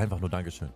Einfach nur Dankeschön.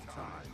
time.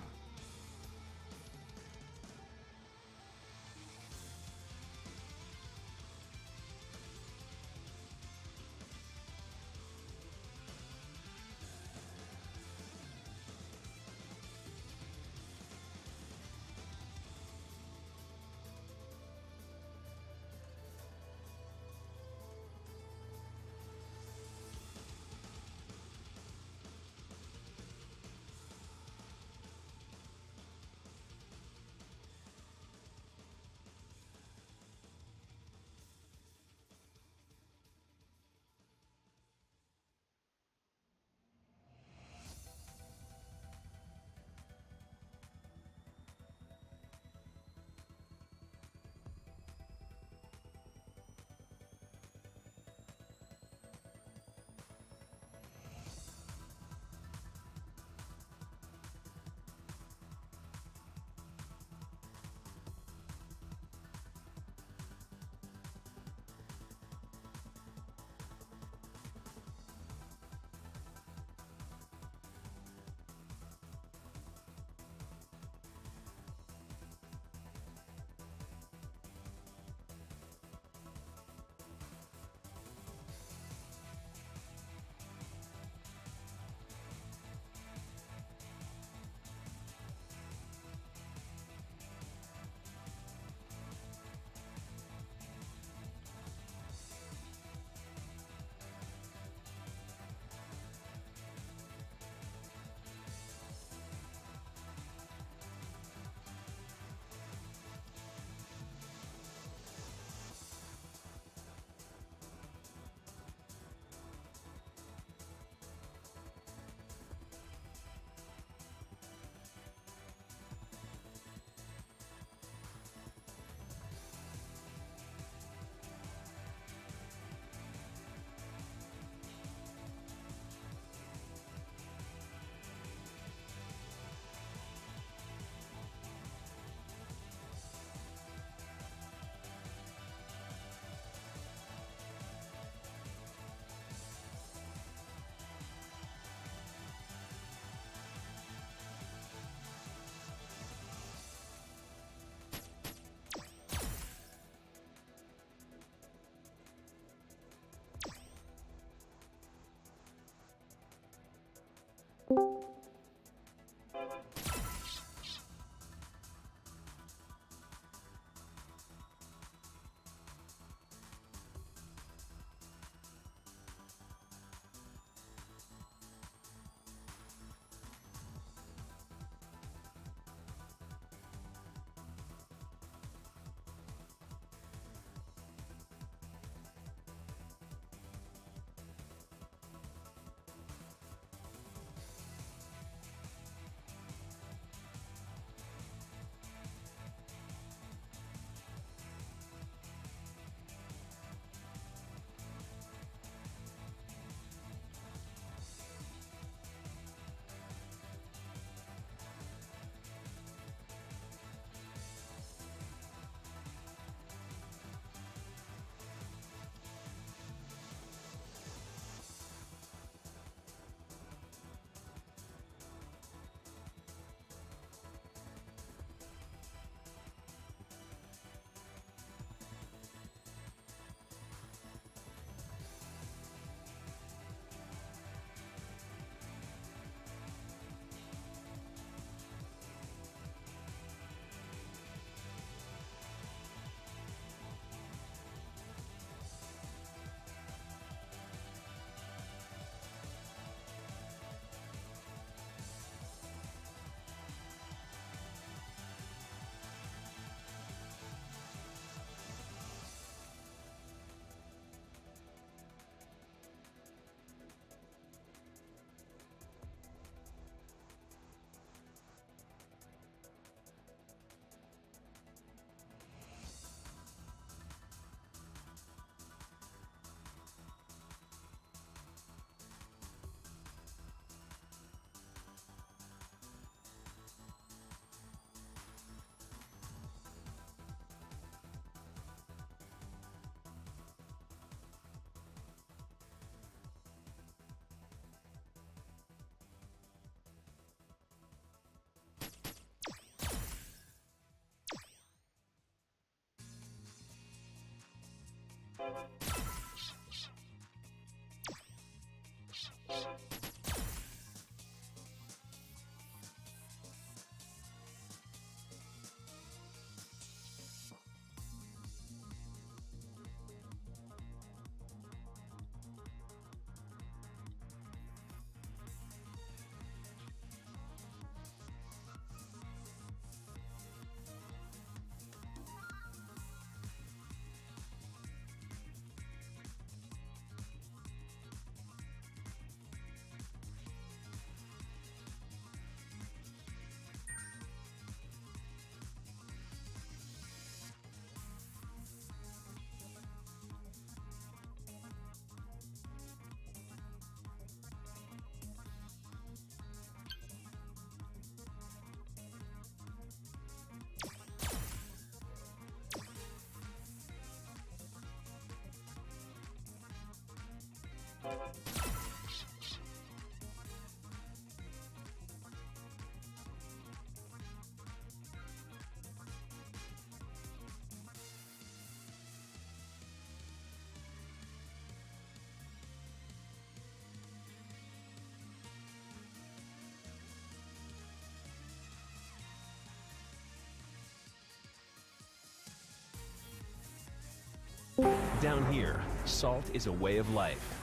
Down here, salt is a way of life.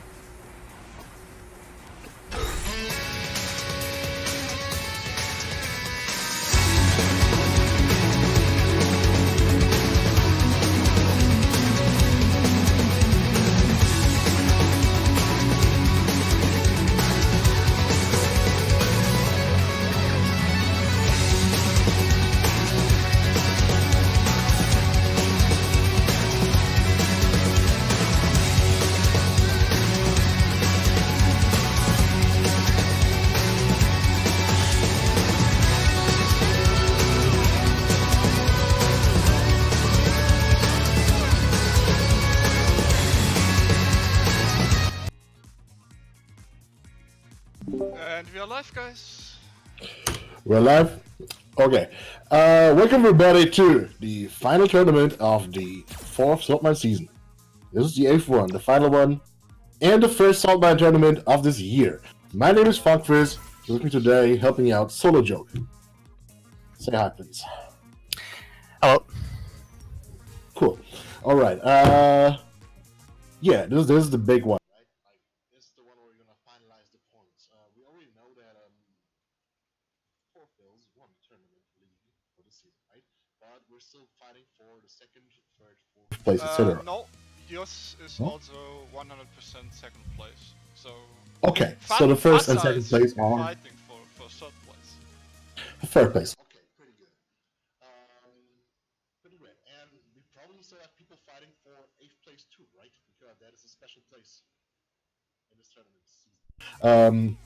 And we are live, guys. We're live? Okay. Welcome everybody to the final tournament of the 4th Saltmine season. This is the 8th one, the final one, and the first Saltmine tournament of this year. My name is Funkfizz. With me today, helping out Solo Joke. Say hi, please. Hello. Cool. Alright, yeah, this is the big one. Right? Like, this is the one where we're gonna finalize the points. We already know that, 4 Phils won the tournament league for the season, right? But we're still fighting for the second, third, fourth place, etc. No, yours is also 100% second place. So okay, so the first and second place are fighting for third place. Third place. Okay, pretty good. Pretty great. And we probably still have people fighting for 8th place too, right? Because that is a special place in this tournament season.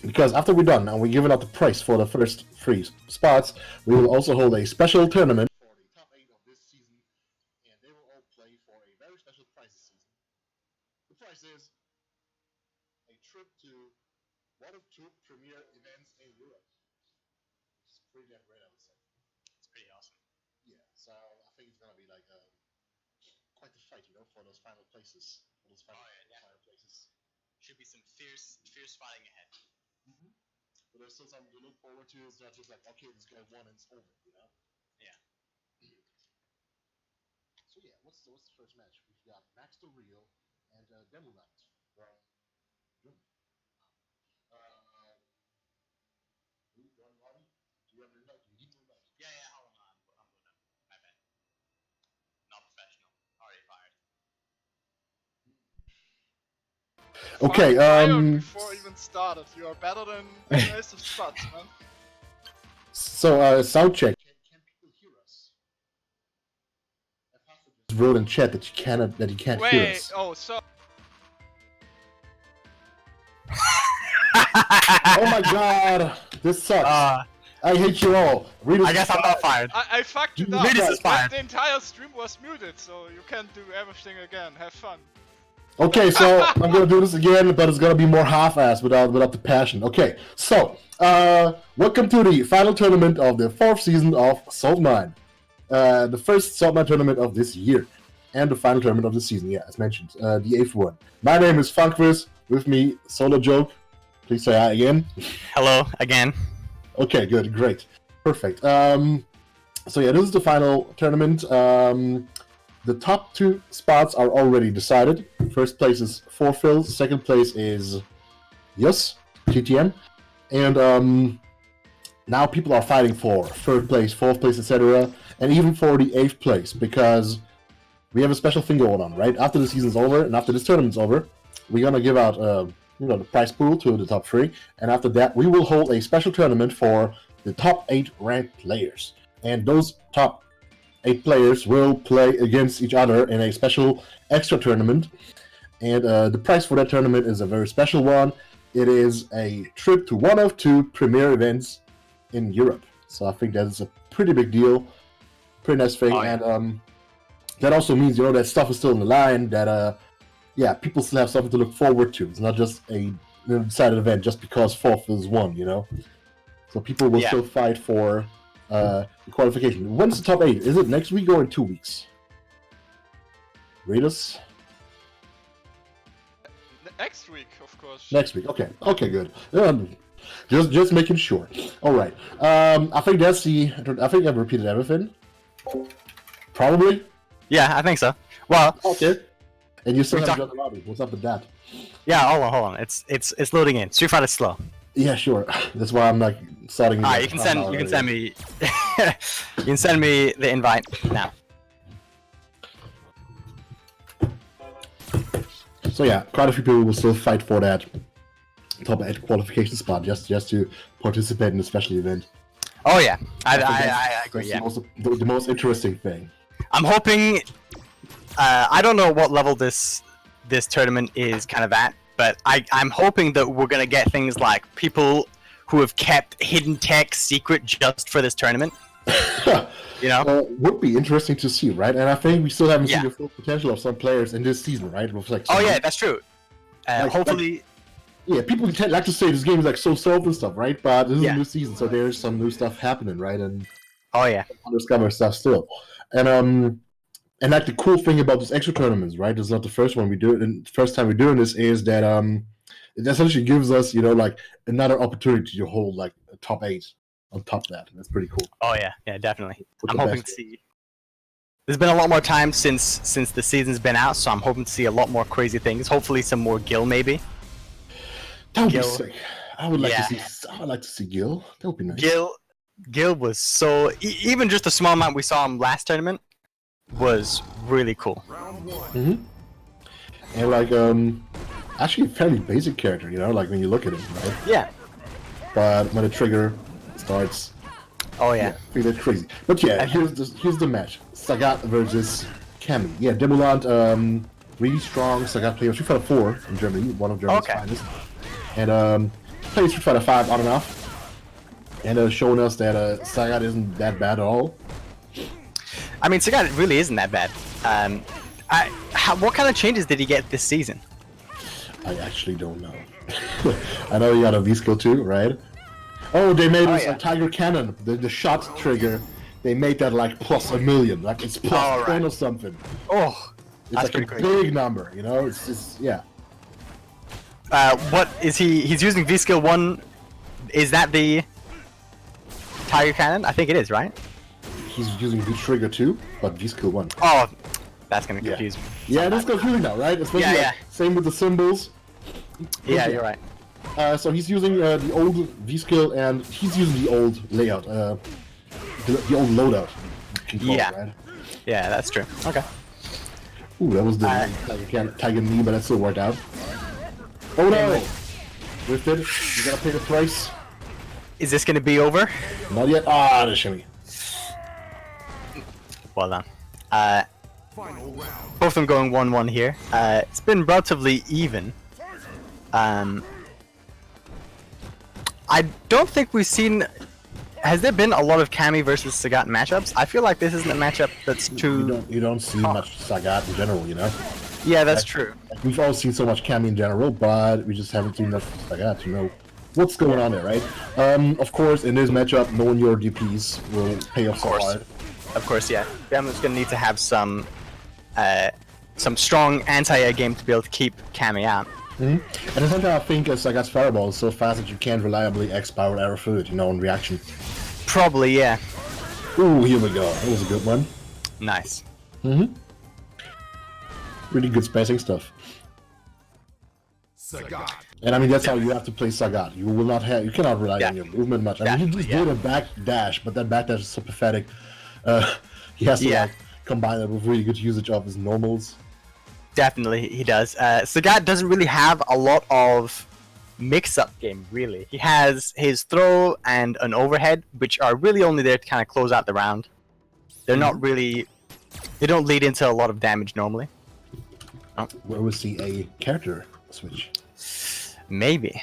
Because after we're done and we're giving out the prize for the first 3 spots, we will also hold a special tournament for the top 8 of this season, and they will all play for a very special prize this season. The prize is a trip to one of 2 premier events in Europe. Which is pretty damn great, I would say. It's pretty awesome. Yeah, so I think it's gonna be like quite the fight, you know, for those final places. For those final places. Should be some fierce fighting ahead. Mm-hmm. But there's still something to look forward to. It's not just like, okay, this guy won and it's over, you know? Yeah. So yeah, what's the first match? We've got Max the Real and Demo Knight from Germany. Do you want Ronnie? Do you have your note? Do you need your note? Yeah, hold on. I'm with them. My bad. Not professional. Already fired. Okay, before even started, you are better than the rest of spots, man. So, sound check. Can people hear us? I just wrote in chat that you can't hear us. Oh, so... Oh my god, this sucks. I hate you all. I guess I'm not fired. I fucked it up. Redis is fired. The entire stream was muted, so you can't do everything again. Have fun. Okay, so I'm gonna do this again, but it's gonna be more half-assed without the passion. Okay, so welcome to the final tournament of the 4th season of Saltmine, the first Saltmine tournament of this year. and the final tournament of the season. Yeah, as mentioned, the 8th one. My name is Funkvis. With me, Solo Joke. Please say hi again. Hello again. Okay, good, great, perfect. So yeah, this is the final tournament. The top 2 spots are already decided. First place is Forfil. Second place is Yus, TTM. And now people are fighting for 3rd place, 4th place, etc. And even for the 8th place, because we have a special thing going on, right? After the season's over and after this tournament's over, we're gonna give out the prize pool to the top 3. And after that, we will hold a special tournament for the top 8 ranked players. And those top 8 players will play against each other in a special extra tournament. And the prize for that tournament is a very special one. It is a trip to one of 2 premier events in Europe. So I think that is a pretty big deal. Pretty nice thing. Oh, yeah. And that also means, that stuff is still in the line, that, people still have something to look forward to. It's not just a decided event just because 4th is won, So people will still fight for the qualification. When's the top 8? Is it next week or in 2 weeks? Rate us. Next week, of course. Next week. Okay, good. Just making sure. All right. I think that's the. I think I've repeated everything. Probably. Yeah, I think so. Well, Okay. And you still We have talk- John Robbie. What's up with that? yeah, hold on. It's loading in. Street Fighter's slow. Yeah, sure. That's why I'm like starting. Alright, you can send me you can send me the invite now. So yeah, quite a few people will still fight for that top 8 qualification spot just to participate in the special event. Oh yeah, I agree. That's Yeah, the most interesting thing. I'm hoping. I don't know what level this tournament is kind of at, but I'm hoping that we're gonna get things like people who have kept hidden tech secret just for this tournament. Would be interesting to see, right? And I think we still haven't Yeah. seen the full potential of some players in this season, right? With, like, Oh some- yeah, that's true. Hopefully, Yeah, people like to say this game is like so soft and stuff, right? But this is Yeah. a new season, so there's some new stuff happening, right? And oh yeah, undiscovered stuff still. And like the cool thing about these extra tournaments, right? This is not the first one we do it, and the first time we're doing this is that it essentially gives us, like another opportunity to hold like a top 8 on top of that. And that's pretty cool. oh yeah, definitely. Put I'm the hoping best to see. There's been a lot more time since the season's been out, so I'm hoping to see a lot more crazy things. Hopefully, some more Gil maybe. That would be Gil. sick. I would like Yeah. to see. I would like to see Gil. That would be nice. Gil was so even just the small amount we saw him last tournament was really cool. And like actually a fairly basic character, like when you look at him, right? Yeah. But when the trigger starts, Oh yeah. I think that's crazy. But yeah, here's the match: Sagat versus Cammy. Yeah, Demulant, really strong Sagat player, Street Fighter 4 in Germany, one of Germany's Okay. finest, and played Street Fighter 5 on and off, and showing us that Sagat isn't that bad at all. I mean, Sagat really isn't that bad. What kind of changes did he get this season? I actually don't know. I know you got a V-skill too, right? Oh, they made this yeah. Tiger Cannon, the shot trigger. They made that like plus 1,000,000, like it's plus Oh, 10 right. or something. Oh, It's that's like a pretty crazy. big number, It's just, yeah. What is he? He's using V skill 1. Is that the Tiger Cannon? I think it is, right? He's using V-trigger too, but V-skill 1. Oh, that's gonna confuse me. Yeah, that's confusing now, right? Especially Yeah, like, yeah. same with the symbols. Yeah, you're right. So he's using the old V-skill, and he's using the old layout, the old loadout. you can call it, Yeah. right? Yeah, that's true. Okay. Ooh, that was the Tiger knee, but that still worked out. Oh no! Whiffed it. You gotta pay the price. Is this gonna be over? Not yet. Ah, the shimmy. Well done. Both of them going 1-1 here. It's been relatively even. I don't think we've seen. Has there been a lot of Cammy versus Sagat matchups? I feel like this isn't a matchup that's too. You don't see much Sagat in general, you know. Yeah, that's true. Like, we've all seen so much Cammy in general, but we just haven't seen enough Sagat to know what's going on there, right? Of course, in this matchup, knowing your DPs will pay off so hard. Of course, yeah. Bama's gonna need to have some some strong anti-air game to be able to keep Cammy out. And at the same time, I think Sagat's fireball is so fast that you can't reliably X-power arrow through it, you know, in reaction. Probably, yeah. Ooh, here we go. That was a good one. Nice. Really good spacing stuff. Sagat. And I mean, that's how you have to play Sagat. You will not have, you cannot rely on your movement much. I mean, he just did a back dash, but that back dash is so pathetic. He has to like combine it with really good usage of his normals. Definitely, he does. Sagat doesn't really have a lot of mix-up game, really. He has his throw and an overhead, which are really only there to kind of close out the round. They're not really... They don't lead into a lot of damage normally. Oh. Where we see a character switch. Maybe.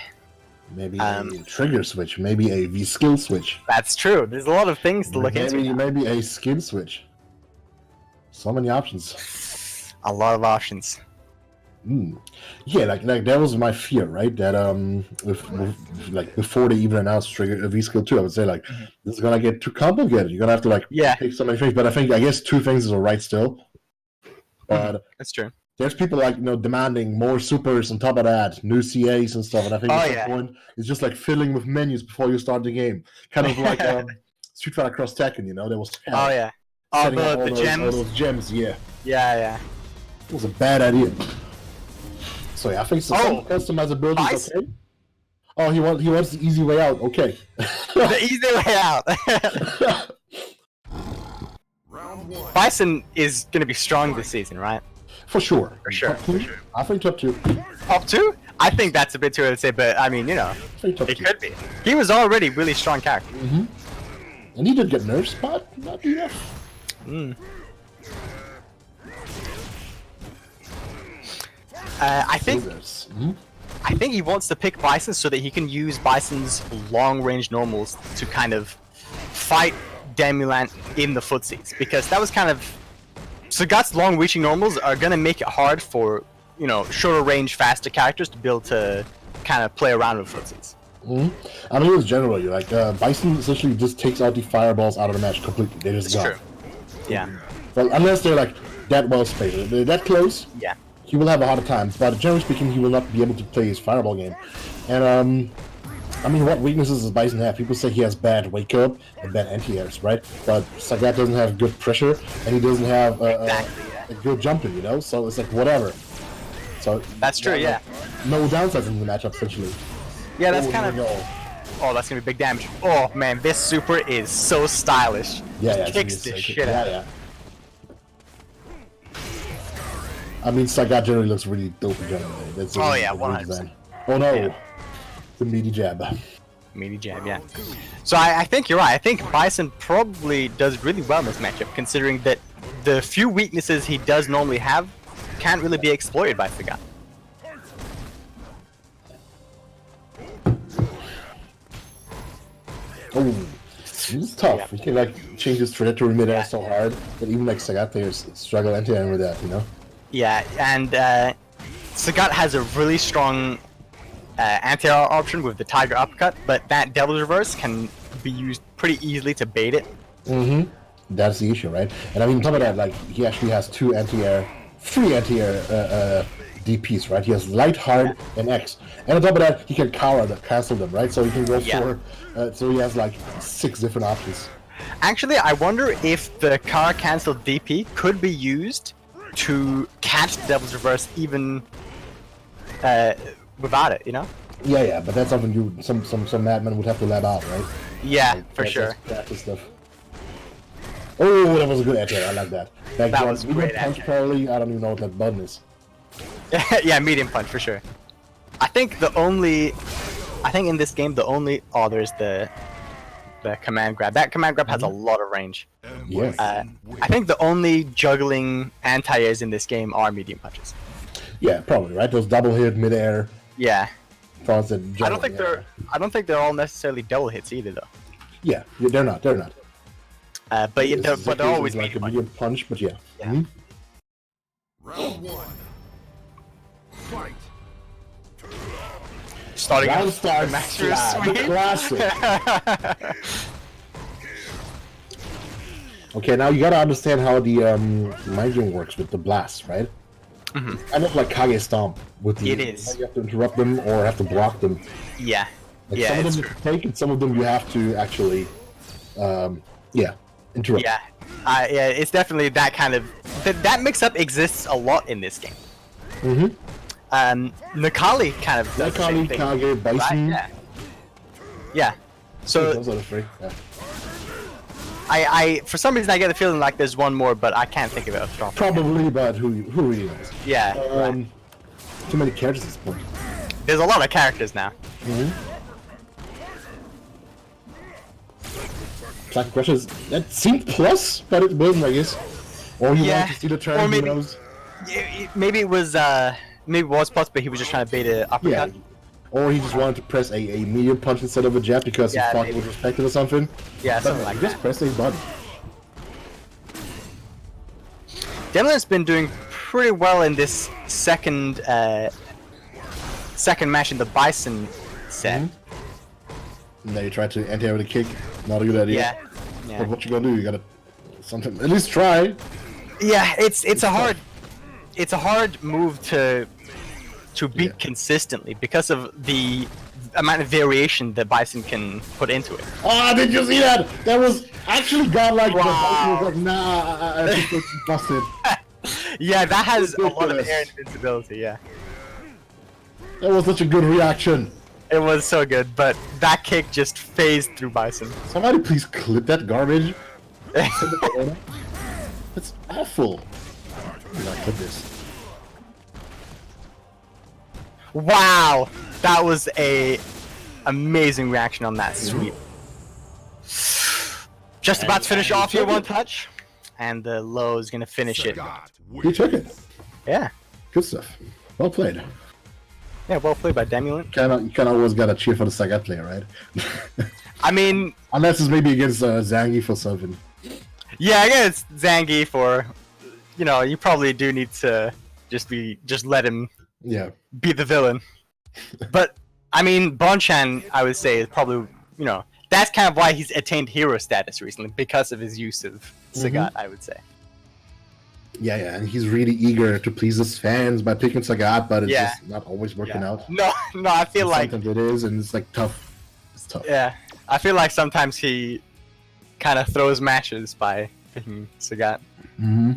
Maybe a trigger switch. Maybe a V-skill switch. That's true. There's a lot of things to look into. Maybe a skin switch. So many options. A lot of options. Yeah, like that was my fear, right? That with like before they even announced trigger V-skill 2, I would say like this is gonna get too complicated. You're gonna have to like pick so many things. But I guess 2 things is alright still. But that's true. There's people like demanding more supers on top of that, new CAs and stuff, and I think at some point it's just like filling with menus before you start the game, kind of like Street Fighter Cross Tekken. There was the gems, all those gems, yeah. It was a bad idea. So yeah, I think some customizability is okay. Oh, he wants the easy way out. Okay. The easy way out. Round 1. Bison is gonna be strong this season, right? For sure. For sure. I think top 2. Top 2? I think that's a bit too early to say, but I mean, it could be. He was already really strong character. And he did get nerfs, but not enough. I think he wants to pick Bison so that he can use Bison's long-range normals to kind of fight Demulant in the footsies, because that was kind of Sagat's long-reaching normals are gonna make it hard for shorter range, faster characters to be able to kind of play around with footsies. I mean, it was generally like Bison essentially just takes out the fireballs out of the match completely. They just gone. True. Yeah. Well, unless they're like that well spaced, if they're that close. Yeah. He will have a harder time, but generally speaking, he will not be able to play his fireball game. And I mean, what weaknesses does Bison have? People say he has bad wake up and bad anti-airs, right? But Sagat doesn't have good pressure, and he doesn't have a good jumping, So it's like whatever. So that's true, yeah. No downsides in the matchup, essentially. Yeah, that's kind of. Oh, that's gonna be big damage. Oh man, this super is so stylish. Yeah, kicks the shit out. Yeah. I mean, Sagat generally looks really dope in general. That's 100%. Oh no, the meaty jab. Meaty jab, yeah. So I think you're right. I think Bison probably does really well in this matchup, considering that the few weaknesses he does normally have can't really be exploited by Sagat. Oh, it's tough. Yeah. You can like change his trajectory mid-air so hard that even like Sagat players struggle anti-air with that, Yeah, and Sagat has a really strong anti-air option with the Tiger Uppercut, but that Devil's Reverse can be used pretty easily to bait it. That's the issue, right? And I mean, on top of that, like, he actually has 3 anti-air DPs, right? He has light, hard, and X. And on top of that, he can cancel them, right? So he can go for, so he has like 6 different options. Actually, I wonder if the car cancel DP could be used to catch the Devil's Reverse even without it, Yeah, but that's something some madman would have to lab out, right? Yeah, like, for sure. That's stuff. Oh, that was a good anti-air. I like that. That was great. Punch probably. I don't even know what that button is. Yeah, medium punch for sure. I think in this game there's the command grab. That command grab has a lot of range. Yes. I think the only juggling anti-airs in this game are medium punches. Yeah, probably, right? Those double hit midair. Yeah. I don't think they're all necessarily double hits either, though. Yeah, they're not. But they're always like a medium punch. But yeah. Round 1. Fight. Starting Round off start, Master the classic. Okay, now you gotta understand how the mind game works with the blast, right? Mhm. Kind of like Kage Stomp with the. It is. You have to interrupt them or have to block them. Yeah. Like Yeah, some of it's them true. you take, and some of them you have to actually, interrupt. Yeah. Yeah, it's definitely that kind of... That mix-up exists a lot in this game. Mm-hmm. Nakali kind of does the same Nakali, thing. Kage, Bison. Right? Yeah. So, Those are the three. Yeah. I for some reason I get the feeling like there's one more, but I can't think of it off the top. Probably, but who really knows? Yeah. Too many characters at this point. There's a lot of characters now. Black Crushes, that seemed plus, but it wasn't, I guess. Or you Yeah, want to see the or trend, who maybe- knows? Maybe it was plus, but he was just trying to bait a Yeah. uppercut. Or he just wanted to press a medium punch instead of a jab because Yeah, he thought it maybe. was respected or something. Yeah, But something like just that. press a button. Demlin's been doing pretty well in this second match in the Bison set. And then you try to anti-air with a kick. Not a good idea. Yeah. But Yeah. what you gonna do? You gotta something. At least try. Yeah, it's a hard move to beat Yeah. consistently because of the amount of variation that Bison can put into it. Oh, did you see that? That was actually godlike. Wow. But I was like, nah, I think it's busted. Yeah, that has a lot of Ridiculous. air invincibility, yeah. That was such a good reaction. It was so good, but that kick just phased through Bison. Somebody please clip that garbage. That's awful. I'm not clip this. Wow! That was a amazing reaction on that sweep. Just about to finish off your one touch, and the low is gonna finish it. Sagat He wins. took it. Yeah. Good stuff. Well played. Yeah, well played by Demulant. You kinda always gotta cheer for the Sagat player, right? I mean, Unless it's maybe against Zangi for something. yeah, I guess Zangi for, you probably do need to just let him Yeah. be the villain. But I mean, Bonchan, I would say, is probably, that's kind of why he's attained hero status recently, because of his use of Sagat, I would say. Yeah, and he's really eager to please his fans by picking Sagat, but it's Yeah. just not always working Yeah. out. No, I feel like, Sometimes it is, and it's like tough. It's tough. yeah, I feel like sometimes he kind of throws matches by picking Sagat. Mm-hmm.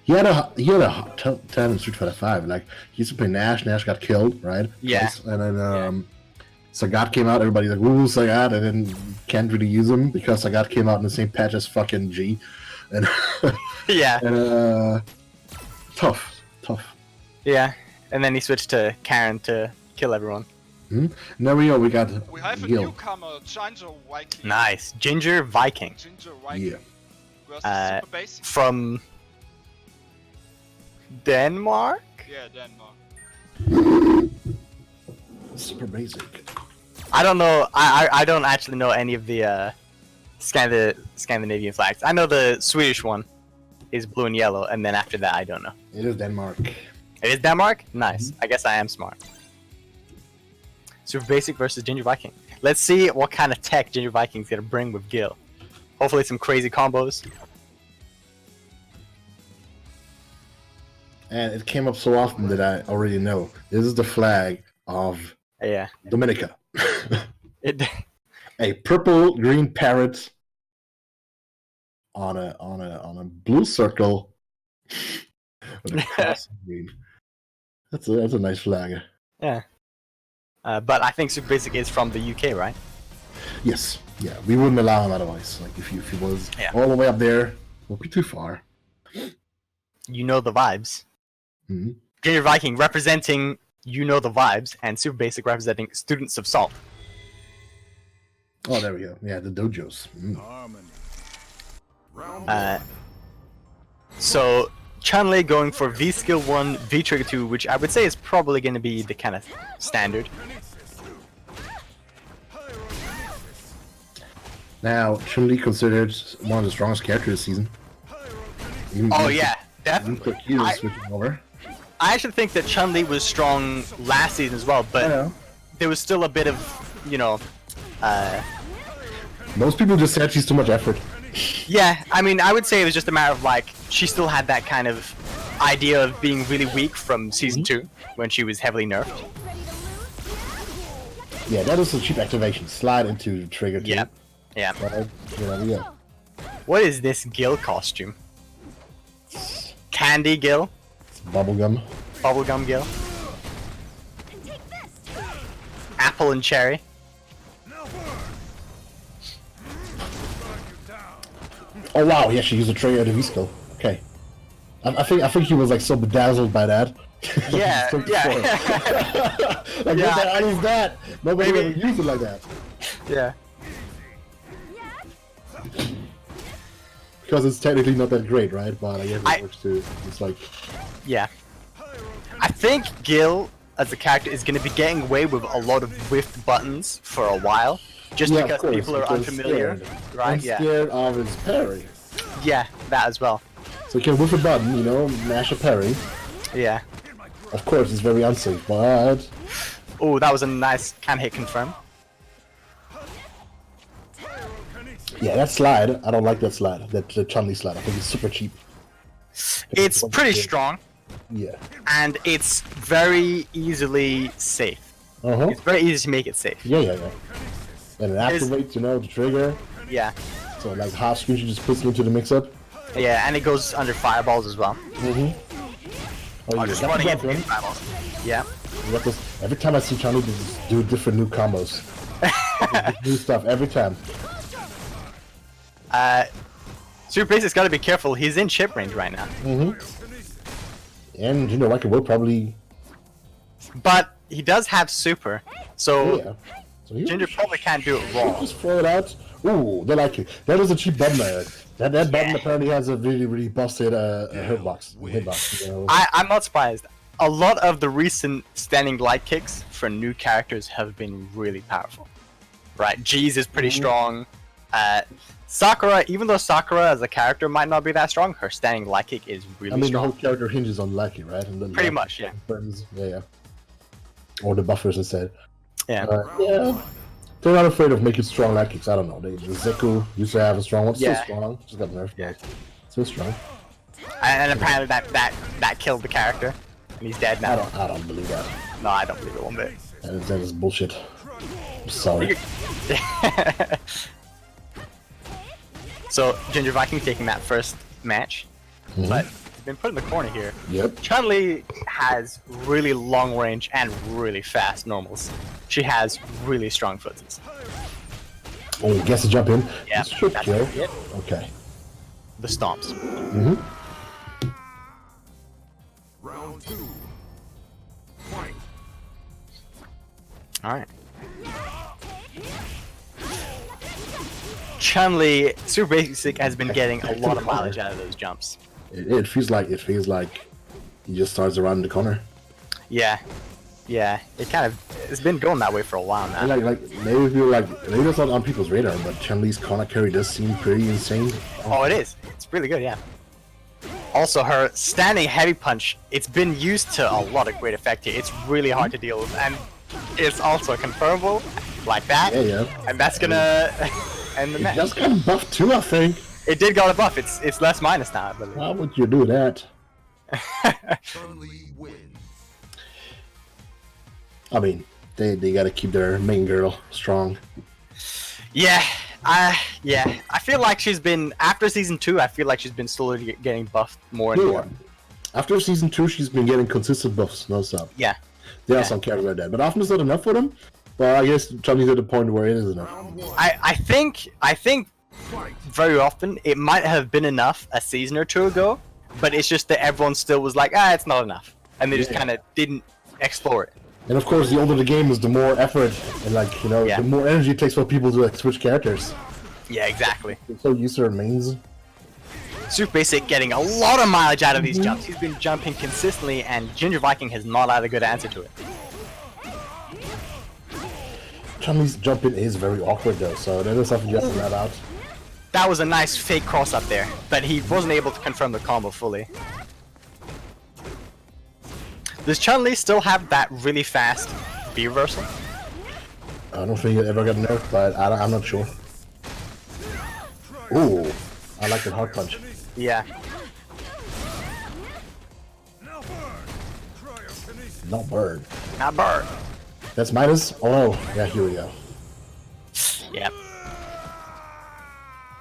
He had a hot time in Street Fighter 5. Like he used to play Nash. Nash got killed, right? Yeah. Twice. And then Sagat came out. Everybody's like, "Woo, Sagat!" And then can't really use him because Sagat came out in the same patch as fucking G. And Yeah, and tough. yeah. And then he switched to Karen to kill everyone. And there we go. We got We have a Gil. newcomer, Ginger Viking. Nice. Ginger Viking Ginger Viking Yeah. versus Super Basic. from Denmark? Yeah, Denmark. Super basic. I don't know. I don't actually know any of the Scandinavian flags. I know the Swedish one is blue and yellow, and then after that, I don't know. It is Denmark. It is Denmark? Nice. I guess I am smart. Super Basic versus Ginger Viking. Let's see what kind of tech Ginger Viking's gonna bring with Gil. Hopefully some crazy combos. And it came up so often that I already know. This is the flag of Yeah. Dominica. It. A purple green parrot on a blue circle with a cross in green. That's a nice flag. Yeah. But I think Super Basic is from the UK, right? Yes, yeah, we wouldn't allow him otherwise. Like if he was Yeah. all the way up there, would be too far. You know the vibes. Mhm. Ginger Viking representing You Know the Vibes, and Super Basic representing Students of Salt. Oh, there we go. Yeah, the dojos. Harmony. Round So Chun-Li going for V skill 1, V trigger 2, which I would say is probably going to be the kind of standard. Now, Chun-Li considered one of the strongest characters this season. Even Oh even yeah, Even definitely. Quick is switching over. I actually think that Chun-Li was strong last season as well, I but know. there was still a bit of, Most people just said she's too much effort. Yeah, I mean, I would say it was just a matter of like she still had that kind of idea of being really weak from season 2 when she was heavily nerfed. Yeah, that is a cheap activation. Slide into trigger 2. Yeah, yeah. Right? Yeah. What is this Gil costume? Candy Gil? Bubblegum. Bubblegum Gil? Apple and cherry? Oh wow, he actually used a trigger to V-skill. Okay. I think he was like so bedazzled by that. Yeah, yeah. Like, Yeah. what the hell is that? Nobody Maybe- ever used it like that. Yeah. Because it's technically not that great, right? But I guess it works too. It's like... Yeah. I think Gil, as a character, is going to be getting away with a lot of whiffed buttons for a while. Just Yeah, of because course, people are because unfamiliar. scared. Right, I'm yeah. scared of his parry. Yeah, that as well. So you can whiff a button, you know, mash a parry. Yeah. Of course, it's very unsafe, but... Oh, that was a nice can hit confirm. Yeah, that slide, I don't like that slide. That the Chun-Li slide, I think it's super cheap. It's pretty strong, Yeah. and it's very easily safe. Uh-huh. It's very easy to make it safe. Yeah. And it activates, you know, the trigger. Yeah. So like half screen, she just puts it into the mix-up. Yeah, and it goes under fireballs as well. Oh, Oh, yeah, just that's running the into jump, fireballs. Yeah. You got this. Every time I see Chun-Li just do different new combos. New stuff every time. Super Basic's gotta be careful, he's in chip range right now. And you know, like it will probably. But he does have super, so Yeah. So he Ginger probably can't do it wrong. just throw it out. Ooh, they like it. That is a cheap button there. That button apparently has a really busted hitbox. You know? I'm not surprised. A lot of the recent standing light kicks for new characters have been really powerful. Right, Jeez is pretty strong. Sakura, even though Sakura as a character might not be that strong, her standing light kick is really I mean, the strong. whole character hinges on Lucky, right? And then Pretty Lucky much, yeah. confirms- yeah. Or the buffers instead. Yeah. Yeah. They're not afraid of making strong lag kicks. I don't know. The Zeku used to have a strong one. Still Yeah. strong. Just got nerfed. Yeah. Still strong. And apparently that killed the character, and he's dead now. I don't believe that. No, I don't believe it one bit. That is bullshit. I'm sorry. So Ginger Viking taking that first match, but he's been put in the corner here. Yep. Chun-Li has really long range and really fast normals. She has really strong footsies. Oh, guess to jump in. Yeah, This should that's kill. it. Okay. The stomps. Round 2. Fight. Alright. Chun-Li, Super Basic has been getting a lot of mileage out of those jumps. It feels like he just starts around the corner. Yeah. Yeah, it's been going that way for a while now. And like maybe that's not on people's radar, but Chun-Li's corner carry does seem pretty insane. Oh, it is. It's really good, yeah. Also, her standing heavy punch, it's been used to a lot of great effect here. It's really hard to deal with, and it's also confirmable, like that. Yeah. And that's gonna end the It match. just got buffed too, I think. It did got a buff. It's less minus now, I believe. Why would you do that? Chun-Li wins. I mean, they gotta keep their main girl strong. Yeah, I feel like she's been after season 2. I feel like she's been slowly getting buffed more and more. After season 2, she's been getting consistent buffs, no stop. Yeah, There are some characters like that, but often it's not enough for them. But I guess Chun-Li's at the point where it is enough. I think very often it might have been enough a season or two ago, but it's just that everyone still was like, it's not enough, and they just kind of didn't explore it. And of course, the older the game is, the more effort and Yeah. the more energy it takes for people to switch characters. Yeah, exactly. They're so used to their mains. Super Basic getting a lot of mileage out of these jumps. He's been jumping consistently, and Ginger Viking has not had a good answer to it. Chun-Li's jumping is very awkward though, so that is something you have to let out. That was a nice fake cross up there, but he wasn't able to confirm the combo fully. Does Chun-Li still have that really fast B reversal? I don't think it ever got nerfed, but I'm not sure. Ooh, I like that hard punch. Yeah. Not bird. Not bird. That's minus. Oh no. Yeah, here we go. Yep.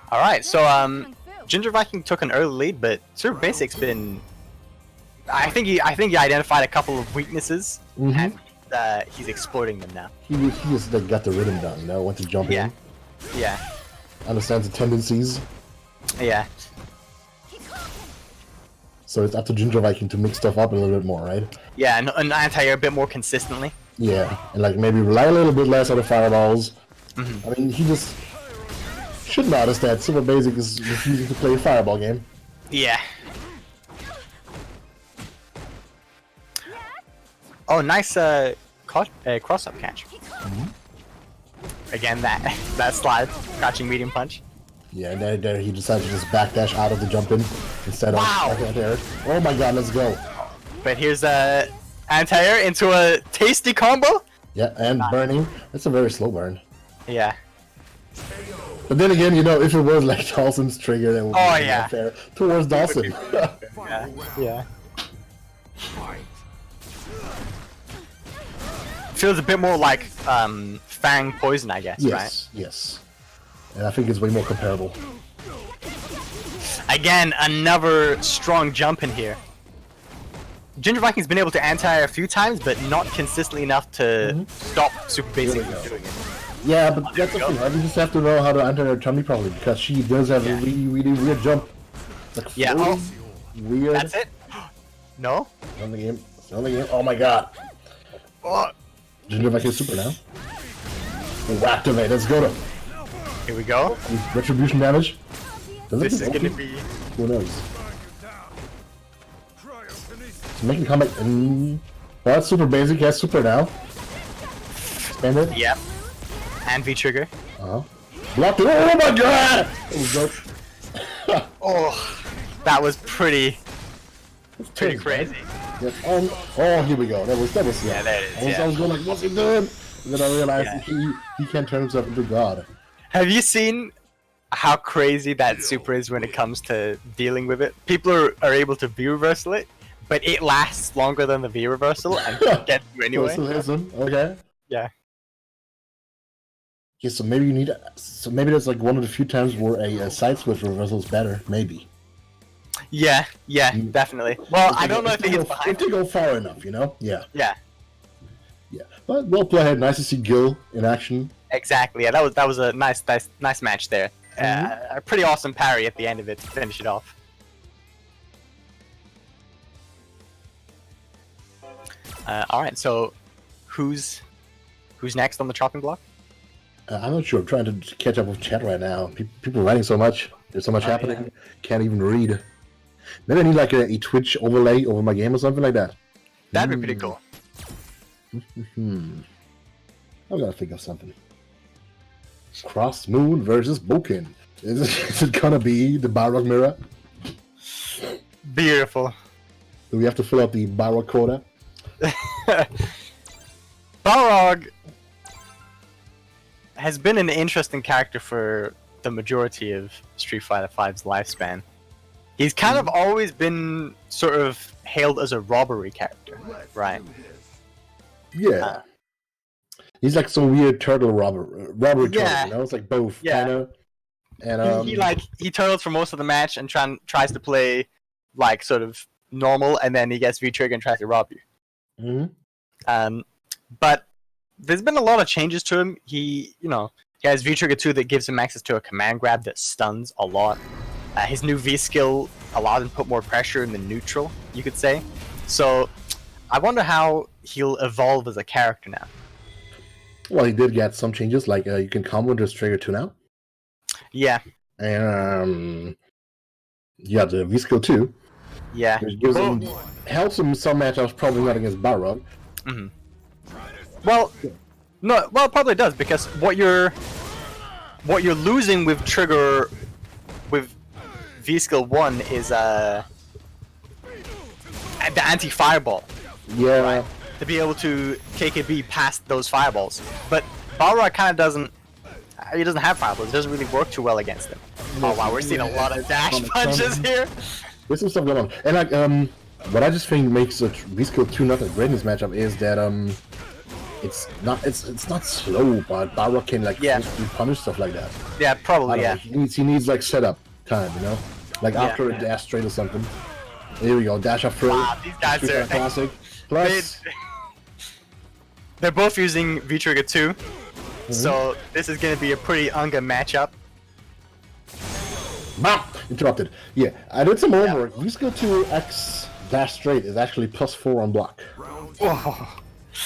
All right, so Ginger Viking took an early lead, but Super Basic's been. I think he identified a couple of weaknesses, and he's exploiting them now. He just like, got the rhythm down, you know, went to jump in. Yeah. Understands the tendencies. Yeah. So it's up to Ginger Viking to mix stuff up a little bit more, right? Yeah, and anti-air a bit more consistently. Yeah, and like maybe rely a little bit less on the fireballs. I mean, he just should notice that Super Basic is refusing to play a fireball game. Yeah. Oh, nice cross-up catch. Again, that slide, crouching medium punch. Yeah, and there he decided to just backdash out of the jump in instead of anti-air. Oh my god, let's go. But here's anti-air into a tasty combo. Yeah, and burning. That's a very slow burn. Yeah. But then again, you know, if it was like Dawson's trigger, that would be unfair towards Dawson. Yeah. Feels a bit more like Fang Poison, I guess, right? Yes. And I think it's way more comparable. Again, another strong jump in here. Ginger Viking's been able to anti-air a few times, but not consistently enough to stop Super Basic from doing it. Yeah, but that's the thing. I just have to know how to anti-air Chun-Li properly, because she does have a really, really weird jump. Like weird. That's it? No? Still in the game. Still in the game. Oh my god. Oh. Ginger Viking super now. Oh, activate. Let's go to. Here we go. Retribution damage. This is gonna be. Who knows? It's making comeback. Well, that's Super Basic. Yes, super now. Spend it. Yep. And V trigger. Blocked it. Oh my god! Oh, that was pretty crazy. Yes. Oh, here we go. That was Yeah, there it is. I was going like, what's he doing? And then I realized he can't turn himself into God. Have you seen how crazy that super is when it comes to dealing with it? People are able to V reversal it, but it lasts longer than the V reversal and gets you anyway. Okay. Yeah. Yeah, so maybe you need. So maybe that's like one of the few times where a side switch reversal is better. Maybe. Yeah, definitely. Well, I don't know if it gets behind. If they go far enough, you know? Yeah. Yeah. But well played. Nice to see Gil in action. Exactly. Yeah, that was a nice match there. A pretty awesome parry at the end of it to finish it off. All right. So, who's next on the chopping block? I'm not sure. I'm trying to catch up with chat right now. People are writing so much. There's so much happening. Yeah. Can't even read. Maybe I need like a Twitch overlay over my game or something like that. That'd be pretty cool. I'm gonna think of something. Cross Moon versus Boken. Is it gonna be the Balrog mirror? Beautiful. Do we have to fill out the Balrog quota? Balrog has been an interesting character for the majority of Street Fighter V's lifespan. He's kind of always been sort of hailed as a robbery character, right? Yeah. He's like some weird turtle robbery turtle, you know? It's like both, kind of. And he turtles for most of the match and tries to play like sort of normal, and then he gets V-trigger and tries to rob you. But there's been a lot of changes to him. He has V-trigger 2 that gives him access to a command grab that stuns a lot. His new V skill allowed him to put more pressure in the neutral, you could say. So I wonder how he'll evolve as a character now. Well, he did get some changes, like you can combo into his trigger 2 now. Yeah. And the V skill 2. Yeah. Which gives him, helps him some matchups, probably not against Balrog. Well, no. Well, it probably does, because what you're losing with trigger with V skill 1 is the anti-fireball. Yeah. Right? To be able to KKB past those fireballs, but Balrog kind of doesn't. He doesn't have fireballs. It doesn't really work too well against them. Oh wow, we're seeing a lot of dash punches here. There's some stuff going on, and like what I just think makes V-Skill 2 not that great in this matchup is that it's not slow, but Balrog can like punish stuff like that. Yeah, probably. Yeah. He needs like setup time, you know, like after a dash straight or something. Here we go, dash up throw. Wow, these guys are classic. Plus, they're both using V-Trigger 2, so this is gonna be a pretty unga matchup. Interrupted. Yeah, I did some homework. V-Skill 2 X dash straight is actually +4 on block. Oh.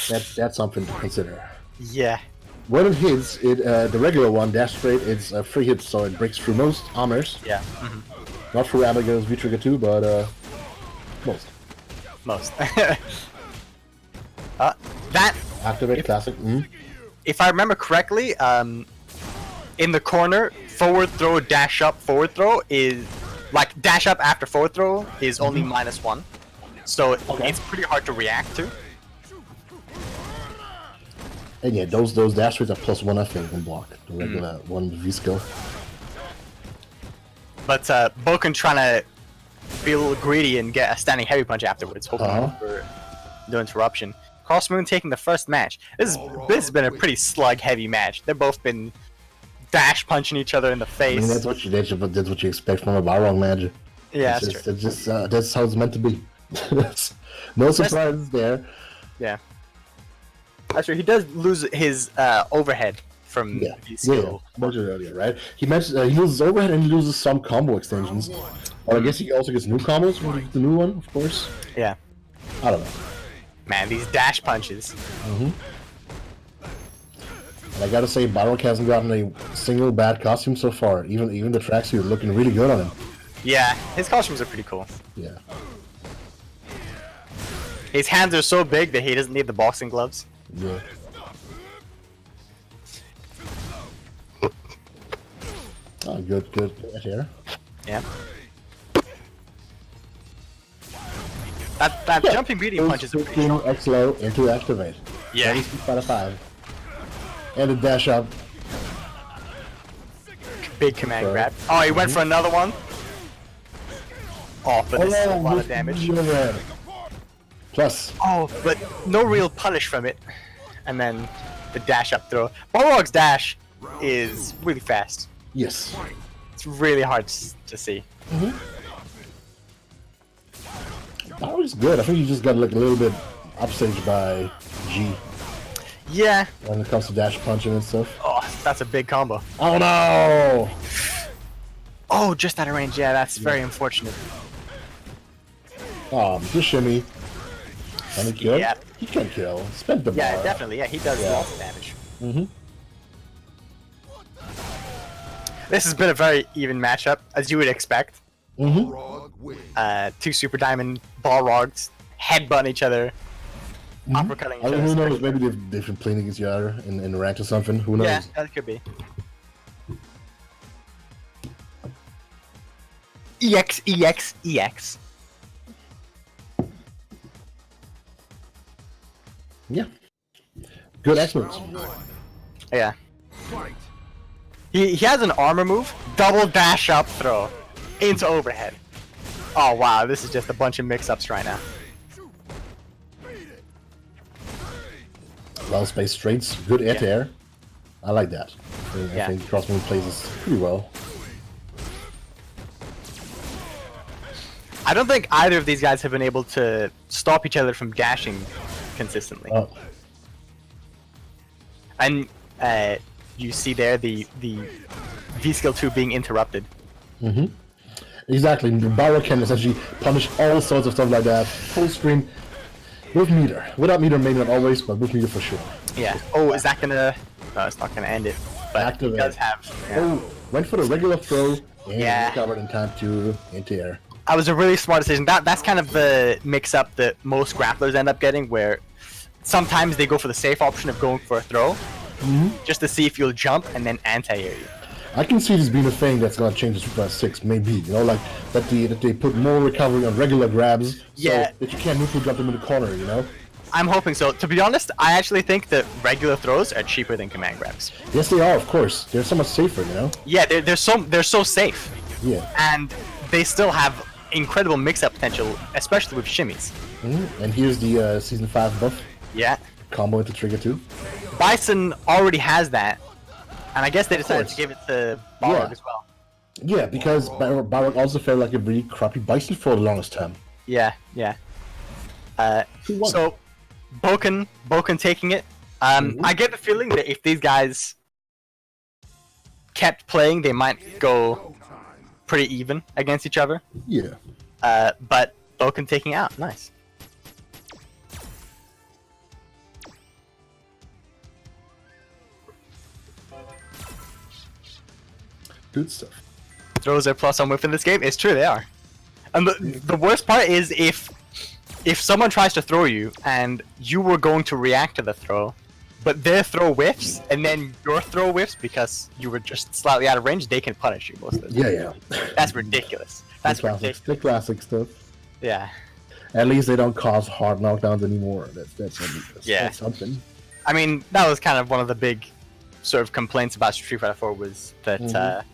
That's something to consider. Yeah. When it hits, the regular one, dash straight, it's a free hit, so it breaks through most armors. Yeah. Not through Abigail's V-Trigger 2, but most. Most. That. Activate classic. If I remember correctly, in the corner, forward throw, dash up, forward throw is like dash up after forward throw is only -1, so it's pretty hard to react to. And yeah, those dash rates are +1, I think, on block. The regular one V-Skill. But Boken trying to be a little greedy and get a standing heavy punch afterwards, hoping for no interruption. Crossmoon taking the first match. This has been a pretty slug-heavy match. They've both been dash punching each other in the face. I mean, that's what you expect from a Balrog match. Yeah, that's how it's meant to be. No surprises there. Yeah. Actually, he does lose his overhead from V-Skill. I mentioned earlier, right? He loses overhead and he loses some combo extensions. But I guess he also gets new combos with the new one, of course. Yeah. I don't know. Man, these dash punches. And I gotta say, Balrog hasn't gotten a single bad costume so far. Even the tracksuit looking really good on him. Yeah, his costumes are pretty cool. Yeah. His hands are so big that he doesn't need the boxing gloves. Yeah. Oh, good here. Yeah. That jumping beauty punch is a pretty strong. X low into activate. Yeah. 5. And a dash up. Big command grab. Oh, he went for another one. Oh, but this is a lot of damage. Plus. Oh, but no real punish from it. And then the dash up throw. Balrog's dash is really fast. Yes. It's really hard to see. That was good. I think you just got like a little bit upstaged by G Yeah. when it comes to dash punching and stuff. Oh, that's a big combo. Oh no! Oh, just out of range. Yeah, that's very unfortunate. Just shimmy. And he kill? Yeah. He can kill. Spent the Yeah, bar. definitely. Yeah, he does lots of damage. This has been a very even matchup, as you would expect. Balrog wins. Two Super Diamond Balrogs headbutting each other, uppercutting each I mean, other. who knows? Maybe they've been playing against each other in rank or something. Who knows? Yeah, that could be. EX, EX, EX. Yeah. Good X-moves. Yeah. Fight. He has an armor move, double dash up throw into overhead. Oh wow, this is just a bunch of mix-ups right now. Well spaced straights, good air to air. I like that. I think Crossmoon plays this pretty well. I don't think either of these guys have been able to stop each other from dashing consistently. Oh. And you see there the V-Skill 2 being interrupted. Exactly. The Balrog can essentially punish all sorts of stuff like that. Full screen. With meter. Without meter, maybe not always, but with meter for sure. Yeah. Oh, is that gonna... No, it's not gonna end it. But Activate. it does have... Yeah. Oh, went for the regular throw and Yeah. recovered in time to into air. That was a really smart decision. That's kind of the mix-up that most grapplers end up getting, where sometimes they go for the safe option of going for a throw, just to see if you'll jump and then anti-air you. I can see this being a thing that's gonna change the Super 6, maybe. You know, like that they put more recovery on regular grabs, so Yeah. that you can't neutral jump them in the corner. You know. I'm hoping so. To be honest, I actually think that regular throws are cheaper than command grabs. Yes, they are. Of course, they're so much safer. You know. Yeah, they're so safe. Yeah. And they still have incredible mix-up potential, especially with shimmies. And here's the season 5 buff Yeah. combo into trigger 2. Bison already has that, and I guess they decided course. to give it to Balrog Yeah. as well. Yeah, because Balrog also felt like a really crappy Bison for the longest time. Yeah, yeah. Who won? So, Boken taking it. I get the feeling that if these guys kept playing, they might go pretty even against each other. Yeah. But Boken taking it out, nice. Good stuff. Throws are plus on whip in this game. It's true, they are. And the worst part is if someone tries to throw you and you were going to react to the throw, but their throw whiffs and then your throw whiffs because you were just slightly out of range, they can punish you most of the time. Yeah. That's ridiculous. That's ridiculous. The classic stuff. Yeah. At least they don't cause hard knockdowns anymore. That's something. I mean, that was kind of one of the big sort of complaints about Street Fighter 4 was that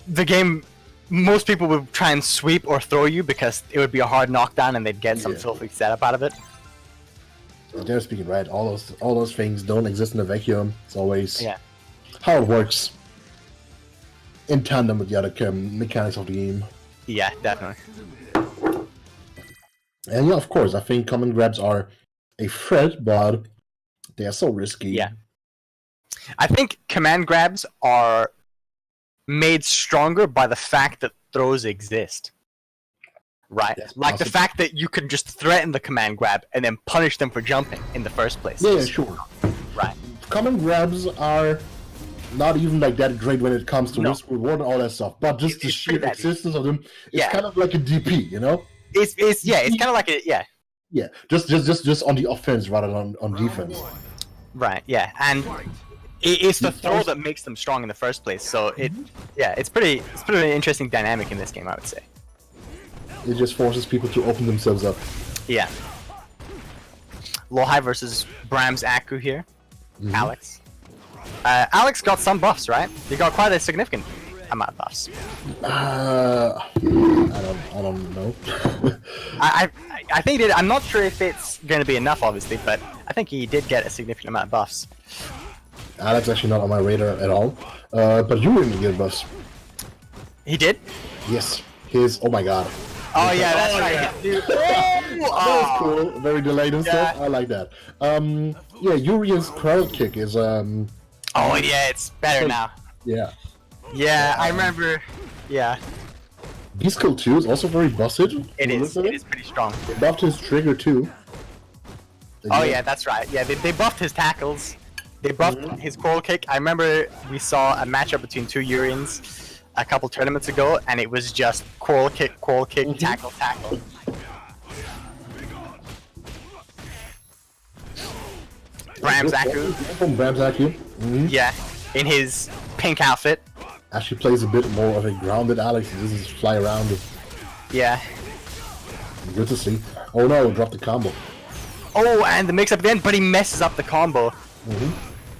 the game, most people would try and sweep or throw you because it would be a hard knockdown and they'd get some filthy setup out of it. They're speaking right. All those things don't exist in a vacuum. It's always Yeah. how it works in tandem with the other mechanics of the game. Yeah, definitely. And yeah, of course, I think common grabs are a threat, but they are so risky. Yeah. I think command grabs are made stronger by the fact that throws exist. Right? That's like the possible. fact that you can just threaten the command grab and then punish them for jumping in the first place. Yeah, sure. Right. Common grabs are not even like that great when it comes to No. risk reward and all that stuff, but just the It's sheer pretty bad. existence of them is Yeah. kind of like a DP, you know? It's kind of like Yeah, just on the offense rather than on defense. right, yeah, and it's the throw that makes them strong in the first place. So it's pretty interesting dynamic in this game, I would say. It just forces people to open themselves up. Yeah. Lohai versus Bram's Aku here. Alex. Alex got some buffs, right? He got quite a significant amount of buffs. I don't know. I think he did. I'm not sure if it's going to be enough, obviously, but I think he did get a significant amount of buffs. Alex actually not on my radar at all. But you didn't get buffs. He did? Yes. His oh my god. Oh yeah, that's right. Yeah. Dude. That was cool. Very delayed and stuff. Yeah. I like that. Yeah, Urian's crowd kick is Oh yeah, it's better now. yeah. Yeah, I remember. Yeah, Beast Kill 2 is also very busted. it is. It is pretty strong. They buffed his trigger too. Oh yeah, that's right. Yeah, they buffed his tackles. They buffed his coral kick. I remember we saw a matchup between two Urians a couple tournaments ago, and it was just coral kick, tackle, tackle. Bram's Aku. From Bram's Aku. Yeah, in his pink outfit. Actually plays a bit more of a grounded Alex. He doesn't just fly around. Yeah. Good to see. Oh no, dropped the combo. Oh, and the mix-up again, but he messes up the combo.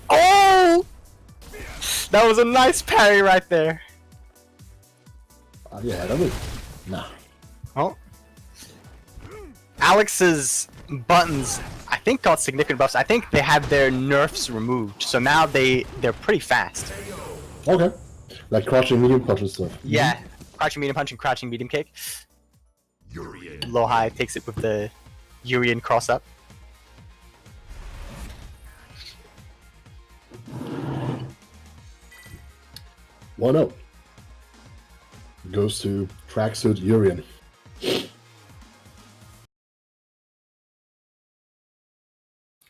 Oh! That was a nice parry right there. Yeah, that was... Nah. Oh. Alex's buttons, I think, got significant buffs. I think they had their nerfs removed, so now they're pretty fast. Okay. Like crouching medium punch and stuff. Yeah, crouching medium punch and crouching medium kick. Lohai takes it with the Urian cross up. One up. Goes to tracksuit Urian.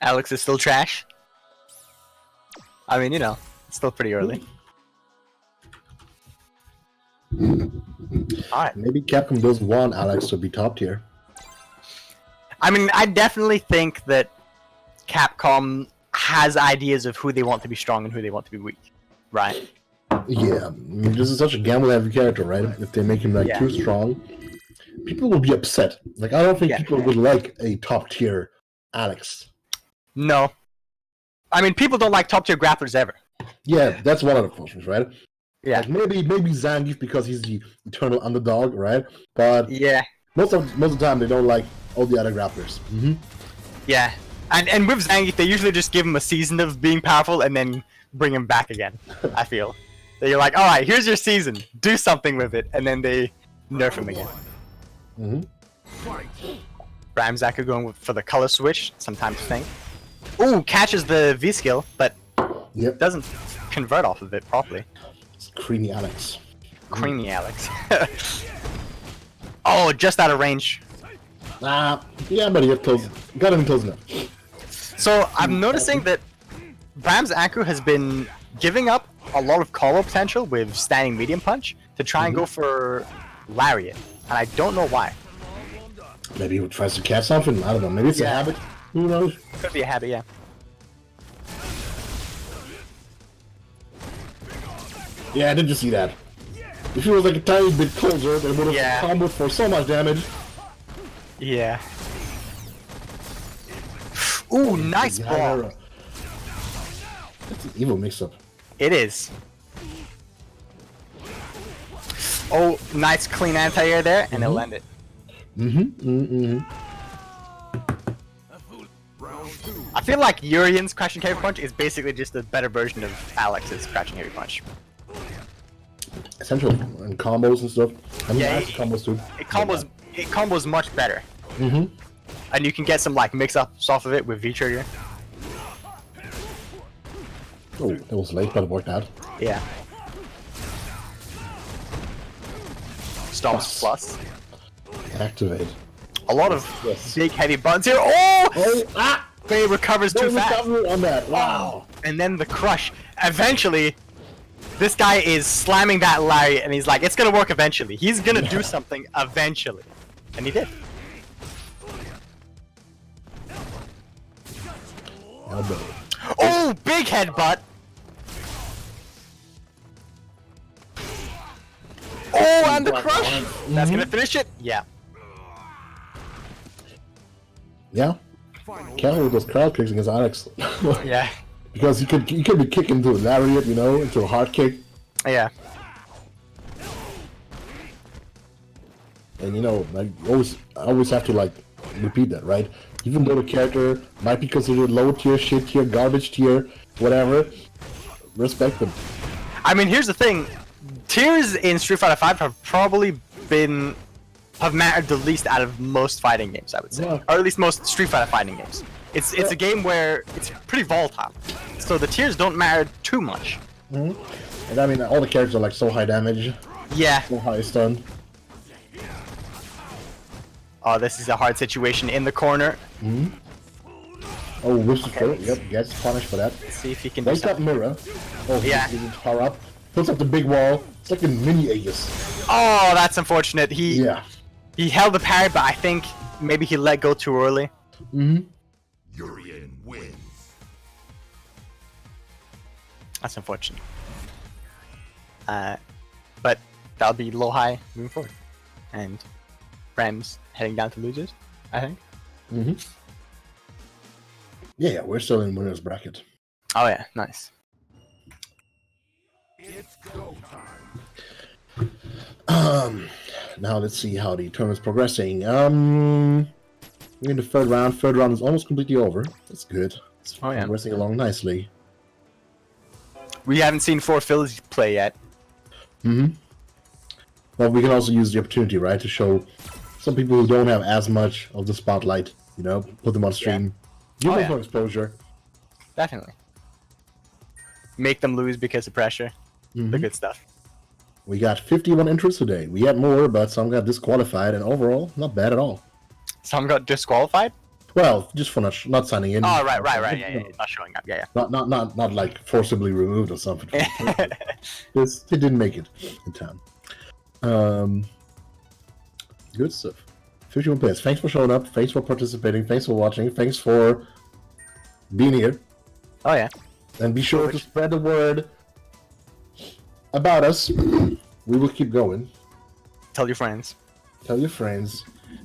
Alex is still trash. I mean, you know, it's still pretty early. Alright. Maybe Capcom doesn't want Alex to be top tier. I mean, I definitely think that Capcom has ideas of who they want to be strong and who they want to be weak, right? Yeah, I mean, this is such a gamble-heavy character, right? If they make him like Yeah. too strong, people will be upset. Like, I don't think Yeah. people would like a top tier Alex. No. I mean, people don't like top tier grapplers ever. Yeah, that's one of the questions, right? Yeah. Like maybe Zangief because he's the eternal underdog, right? But Yeah. most of the time they don't like all the other grapplers. Mm-hmm. Yeah. And with Zangief, they usually just give him a season of being powerful and then bring him back again, I feel. They're like, alright, here's your season. Do something with it. And then they nerf him again. Mm-hmm. Ramzaku going for the color switch, sometimes thing. Ooh, catches the V skill, but Yep. doesn't convert off of it properly. It's creamy Alex. Creamy Alex. Oh, just out of range. Yeah, but he got him close enough. So I'm noticing that Ramzaku has been giving up a lot of combo potential with standing medium punch to try and go for lariat, and I don't know why. Maybe he tries to catch something. I don't know. Maybe it's a Yeah. habit. Who knows? Could be a habit, yeah. Yeah, I did just see that. If he was like a tiny bit closer, they would have Yeah. comboed for so much damage. Yeah. Ooh, nice ball. That's an evil mix-up. It is. Oh, nice clean anti-air there, and they'll end it. I feel like Urian's Crashing Heavy Punch is basically just a better version of Alex's Crashing Heavy Punch. Essential and combos and stuff. I mean, Yeah, nice combos too. It combos much better. Mm-hmm. And you can get some like mix-ups off of it with V-Trigger. Oh, that was late, but it worked out. Yeah. Stomps Plus. plus. Activate. A lot of Yes. big heavy buttons here. Oh! Oh, Faye recovers too no fast. recovery on that. Wow. And then the crush. Eventually, this guy is slamming that lariat, and he's like, it's gonna work eventually. He's gonna do something eventually. And he did. Elbow. Oh, big headbutt! Oh, and the crush! That's gonna finish it? Yeah. Yeah. Careful with those crowd kicks against Alex. Yeah. Because he could be kicking into a lariat, you know, into a hard kick. Yeah. And you know, like I always have to like repeat that, right? Even though the character might be considered low tier, shit tier, garbage tier, whatever, respect them. I mean, here's the thing. Tiers in Street Fighter V have probably have mattered the least out of most fighting games, I would say. Yeah. Or at least most Street Fighter fighting games. It's a game where it's pretty volatile. So the tiers don't matter too much. And I mean, all the characters are like so high damage, Yeah. so high stun. Oh, this is a hard situation in the corner. Oh, whips the throat. Yep, gets punished for that. Let's see if he can do Wakes up something. mirror. Oh, Yeah. he power up. Puts up the big wall. It's like a mini Aegis. Oh, that's unfortunate. He held the parry, but I think maybe he let go too early. Urian wins. That's unfortunate. But that'll be low high moving forward. And Rams heading down to losers, I think. Yeah, we're still in winners bracket. Oh yeah, nice. It's go time. Now let's see how the tournament's progressing. We're in the third round. Third round is almost completely over. That's good. It's Oh, yeah. progressing along nicely. We haven't seen 4 Phillies play yet. But we can also use the opportunity, right, to show some people who don't have as much of the spotlight, you know, put them on stream. Give Oh, them yeah. more exposure. Definitely. Make them lose because of pressure. The good stuff. We got 51 entries today. We had more, but some got disqualified, and overall, not bad at all. Some got disqualified? Well, just for not signing in. Oh, right. Yeah. Not showing up. Yeah. Not like forcibly removed or something. They didn't make it in time. Good stuff. 51 players. Thanks for showing up. Thanks for participating. Thanks for watching. Thanks for being here. Oh, yeah. And be sure to spread the word about us. We will keep going. Tell your friends. tell your friends,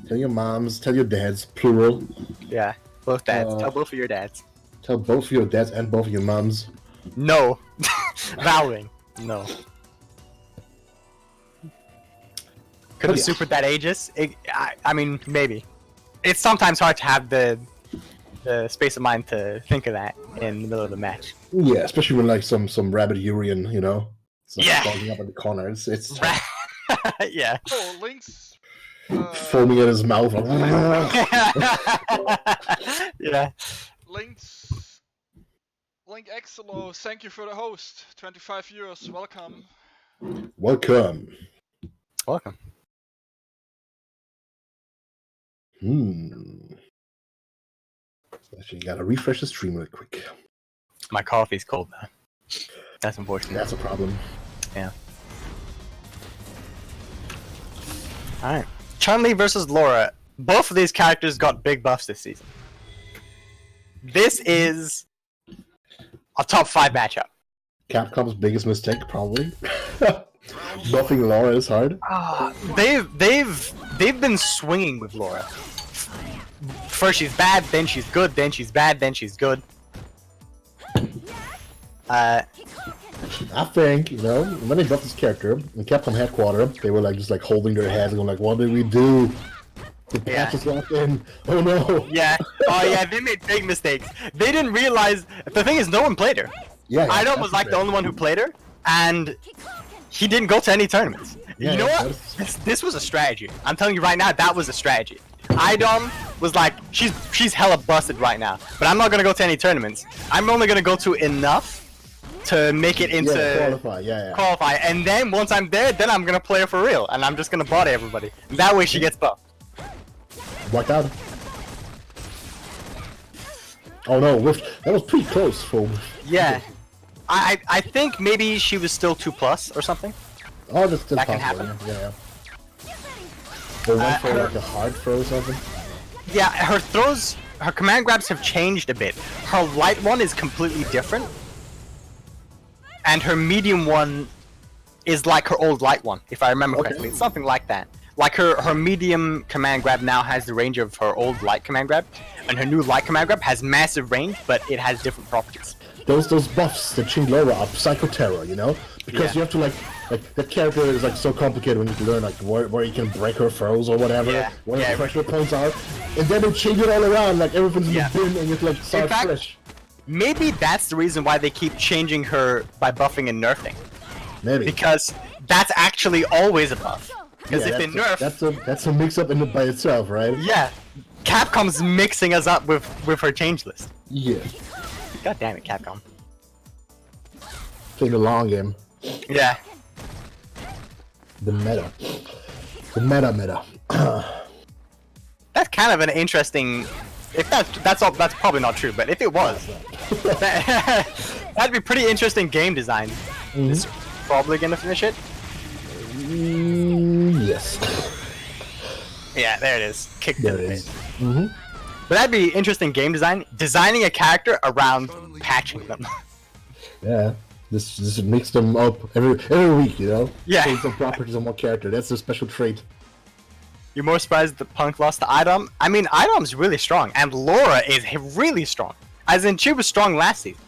tell your moms, tell your dads, plural. Yeah, both dads. Uh, Tell both of your dads. Tell both of your dads and both of your moms. No. Vowing. No. Could the yeah. super dad ages? I mean, maybe. It's sometimes hard to have the space of mind to think of that in the middle of the match. Yeah, especially when like some rabid Urian, you know, it's like Yeah. clogging up in the corners. It's Yeah. Oh, Link's foaming in his mouth. Yeah. Link Exolo, thank you for the host. 25 euros, welcome. Welcome. Welcome. Actually, gotta refresh the stream real quick. My coffee's cold though. That's unfortunate. That's a problem. Yeah. Alright. Chun-Li versus Laura. Both of these characters got big buffs this season. This is a top 5 matchup. Capcom's biggest mistake, probably. Buffing Laura is hard. They've been swinging with Laura. First she's bad, then she's good, then she's bad, then she's good. I think, you know, when they buffed this character in Capcom headquarters, they were like just like holding their heads and going like, "What did we do? The patch is locked in. Oh no!" Yeah. Oh yeah, they made big mistakes. They didn't realize. The thing is, no one played her. Yeah. Idom was like the only one who played her, and he didn't go to any tournaments. Yeah, you know yeah, what? This was a strategy. I'm telling you right now, that was a strategy. Idom was like, she's hella busted right now, but I'm not gonna go to any tournaments. I'm only gonna go to enough to make it into qualify, and then once I'm there, then I'm gonna play her for real, and I'm just gonna body everybody. And that way she gets buffed. Walked out. Oh no, that was pretty close for. Yeah. I think maybe she was still 2+ or something. Oh, that's still That can possible. happen. Yeah. Or went for like a hard throw or something. Yeah, her throws, her command grabs have changed a bit. Her light one is completely different. And her medium one is like her old light one, if I remember correctly. It's something like that. Like her medium command grab now has the range of her old light command grab, and her new light command grab has massive range, but it has different properties. Those buffs that change Laura are Psycho Terror, you know? Because you have to like that character is like so complicated when you have to learn like where you can break her throws or whatever, where the pressure points are, and then they change it all around, like everything's in the bin and you have to like start fresh. Maybe that's the reason why they keep changing her by buffing and nerfing. Maybe. Because that's actually always a buff. Because if they nerf... That's a mix-up by itself, right? Yeah. Capcom's mixing us up with her change list. Yeah. God damn it, Capcom. Playing the long game. Yeah. The meta. The meta. That's kind of an interesting... If that's probably not true, but if it was, that'd be pretty interesting game design. Is probably gonna finish it. Yes. Yeah, there it is. Kicked There in it the is. face. But that'd be interesting game design. Designing a character around patching them. Yeah. This makes them up every week, you know? Yeah. Change some properties on one character. That's a special trait. You're more surprised that Punk lost to Idom? I mean, Idom's really strong, and Laura is really strong. As in, she was strong last season.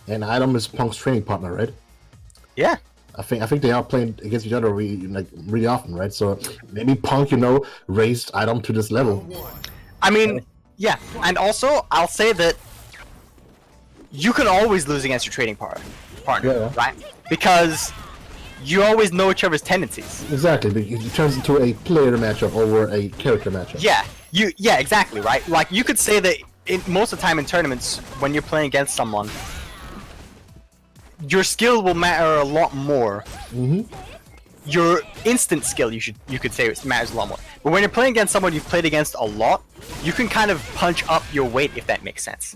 And Idom is Punk's training partner, right? Yeah. I think they are playing against each other really often, right? So maybe Punk, you know, raised Idom to this level. I mean, yeah. And also, I'll say that you can always lose against your trading partner, right? Because you always know each other's tendencies. Exactly, but it turns into a player matchup over a character matchup. Yeah, yeah, exactly, right? Like, you could say that most of the time in tournaments, when you're playing against someone, your skill will matter a lot more. Your instant skill, you could say, matters a lot more. But when you're playing against someone you've played against a lot, you can kind of punch up your weight, if that makes sense.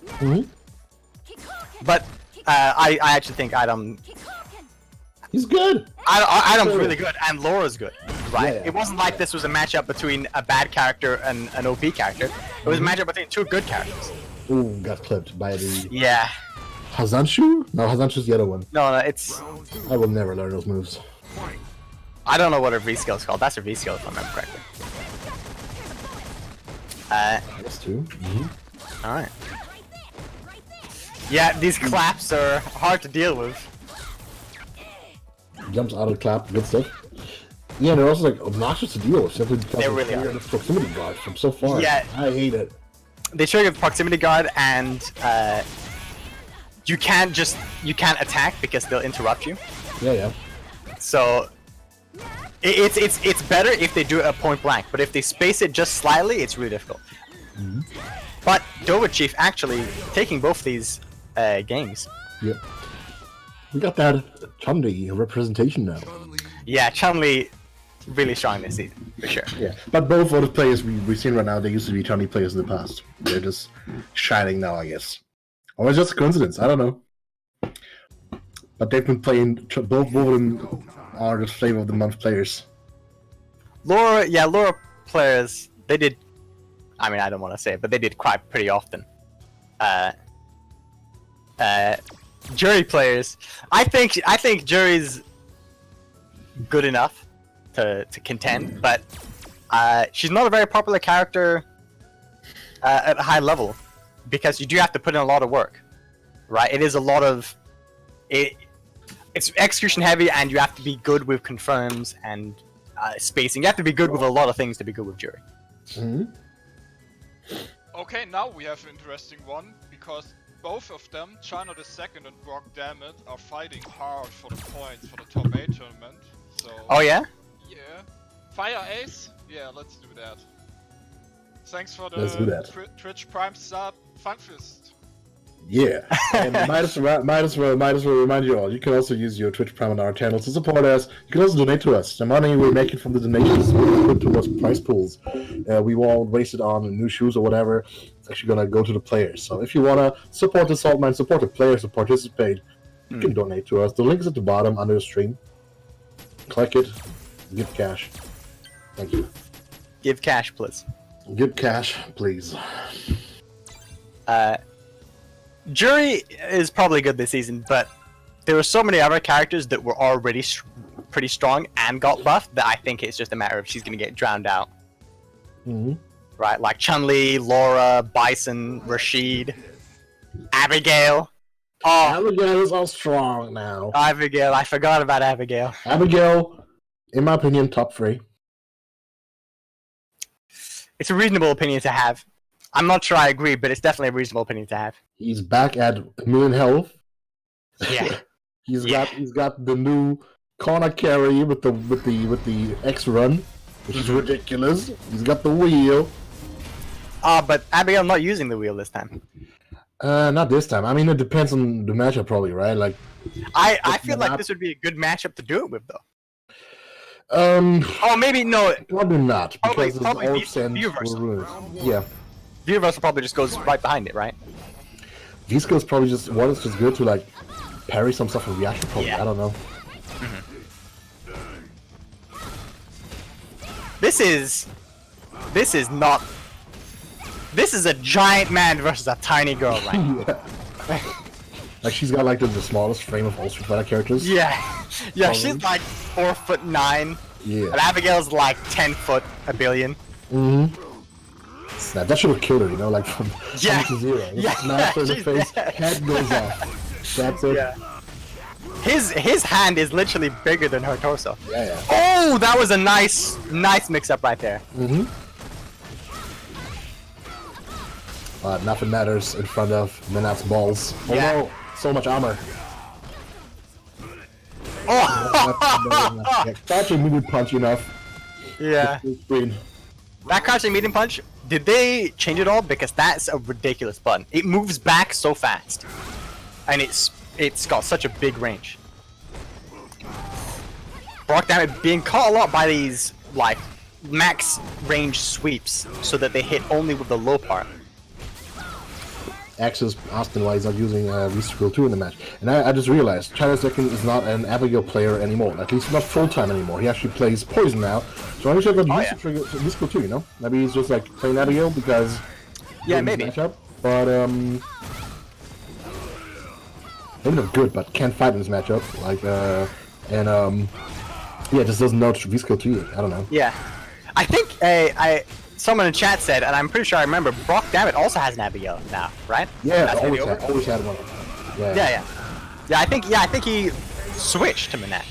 But I actually think Idom... He's good! Idom's really good, and Laura's good, right? Yeah. It wasn't like this was a matchup between a bad character and an OP character. It was a matchup between two good characters. Ooh, got clipped by the... Yeah. Hazanshu? No, Hazanshu's the other one. No, it's... I will never learn those moves. I don't know what her V skill is called. That's her V skill, if I remember correctly. That's two. All right. Yeah, these claps are hard to deal with. Jumps out of the clap, good stuff. Yeah, they're also like obnoxious to deal with simply because They really are. the proximity guard from so far. Yeah. I hate it. They trigger the proximity guard, and you can't attack because they'll interrupt you. Yeah. So it's better if they do it at point blank, but if they space it just slightly, it's really difficult. But Dover Chief actually taking both these games. Yep. We got that Chun-Li representation now. Yeah, Chun-Li really strong this season, for sure. Yeah, but both of the players we've seen right now, they used to be Chun-Li players in the past. They're just shining now, I guess. Or it's just a coincidence, I don't know. But they've been playing, both of them are just Flavor of the Month players. Laura players, they did, I mean, I don't want to say it, but they did quite pretty often. Jury players, I think Jury's good enough to contend, but she's not a very popular character at a high level because you do have to put in a lot of work, right? It is a lot of it's execution heavy, and you have to be good with confirms and spacing. You have to be good with a lot of things to be good with Jury. Okay, now we have an interesting one, because both of them, China the Second and Brock Dammit, are fighting hard for the points for the top 8 tournament. So Oh yeah? yeah. Fire Ace? Yeah, let's do that. Thanks for Let's do the that. Twitch Prime sub, Funfist. Yeah, and might as well remind you all, you can also use your Twitch Prime on our channel to support us. You can also donate to us. The money we make it from the donations will go towards prize pools. We won't waste it on new shoes or whatever. It's actually going to go to the players. So if you want to support the Saltmine, support the players to participate, you can donate to us. The link is at the bottom under the stream. Click it, give cash. Thank you. Give cash, please. Give cash, please. Jury is probably good this season, but there were so many other characters that were already pretty strong and got buffed that I think it's just a matter of she's going to get drowned out. Right, like Chun-Li, Laura, Bison, Rashid, Abigail. Oh, Abigail is all strong now. Abigail, I forgot about Abigail. Abigail, in my opinion, top 3. It's a reasonable opinion to have. I'm not sure I agree, but it's definitely a reasonable opinion to have. He's back at a million health. Yeah. He's got the new corner carry with the X run, which is ridiculous. He's got the wheel. But Abigail not using the wheel this time. Not this time. I mean, it depends on the matchup, probably, right? Like, I feel like this would be a good matchup to do it with, though. Oh, maybe no. Probably not, Probably because all Viewverse. sense will ruin it. Yeah. Viewverse probably just goes right behind it, right? V-Skill's probably just good to like parry some stuff in reaction, probably. Yeah. I don't know. This is a giant man versus a tiny girl, right? Yeah. Like, she's got like the smallest frame of all Street Fighter characters. Yeah, she's like 4'9". Yeah. And Abigail's like 10 foot a billion. Snap. That should have killed her, you know, like from 1 to 0. Yeah. Snap her in the She's face, dead. head goes off. That's it. Yeah. His hand is literally bigger than her torso. Yeah. Oh, that was a nice mix-up right there. Nothing matters in front of Menat's balls. Oh Yeah. no, so much armor. Oh! Crouching medium punch enough. Yeah. Screen. That crouching medium punch, did they change it all? Because that's a ridiculous button. It moves back so fast. And it's got such a big range. Brock Dammit being caught a lot by these, like, max range sweeps so that they hit only with the low part. Axis asked him why he's not using V-Scroll 2 in the match. And I just realized China Second is not an Abigail player anymore. At least not full-time anymore. He actually plays Poison now. So I wish I got V-Scroll 2, you know? Maybe he's just like playing Abigail because... Yeah, maybe. Matchup. But, maybe not good, but can't fight in this matchup. Like, yeah, just doesn't know V-Scroll 2 yet. I don't know. Yeah. I think someone in chat said, and I'm pretty sure I remember, Brock Dammit also has an Abigail now, right? Yeah, That's maybe always had one. Yeah. I think he switched to Manat,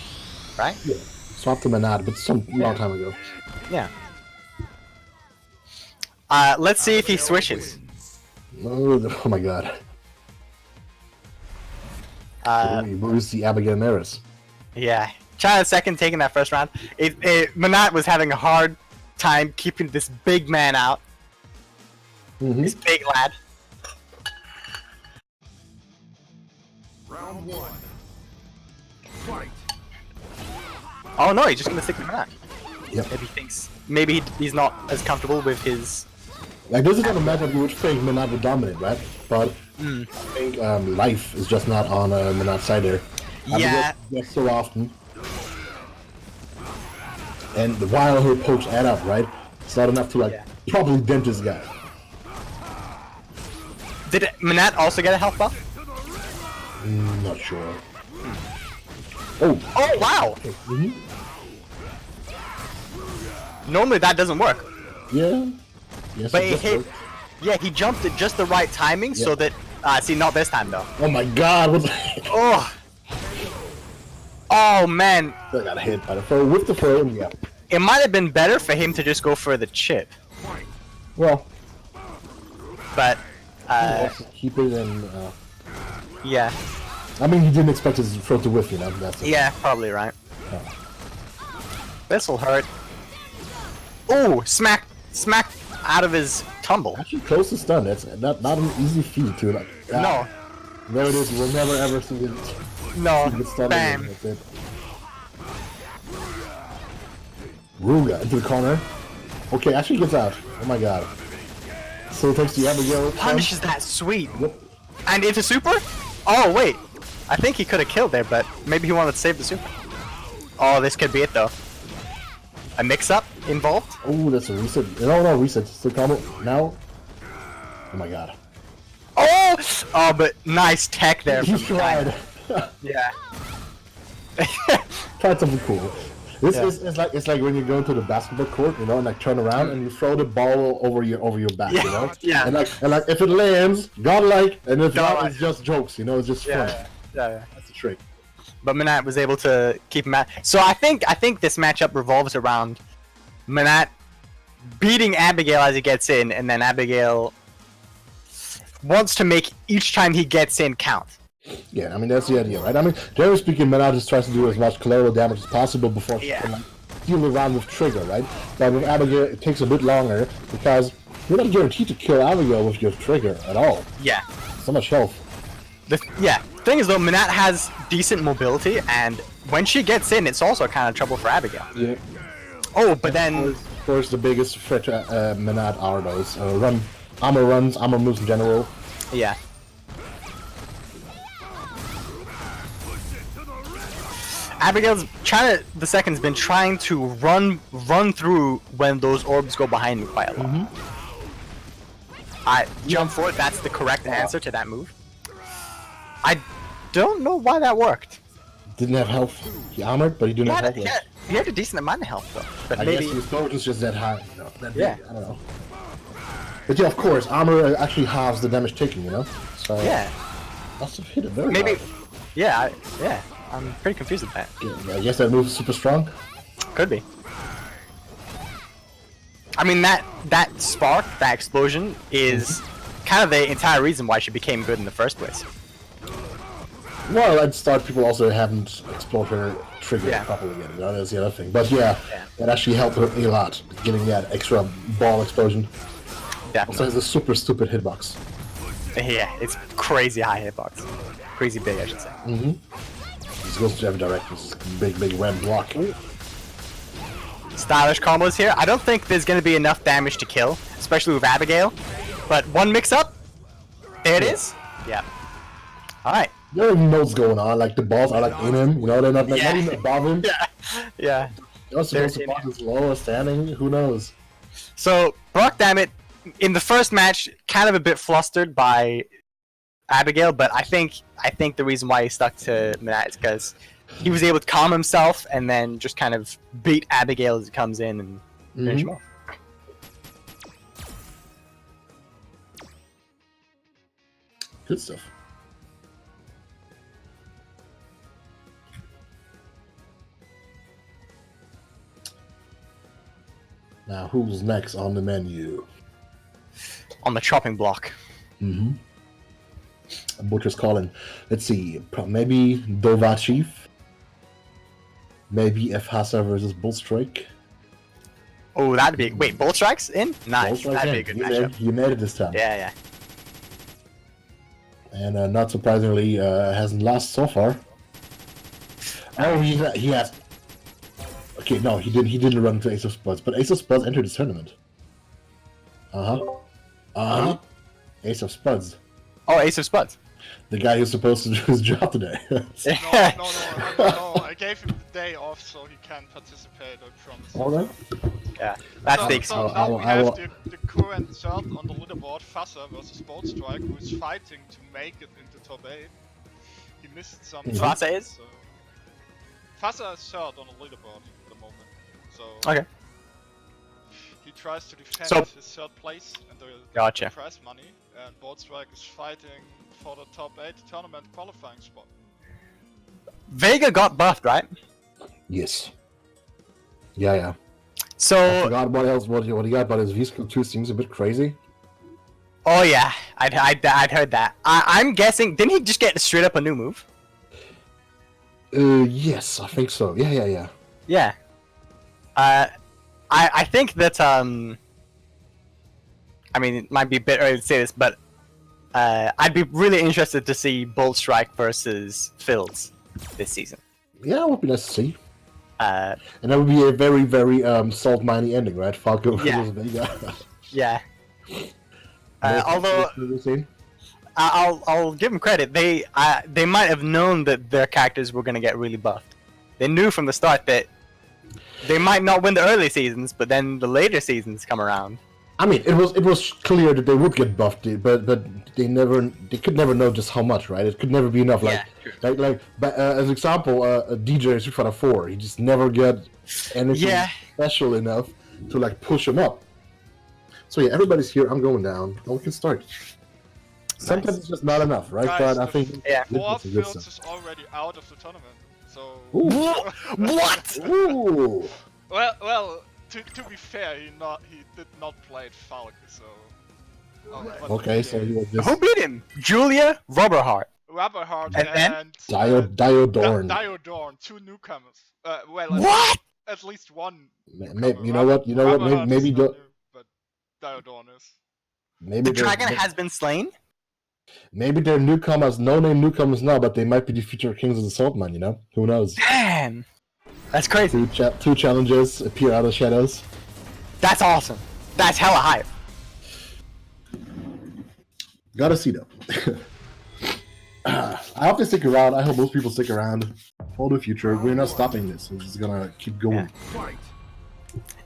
right? Yeah. Swapped to Manad, but some long time ago. Yeah. Let's see if he switches. Oh my god. He moves the Abigail Maris. Yeah. China second, taking that first round. Manat was having a hard time keeping this big man out. This big lad. Round 1. Fight. Oh no, he's just gonna stick to Manat. Yep. Maybe he thinks. Maybe he's not as comfortable with his. Like, this is not a matchup you would think Manad would dominate, right? But I think life is just not on Manad's side there. Yeah. Just so often. And while her pokes add up, right? It's not enough to, like, probably dent this guy. Did Manat also get a health buff? Not sure. Oh! Oh wow! Normally that doesn't work. Yeah. Yes, But it he just hit. worked. Yeah, he jumped at just the right timing so that. See, not this time though. Oh my god, what's Oh. Oh man, I got hit by the throw with the throw, yeah. it might have been better for him to just go for the chip, Well, but keep it and yeah, I mean, he didn't expect his throw to whiff, you know. That's it. yeah, probably right. This'll hurt. Ooh, smack out of his tumble. Actually, close to stun. That's not an easy feat to, like. No, There it is. We'll never ever see it. no, See it stun bam. again. That's it. Ruga into the corner. Okay, actually gets out. Oh my god. So it takes the Abigail. Punishes that sweet. Yep. And into super? Oh wait, I think he could have killed there, but maybe he wanted to save the super. Oh, this could be it though. A mix-up involved? Oh, that's a reset. No, reset. It's the combo now. Oh my god. Oh! Oh, but nice tech there. He from China. tried. Yeah. Tried something cool. This Yeah. is it's like when you go into the basketball court, you know, and like turn around and you throw the ball over your back, Yeah, you know. yeah. And like if it lands, godlike, and if not, Godlike. it's just jokes, you know. It's just fun. Yeah. That's the trick. But Manat was able to keep him at. So I think this matchup revolves around Manat beating Abigail as he gets in, and then Abigail wants to make each time he gets in count. Yeah, I mean that's the idea, right? I mean, generally speaking, Manat just tries to do as much collateral damage as possible before she can like, deal around with trigger, right? But with Abigail, it takes a bit longer because you're not guaranteed to kill Abigail with your trigger at all. Yeah. So much health. Yeah. Thing is though, Manat has decent mobility, and when she gets in, it's also kind of trouble for Abigail. Yeah. Oh, but then Of course, the biggest threat to Manat are those armor moves in general. yeah. Abigail's the second's been trying to run through when those orbs go behind me quite a lot. I jump forward. That's the correct answer to that move. I don't know why that worked. Didn't have health. He armored, but he didn't have health left. He had a decent amount of health though. But I maybe guess his throat is just that high. You know, that big, Yeah. I don't know. But yeah, of course, armor actually halves the damage taken, you know? So yeah, must have hit it very maybe hard. yeah, I'm pretty confused with that. Yeah, I guess that move is super strong. Could be. I mean that spark, that explosion is kind of the entire reason why she became good in the first place. Well, at the start, people also haven't explored her trigger Yeah. properly yet, you know? That's the other thing. But yeah, Yeah. that actually helped her a lot, getting that extra ball explosion. Also Definitely. has a super stupid hitbox. Yeah, it's crazy high hitbox. Crazy big, I should say. This goes to every direction. It's a big ram block. Stylish combos here. I don't think there's going to be enough damage to kill, especially with Abigail. But one mix-up. There it is. Yeah. Alright. You don't even know what's going on. Like, the balls are like in him, you know? They're not, like, Yeah. not even above him. Yeah. They're supposed to They're in block his low or standing. Who knows? So, Brock Dammit, in the first match, kind of a bit flustered by Abigail, but I think the reason why he stuck to Manat is because he was able to calm himself and then just kind of beat Abigail as he comes in and finish him off. Good stuff. Now, who's next on the menu? On the chopping block. Mm-hmm. Butcher's calling. Let's see. Maybe Dova Chief. Maybe Efhasa versus Bullstrike. Oh, that'd be... Wait, Bull Strike's in? Nice. Bullstrike's That'd be a in. good matchup. You made it this time. Yeah. And not surprisingly, hasn't lost so far. Oh, he has. Okay, no, he didn't run into Ace of Spuds, but Ace of Spuds entered this tournament. Ace of Spuds. Oh, Ace of Spuds. The guy who's supposed to do his job today. No, I gave him the day off so he can participate, I promise. Alright. Yeah, that's So, the so now we have the current third on the leaderboard, Fassa versus Boldstrike, who is fighting to make it into top 8. He missed some. Fassa is? So. Fassa is third on the leaderboard at the moment. So Okay. he tries to defend So- his third place and the Gotcha. prize money, and Boldstrike is fighting for the top 8 tournament qualifying spot. Vega got buffed, right? Yes. Yeah. I So... forgot what he got, but his V-Skill 2 seems a bit crazy. Oh yeah, I'd heard that. I'm guessing... Didn't he just get straight up a new move? Yes, I think so. Yeah. Yeah. I think that, I mean, it might be a bit early to say this, but I'd be really interested to see Bold Strike versus Phils this season. Yeah, it would be nice to see. And And that would be a very, very Saltmine ending, right? Falco Yeah. versus Vega. yeah. Although I'll give them credit, they might have known that their characters were gonna get really buffed. They knew from the start that they might not win the early seasons, but then the later seasons come around. I mean, it was clear that they would get buffed, but they could never know just how much, right? It could never be enough. Like, Yeah, as example, DJ Street Fighter 4, he just never got anything Yeah. special enough to like push him up. So yeah, everybody's here. I'm going down. And we can start. Sometimes it's just not enough, right? Guys, but I think Yeah. Four it's a good Phils stuff. is already out of the tournament, so... What? Ooh. Well, to be fair, he did not play Falco, so... but Okay, so you were just Who beat him? Julia Rubberheart. Rubberheart And then? and Diodorn. Diodorn, two newcomers. Well, What? at least one. You know what? Rubberheart Maybe is not new, but Diodorn is. maybe The dragon has been slain? maybe they're newcomers, no-name newcomers now, but they might be the future kings of the Saltmine. You know, who knows? Damn. That's crazy. Two challenges appear out of the shadows. That's awesome. That's hella hype. Gotta see though. I hope they stick around. I hope most people stick around for the future. We're not stopping this. We're just gonna keep going.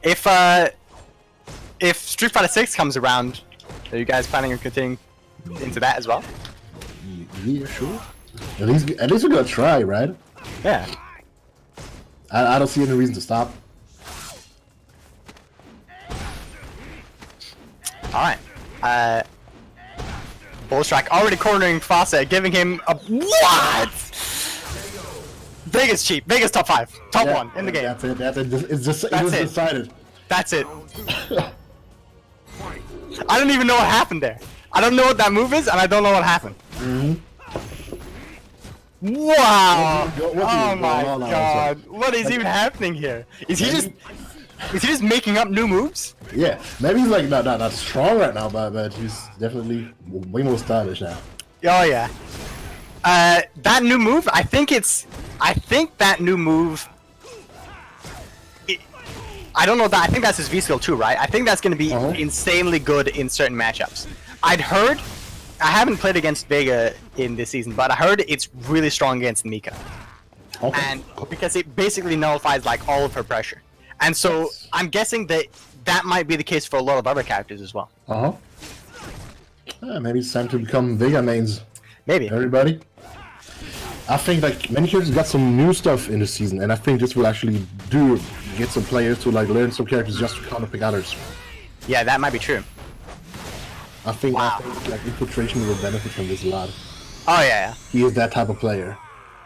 Yeah. If Street Fighter 6 comes around, are you guys planning on continuing into that as well? Yeah, sure. At least we're gonna try, right? Yeah. I don't see any reason to stop. Alright. Bullstrike already cornering Fassa, giving him a... What?! Vega's cheap. Vega's top 5. Top 1 in the game. That's it. It's just That's it. decided. That's it. I don't even know what happened there. I don't know what that move is, and I don't know what happened. Wow! Oh my god! What is even happening here? Is he just making up new moves? Yeah, maybe he's like not strong right now, but he's definitely way more stylish now. Oh yeah. That new move, I think that new move. I don't know that. I think that's his V skill too, right? I think that's going to be insanely good in certain matchups. I'd heard. I haven't played against Vega in this season, but I heard it's really strong against Mika. Okay. And because it basically nullifies like all of her pressure. And so I'm guessing that might be the case for a lot of other characters as well. Yeah, maybe it's time to become Vega mains. Maybe. Everybody. I think like many characters got some new stuff in this season, and I think this will actually get some players to like learn some characters just to counterpick others. Yeah, that might be true. I think, Wow. like Infiltration will benefit from this a lot. Oh yeah, He is that type of player.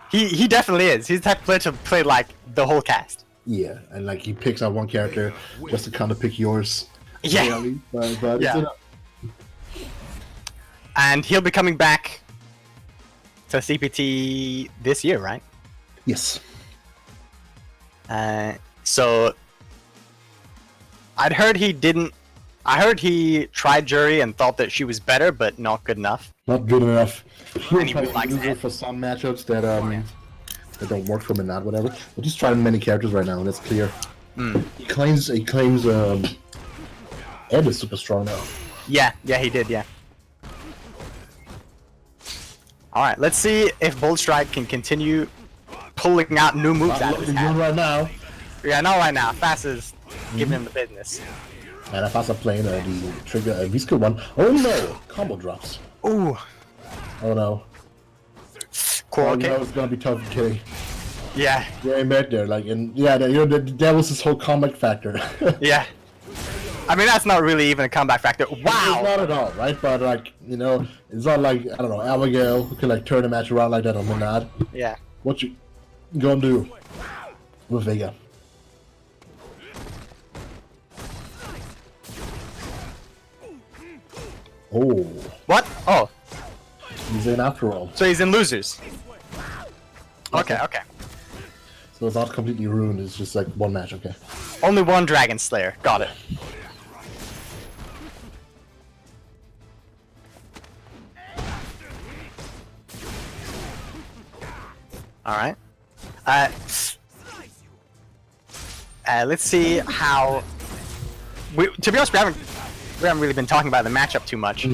he definitely is. He's the type of player to play like the whole cast. Yeah, and like he picks out one character just to kind of pick yours. Yeah. Really, but Yeah. it's enough. And he'll be coming back to CPT this year, right? Yes. So I'd heard he didn't. I heard he tried Jury and thought that she was better, but not good enough. Not good enough. He'll And he probably likes use it. it for some matchups that that don't work for him and not whatever. But he's trying many characters right now, and that's clear. He claims Ed is super strong now. Yeah, he did, yeah. Alright, let's see if Bold Strike can continue pulling out new moves out of his Looking good hat. right now. Yeah, not right now. Fast is giving him the business. And if I start playing the trigger V-skill one, oh no! Combo drops. Ooh. Oh no. Cool, Oh, okay. no, it's gonna be tough, kidding. Yeah, Yeah, I'm back there, like, and yeah, that was his whole comeback factor. yeah. I mean, that's not really even a comeback factor. It's Wow! not at all, right? But like, you know, it's not like I don't know, Abigail who can like turn a match around like that on Menard. Yeah. What you gonna do with Vega? Oh, What? Oh, he's in after all, so he's in losers. Okay, okay. so it's not completely ruined. It's just like one match, okay? Only one Dragon Slayer. Got it. Alright. Let's see how... to be honest, we haven't really been talking about the matchup too much.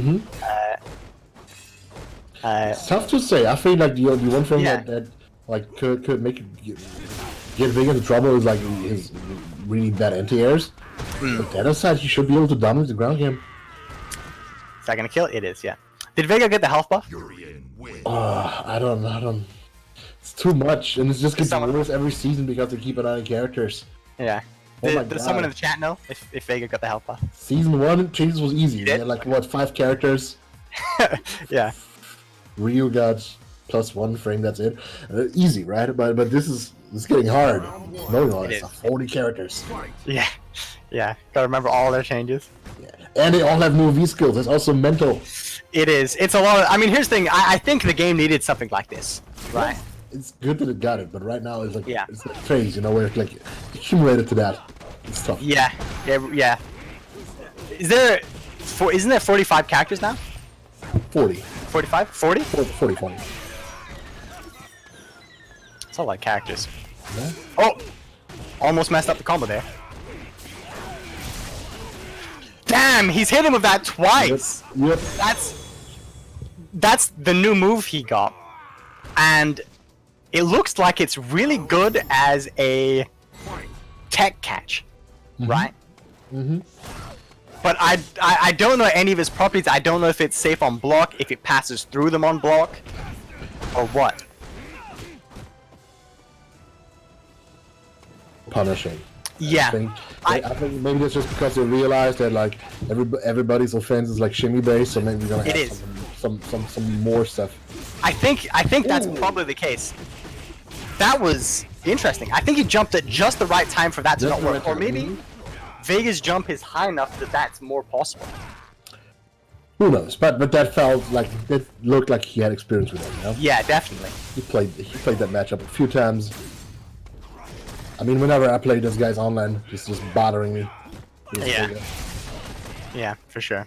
It's tough to say. I feel like the one thing Yeah. that like could make it get Vega into trouble is like his really bad anti-airs. But the other side, he should be able to dominate the ground game. Is that gonna kill? It is, yeah. Did Vega get the health buff? I don't. It's too much, and it's just gets Someone- worse every season because they keep an eye on characters. Yeah. Oh my Does someone God. in the chat know if Vega got the health buff? Season 1 changes was easy. You They did? had like what 5 characters. Yeah. Ryu got +1 frame. That's it. Easy, right? But this is getting hard. Knowing all It this is. stuff. 40 characters. Yeah. Yeah. Gotta remember all their changes. And they all have new V skills. That's also mental. It is. It's a lot of... I mean, here's the thing. I think the game needed something like this. Right. It's good that it got it, but right now it's like Yeah. it's like phase, you know, where it's like accumulated to that. It's tough. Yeah. Yeah. Isn't there 45 characters now? 40. 45? 40? 40, 40. It's a lot of characters. Yeah. Oh! Almost messed up the combo there. Damn! He's hit him with that twice! Yep. That's the new move he got. And it looks like it's really good as a tech catch. Right? Mm-hmm. But I don't know any of his properties. I don't know if it's safe on block, if it passes through them on block, or what. Punishing. Yeah. I think maybe that's just because they realized that like everybody's offense is like shimmy based, so maybe we're gonna It have is. some more stuff. I think that's Ooh. probably the case. That was interesting. I think he jumped at just the right time for that to Just not the work. right Or time, maybe mhm. Vega's jump is high enough that that's more possible. Who knows? But that felt like it looked like he had experience with it. You know? Yeah, definitely. He played that matchup a few times. I mean, whenever I play this guy's online, it's just bothering me. Yeah. Yeah, for sure.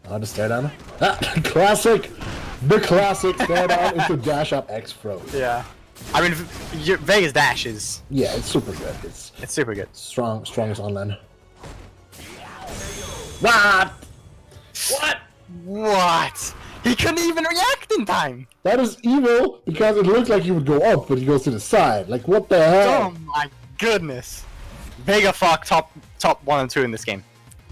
The stare down. Ah, classic! The classic stare down into dash up X throw. Yeah. I mean, Vega's dash is Yeah, it's super good. It's super good. strongest online. What? What? What? He couldn't even react in time. That is evil because it looks like he would go up, but he goes to the side. Like, what the hell? Oh my goodness. Vega fuck top 1 and 2 in this game.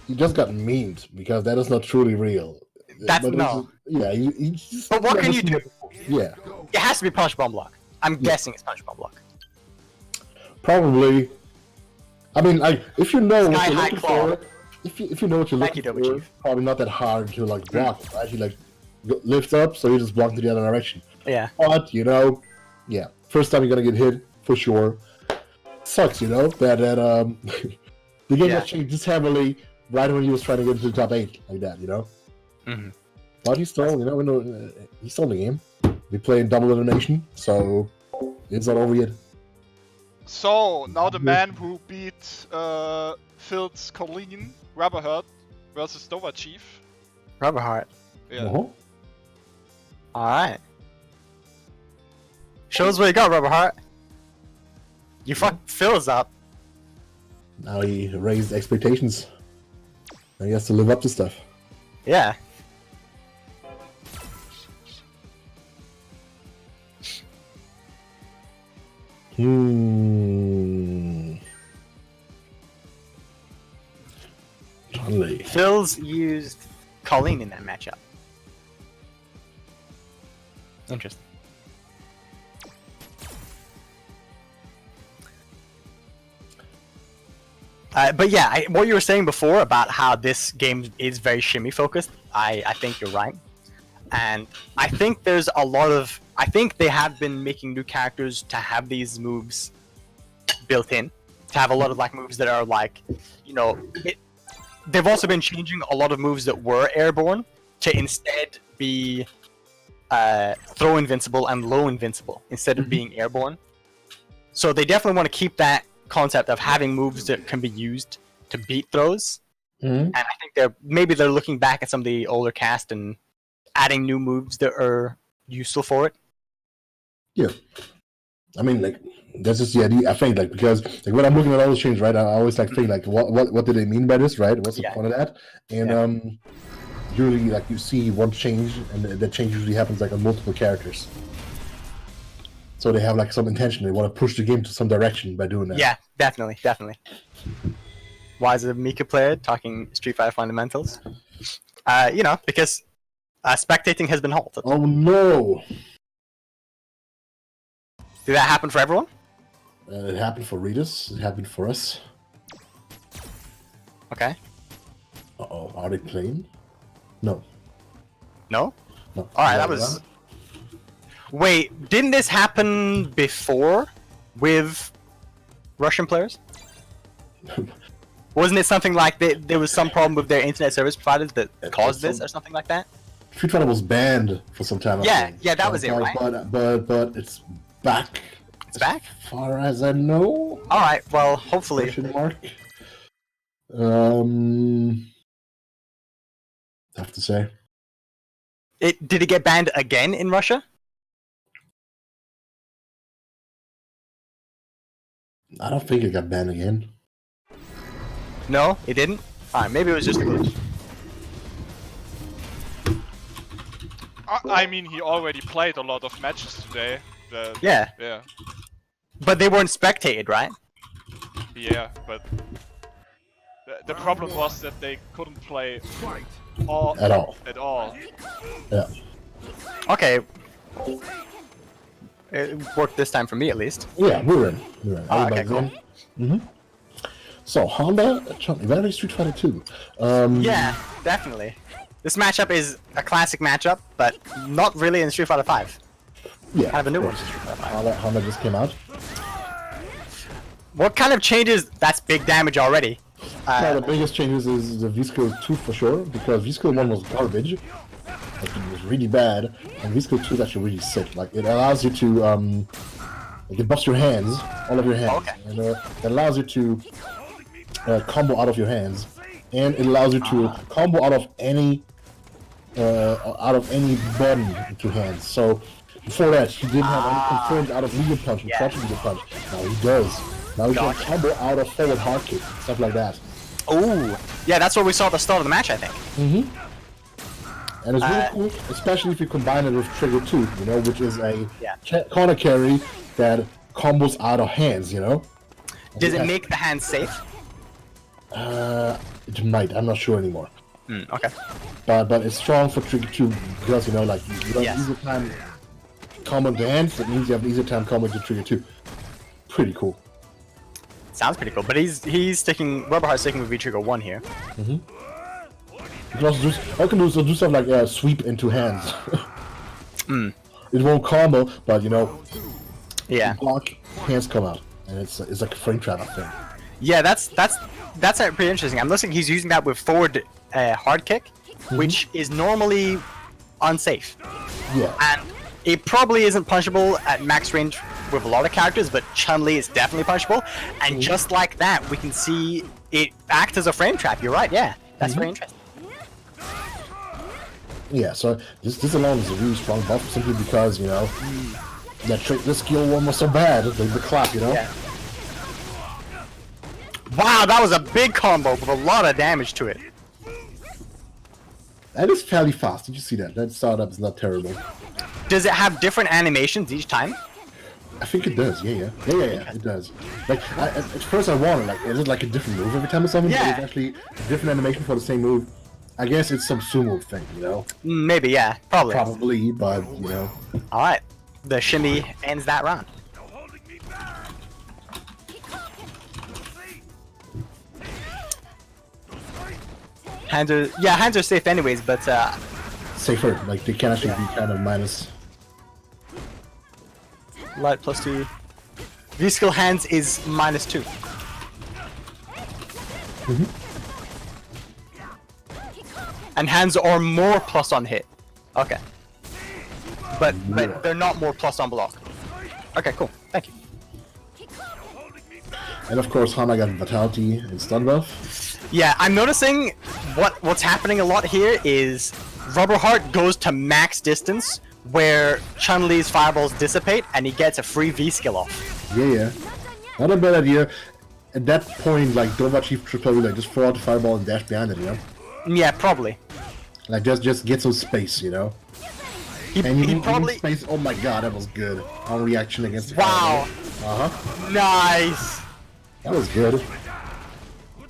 He just got memed because that is not truly real. That's But no. Yeah, he just, But what can you do? Yeah, It has to be punch bomb block. I'm guessing it's punch bomb block. probably. I mean, like, if you know what Sky you're High looking Claw. for, if you know what you're Thank you, looking Double for, Chief. probably not that hard to like block, right? You like lift up, so you just block to the other direction. Yeah. But you know, yeah, first time you're gonna get hit for sure. Sucks, you know, that the game got changed this heavily right when he was trying to get into the top 8 like that, you know. Mm-hmm. But he's still, you know, he's still in the game. We play in double elimination, so it's not over yet. So, now the man who beat Phil's Colleen, Rubberheart, versus Nova Chief. Rubberheart. Yeah. Uh-huh. Alright. Show us what you got, Rubberheart. You fucked Phil's up. Now he raised expectations. Now he has to live up to stuff. Yeah. Charlie. Phil's used Colleen in that matchup. Interesting. But yeah, what you were saying before about how this game is very shimmy focused, I think you're right. And I think there's a lot of... I think they have been making new characters to have these moves built in. To have a lot of like moves that are like, you know... They've also been changing a lot of moves that were airborne to instead be throw invincible and low invincible instead of being airborne. So they definitely want to keep that concept of having moves that can be used to beat throws. And I think they're looking back at some of the older cast and adding new moves that are useful for it. Yeah. I mean, like, that's just the idea, I think, like, because like when I'm looking at all those changes, right, I always like think like what do they mean by this, right? What's the point of that? And usually like you see one change and that change usually happens like on multiple characters. So they have like some intention, they want to push the game to some direction by doing that. Yeah, definitely. Why is a Mika player talking Street Fighter fundamentals? You know, because spectating has been halted. Oh no! Did that happen for everyone? It happened for Ritas, it happened for us. Okay. Uh-oh, are they playing? No. No? No. Alright, that was... Wait, didn't this happen before with Russian players? Wasn't it something like there was some problem with their internet service providers that caused this or something like that? Street Fighter was banned for some time. Yeah, yeah, that was it, right? But it's back. It's back? As far as I know. Alright, well, hopefully. Question mark. Have to say. Did it get banned again in Russia? I don't think it got banned again. No, it didn't? Alright, maybe it was just a glitch. I mean, he already played a lot of matches today. Yeah. Yeah. But they weren't spectated, right? Yeah, but the problem was that they couldn't play At all. At all. Yeah. Okay. It worked this time for me, at least. Yeah, we're in. Okay, cool. So, Honda, very Street Fighter 2. Yeah, definitely. This matchup is a classic matchup, but not really in Street Fighter 5. Yeah, Kind of a new one. course. Honda just came out. What kind of changes? That's big damage already. The biggest changes is the V-Skill 2 for sure, because V-Skill 1 was garbage. Like, it was really bad, and V-Skill 2 is actually really sick. Like, it allows you to, like, it buffs your hands, all of your hands, Okay. and it allows you to combo out of your hands, and it allows you to combo out of any button into hands. So, before that, he didn't have any confirmed out of medium punch and crouching medium punch. Now he does. Now he can combo out of forward hard kick, stuff like that. Oh, yeah, that's what we saw at the start of the match, I think. And it's really cool, especially if you combine it with Trigger 2, you know, which is a Yeah. corner carry that combos out of hands, you know? Does it make the hand safe? It might, I'm not sure anymore. Okay. But it's strong for Trigger 2 because, you know, like, you don't Yes. have easier time comboing the hands, that means you have an easier time comboing to Trigger 2. Pretty cool. Sounds pretty cool. But he's sticking. Rubber Heart's sticking with V Trigger 1 here. You can also do stuff like sweep into hands. It won't combo, but you know, Yeah. block, hands come out, and it's like a frame trap thing. Yeah, that's pretty interesting. I'm listening. He's using that with forward hard kick, which is normally unsafe, Yeah. and it probably isn't punchable at max range with a lot of characters. But Chun-Li is definitely punchable, and just like that, we can see it act as a frame trap. You're right. Yeah, that's very interesting. Yeah, so this alone is a really strong buff simply because, you know, this skill one was so bad, the clap, you know? Yeah. Wow, that was a big combo with a lot of damage to it. That is fairly fast. Did you see that? That startup is not terrible. Does it have different animations each time? I think it does, yeah, it does. Like, at first I wanted, like, is it like a different move every time or something? Yeah. But it's actually a different animation for the same move. I guess it's some sumo thing, you know? Maybe, yeah, probably. Probably, but, you know. Alright, the shimmy ends that round. Hands are safe anyways, but Safer, like, they can actually be kind of minus. light +2. V-skill hands is -2. And hands are more plus on hit. Okay. But they're not more plus on block. Okay, cool. Thank you. And of course, Hana got Vitality and stun buff. Yeah, I'm noticing what's happening a lot here is Rubber Heart goes to max distance where Chun-Li's fireballs dissipate and he gets a free V-skill off. Yeah. Not a bad idea. At that point, like, Dova Chief should probably like just throw out the fireball and dash behind it, you know? Yeah, probably. Like, just get some space, you know? He You probably... need space. Oh my god, that was good. On reaction against the Wow. Uh-huh. Nice. That was good.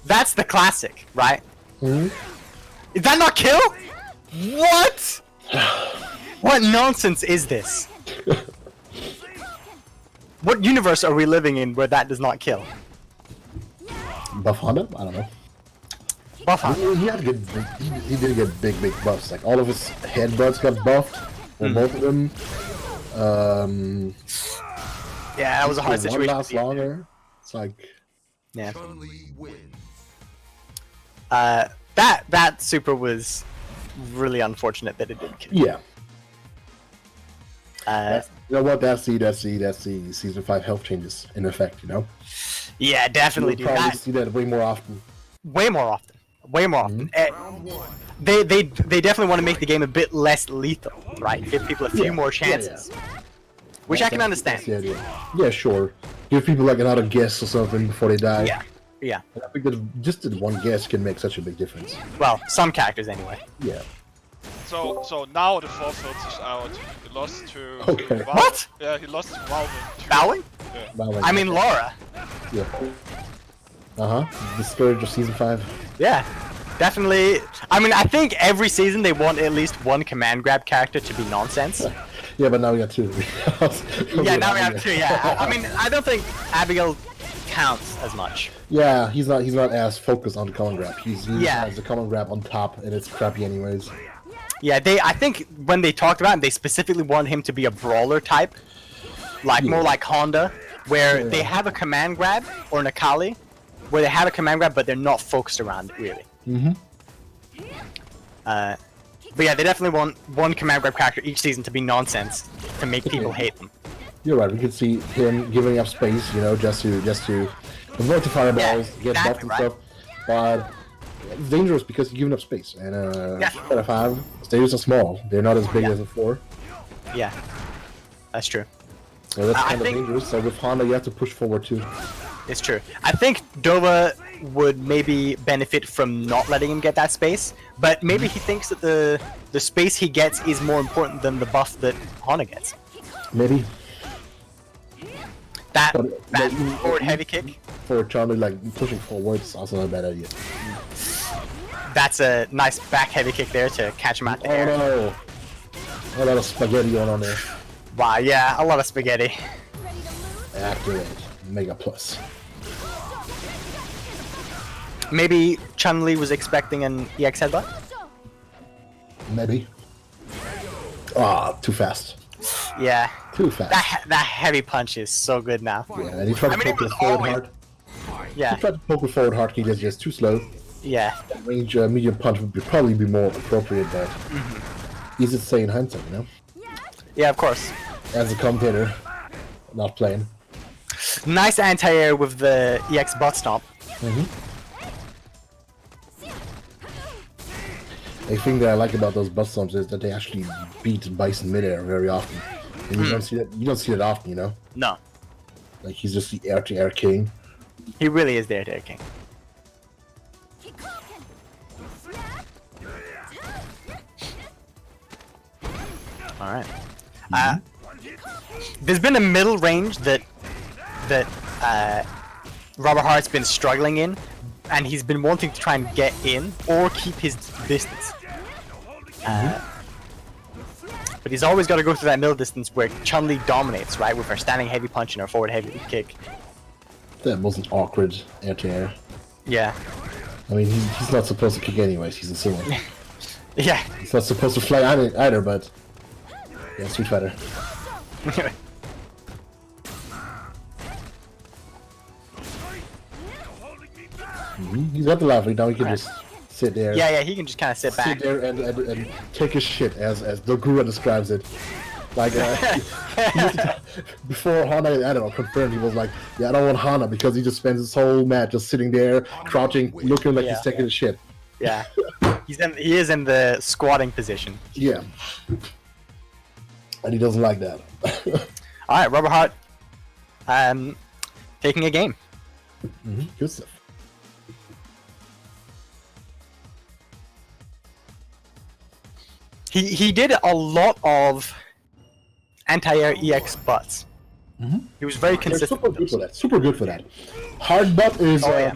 That's the classic, right? Hmm? Is that not kill? What? What nonsense is this? What universe are we living in where that does not kill? Buff Honda? I don't know. Buff Hunter. He had good. He did get big buffs. Like all of his headbutts got buffed, or both of them. Yeah, that was a hard One situation. lasts longer. It's like Yeah. Chun-Li wins. That super was really unfortunate that it didn't kill. yeah. Uh, You know what? That's the season 5 health changes in effect. You know. yeah, definitely, You'll dude. probably That, see that way more often. way more often. Way more often. They definitely want to make the game a bit less lethal, right? Give people a few more chances. Which I can understand. That's the idea. Yeah, sure. Give people like another guess or something before they die. Yeah. I think that just one guess can make such a big difference. Well, some characters anyway. Yeah. So now the 4/5 is out. He lost to... Okay. Val- What? Yeah, he lost to Valvin. Bowling? Bowling. I mean, Laura. Yeah. The scourge of season 5. Yeah. Definitely. I mean, I think every season they want at least one command grab character to be nonsense. Yeah, but now we got 2. Yeah, now we have 2, yeah. I mean, I don't think Abigail counts as much. Yeah, he's not as focused on the common grab. He Yeah. has the common grab on top, and it's crappy anyways. Yeah, I think when they talked about him, they specifically want him to be a brawler type. Like, more like Honda, where they have a command grab, or an Akali, where they have a command grab, but they're not focused around it, really. But yeah, they definitely want one command grab character each season to be nonsense, to make people hate them. You're right. We can see him giving up space, you know, just to avoid the fireballs, get buffed and right. stuff. But it's dangerous because you're giving up space. And Yeah. out of 5, stages are small. They're not as big as a 4. Yeah, that's true. So that's I kind of think- dangerous. So with Honda, you have to push forward too. It's true. I think Dova would maybe benefit from not letting him get that space, but maybe he thinks that the space he gets is more important than the buff that Hana gets. Maybe That But- forward heavy kick, for Charlie, like pushing forward is also not a bad idea. that's a nice back heavy kick there to catch him out Oh there. no! A lot of spaghetti going on there. Wow, yeah, a lot of spaghetti. Activate. Mega plus. Maybe Chun-Li was expecting an EX headbutt? Maybe. Ah, too fast. Yeah. Too fast. That heavy punch is so good now. Yeah, and he tried to I mean, poke it with was forward always- hard. Yeah. He tried to poke with forward hard kick, that's just too slow. Yeah. Range medium punch would probably be more appropriate, but easy to say in hindsight, you know? Yeah, of course. As a commentator, not playing. Nice anti-air with the EX butt stomp. The thing that I like about those butt stomps is that they actually beat Bison midair very often. And you don't see that. You don't see that often, you know. No. Like he's just the air-to-air king. He really is there, King. Alright. There's been a middle range that Robert Hart's been struggling in, and he's been wanting to try and get in or keep his distance. But he's always got to go through that middle distance where Chun-Li dominates, right? With her standing heavy punch and her forward heavy kick. That was an awkward air-to-air. Yeah. I mean, he's not supposed to kick anyways. He's a Saiyan. Yeah. He's not supposed to fly either, but yeah, Street Fighter. He's got the level. Now he can just sit there. Yeah, he can just kind of sit back. Sit there and take his shit, as the Guru describes it. Like before Hana, I don't know, confirmed, he was like, yeah, I don't want Hana because he just spends his whole match just sitting there, crouching, looking like he's taking his shit. Yeah. He is in the squatting position. Yeah. And he doesn't like that. Alright, Robert Hart taking a game. Good stuff. He did a lot of anti-air EX butts. He was very They're consistent. super good for that. Super good for that. Hard butt is yeah.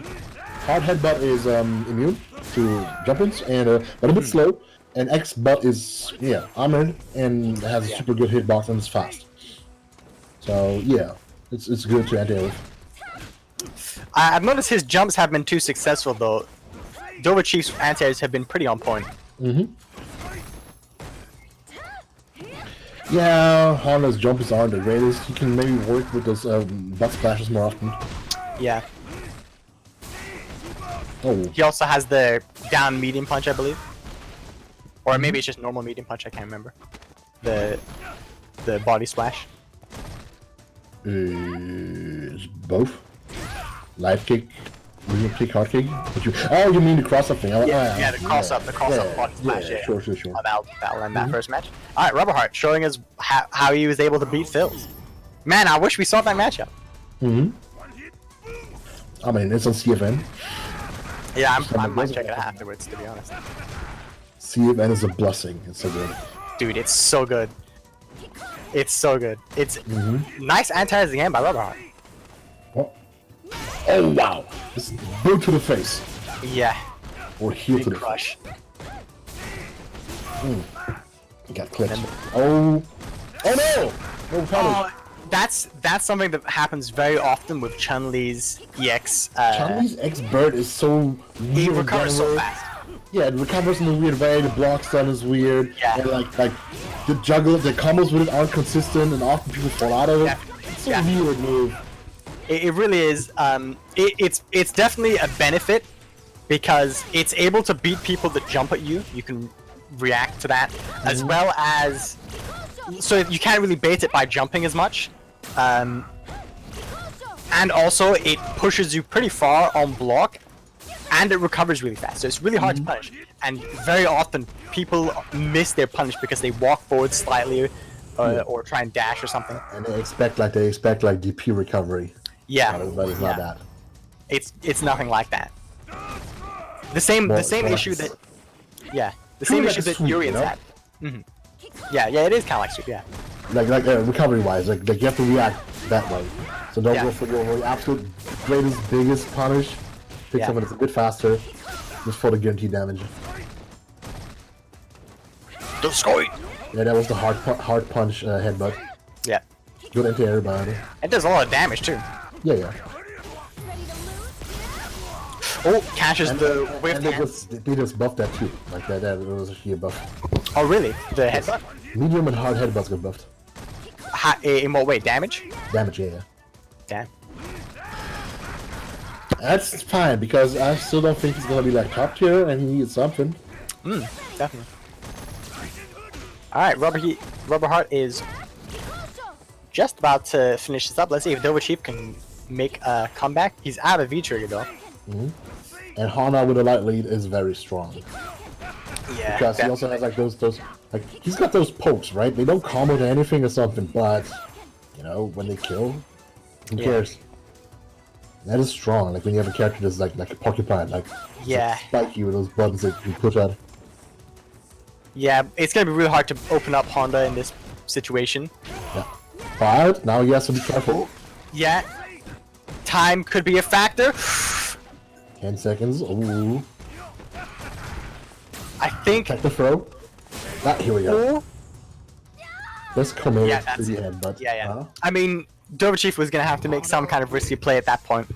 hard headbutt is immune to jump-ins and but a bit slow. And X butt is armored and has a super good hitbox and is fast. So yeah, it's good to anti-air with. I've noticed his jumps have been too successful though. Dover Chief's anti-airs have been pretty on point. Yeah, Honda's jumps aren't the greatest. He can maybe work with those butt splashes more often. Yeah. Oh, He also has the down medium punch, I believe. Or maybe it's just normal medium punch, I can't remember. The body splash. both. Live kick, medium kick, hard kick. You mean the cross-up thing? Yeah, the cross-up body splash. Yeah, sure. That'll end that first match. Alright, Robert Hart showing us how he was able to beat Phils. Man, I wish we saw that matchup. I mean, it's on CFN. Yeah, I might check it out afterwards, to be honest. CFN is a blessing. It's so good. Dude, it's so good. It's so good. It's nice anti-airs again by Robert Hart. Oh wow! Just boot to the face. Yeah. Or heel to Big the crush. face. He got clipped. Oh no! No punish. That's something that happens very often with Chun-Li's EX. Chun-Li's X-Bird is so weird. He recovers so generally. fast. Yeah, it recovers in a weird way, the block stun is weird, Yeah. and like the juggles, the combos with it aren't consistent, and often people fall out of it. Yeah. It's a weird move. It really is. It's definitely a benefit because it's able to beat people that jump at you. You can react to that, as well as so you can't really bait it by jumping as much. And also it pushes you pretty far on block, and it recovers really fast. So it's really hard to punish. And very often people miss their punish because they walk forward slightly, or try and dash or something. And they expect DP recovery. Yeah. But it's not that. It's nothing like that. The same issue that the same like issue a that sweep, Urian's you know? had. Yeah, it is kind of like sweep. Yeah. Like recovery wise, like you have to react that way. So don't go for your absolute greatest, biggest punish. Pick something that's a bit faster, just for the guaranteed damage. Yeah, that was the hard punch headbutt. Yeah. Good anti-air, but It does a lot of damage too. yeah. Oh, catches the whip And they just buffed that too. Like that was actually a buff. Oh, really? The headbutt? Medium and hard headbutts got buffed. In what way? Damage? Damage, yeah. Damn. That's fine because I still don't think he's gonna be like top tier, and he needs something. Definitely. Alright, Rubber Heart is just about to finish this up. Let's see if Dover Chief can make a comeback. He's out of V-Trigger though. And Hana with a light lead is very strong. Yeah. Because he also has like those like he's got those pokes, right? They don't combo to anything or something, but you know, when they kill, who cares? That is strong, like when you have a character that's like a porcupine, like spiky with those buttons that you push out. Yeah, it's gonna be really hard to open up Honda in this situation. Yeah. But now he has to be careful. Yeah. Time could be a factor. 10 seconds. Ooh. I think. Check the throw. Here we go. Let's come in that's to the it. head, but I mean, Dover Chief was gonna have to make some kind of risky play at that point.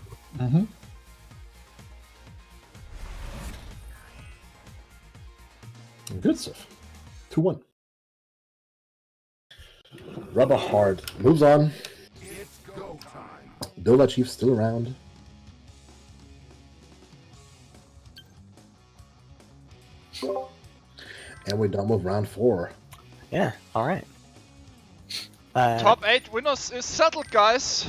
Good stuff. 2-1. Rubber Hard moves on. Dover Chief still around. And we're done with round 4. Yeah. All right. Top 8 winners is settled, guys.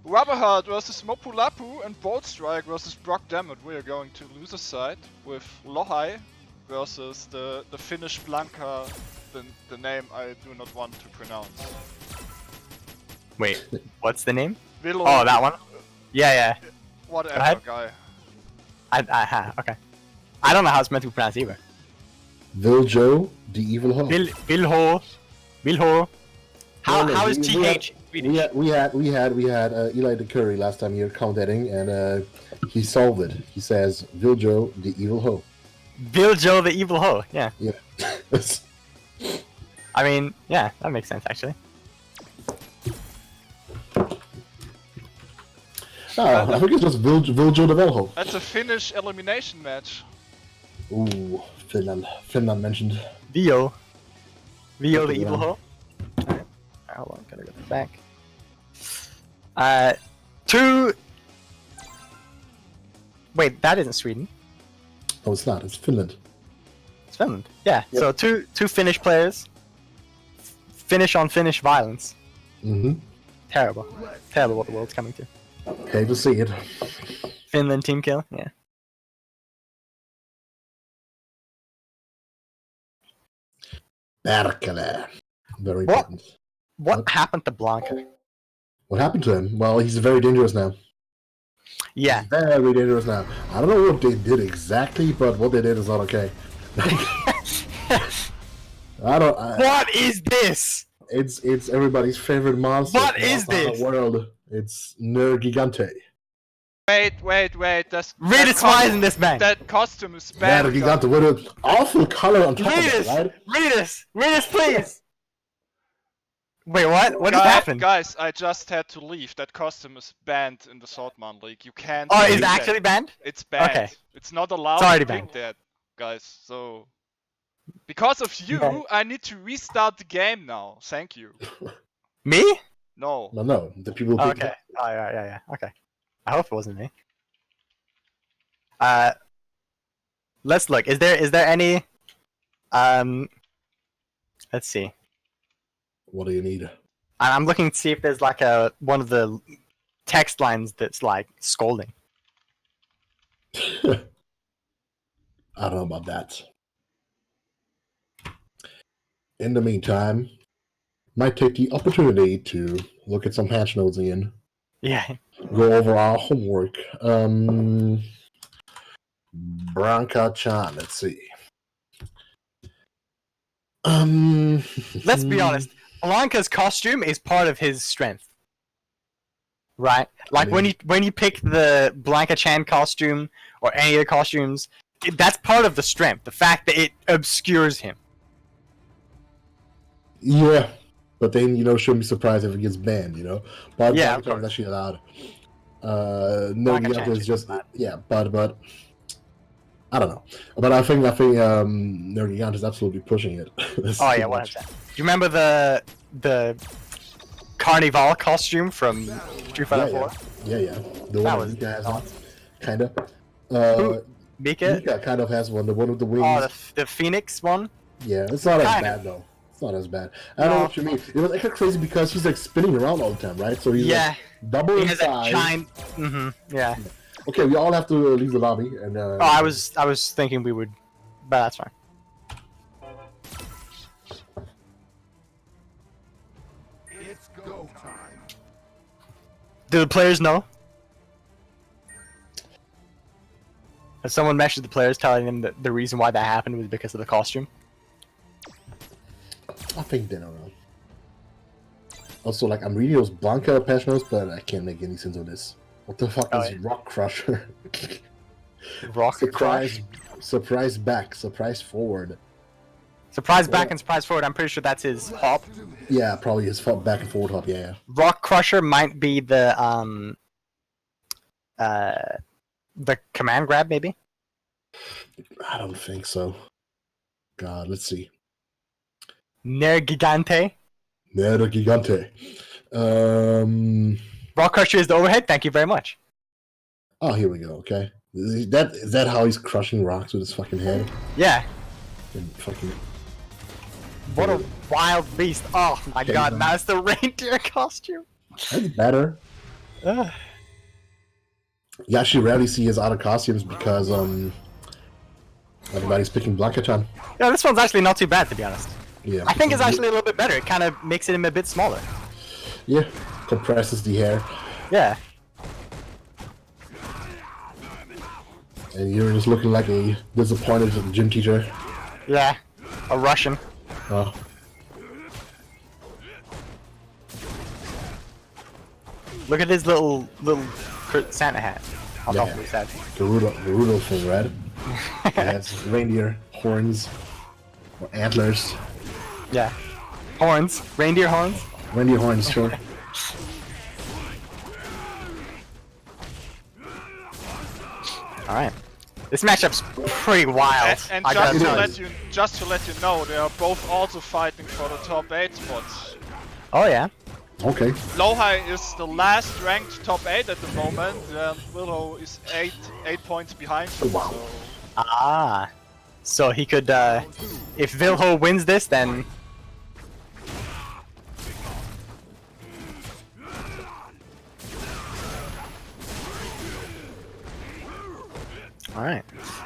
Rubberheart versus Mopulapu and Bolt Strike versus Brock Dammit. We are going to loser side with Lohai versus the Finnish Blanka, the name I do not want to pronounce. Wait, what's the name? Vilo, Oh, that one? Yeah. whatever, guy. Okay. I don't know how it's meant to be pronounced either. Viljo, the Evil Ho. Vilho. How No, is TH Swedish? We had Eli the Curry last time here commentating, and he solved it. He says Viljo, the Evil Ho. Viljo the Evil Ho, yeah. Yeah. I mean, yeah, that makes sense actually. I think it's just Viljo the Velho. That's a Finnish elimination match. Ooh, Finland mentioned. Vio the Evil Ho. Alright, hold on, gotta go back. Wait, that isn't Sweden. No, it's not. It's Finland. It's Finland. Yeah. Yep. So two Finnish players. Finnish on Finnish violence. Terrible. Terrible what the world's coming to. Hate to see it. Finland team kill. Yeah. Berkele. Very What? important. What happened to Blanca? What happened to him? Well, he's very dangerous now. Yeah. Very dangerous now. I don't know what they did exactly, but what they did is not okay. What is this? It's everybody's favorite monster. What is in the this? world. It's Nergigante. Wait. Read it twice in this man. That costume is bad. Nergigante with an awful color on top Read of it, this. right? Read this, please. Wait, what? What just happened? Guys, I just had to leave. That costume is banned in the Saltmine League. You can't. Oh, pick is it that. actually banned? It's banned. Okay. It's not allowed It's already to banned. pick that, guys. So, because of you, Okay. I need to restart the game now. Thank you. Me? No. No, the people who picked Okay. it. Oh, yeah. Okay. I hope it wasn't me. Let's look. Is there any? Let's see. What do you need? I'm looking to see if there's like one of the text lines that's like scolding. I don't know about that. In the meantime, might take the opportunity to look at some patch notes again. Yeah. Go over our homework. Branka-chan, let's see. Let's be honest. Blanca's costume is part of his strength. Right? Like when you pick the Blanca-chan costume or any of the costumes, that's part of the strength. The fact that it obscures him. Yeah, but then shouldn't be surprised if it gets banned. But Yeah, Branka-chan is actually allowed. No, Like a Gigante is change just that. yeah, but I don't know. But I think Nergigant is absolutely pushing it. It's Oh too yeah, much. 100%. Do you remember the Carnival costume from Street Fighter 4? Yeah. The That one was that Mika has one, kind of. Who? Mika? Mika kind of has one. The one with the Oh, wings. the Phoenix one? Yeah, it's not as Kind bad of. though. It's not as bad. I don't know No. what you mean. It was actually crazy because he's like spinning around all the time, right? So he's Yeah. like double He in has that size. giant. Yeah. Okay, we all have to leave the lobby and. Oh, I was thinking we would, but that's fine. It's go time. Do the players know? Has someone messaged the players telling them that the reason why that happened was because of the costume? I think they don't know. Also, like, I'm reading those Blanca patch notes, but I can't make any sense of this. What the fuck Oh, is yeah. Rock Crusher? Rock surprise, Crush? surprise back, surprise forward. Surprise back and surprise forward. I'm pretty sure that's his hop. Yeah, probably his back and forward hop. Yeah. Rock Crusher might be the command grab, maybe. I don't think so. God, let's see. Nergigante. Nero Gigante. Rock Crusher is the overhead. Thank you very much. Oh, here we go. Okay. Is that how he's crushing rocks with his fucking head? Yeah. And fucking. What a wild beast. Oh my Okay, god, then. now it's the reindeer costume. That's better. Ugh. You actually rarely see his other costumes because everybody's picking Blanca-chan. Yeah, this one's actually not too bad, to be honest. Yeah. I think it's actually a little bit better. It kind of makes him a bit smaller. Yeah. Compresses the hair. Yeah. And you're just looking like a disappointed gym teacher. Yeah. A Russian. Oh. Look at his little Santa hat on top of his head. The Rudolph thing, right? It has reindeer horns or antlers. Yeah. Horns. Reindeer horns. Reindeer horns, sure. Alright. This matchup's pretty wild. And I gotta tell you. just to let you know, they are both also fighting for the top 8 spots. Oh yeah. Okay. Lohai is the last ranked top 8 at the moment, and Willow is 8 points behind him. Wow. So Ah. So he could, if Vilho wins this, then... Alright.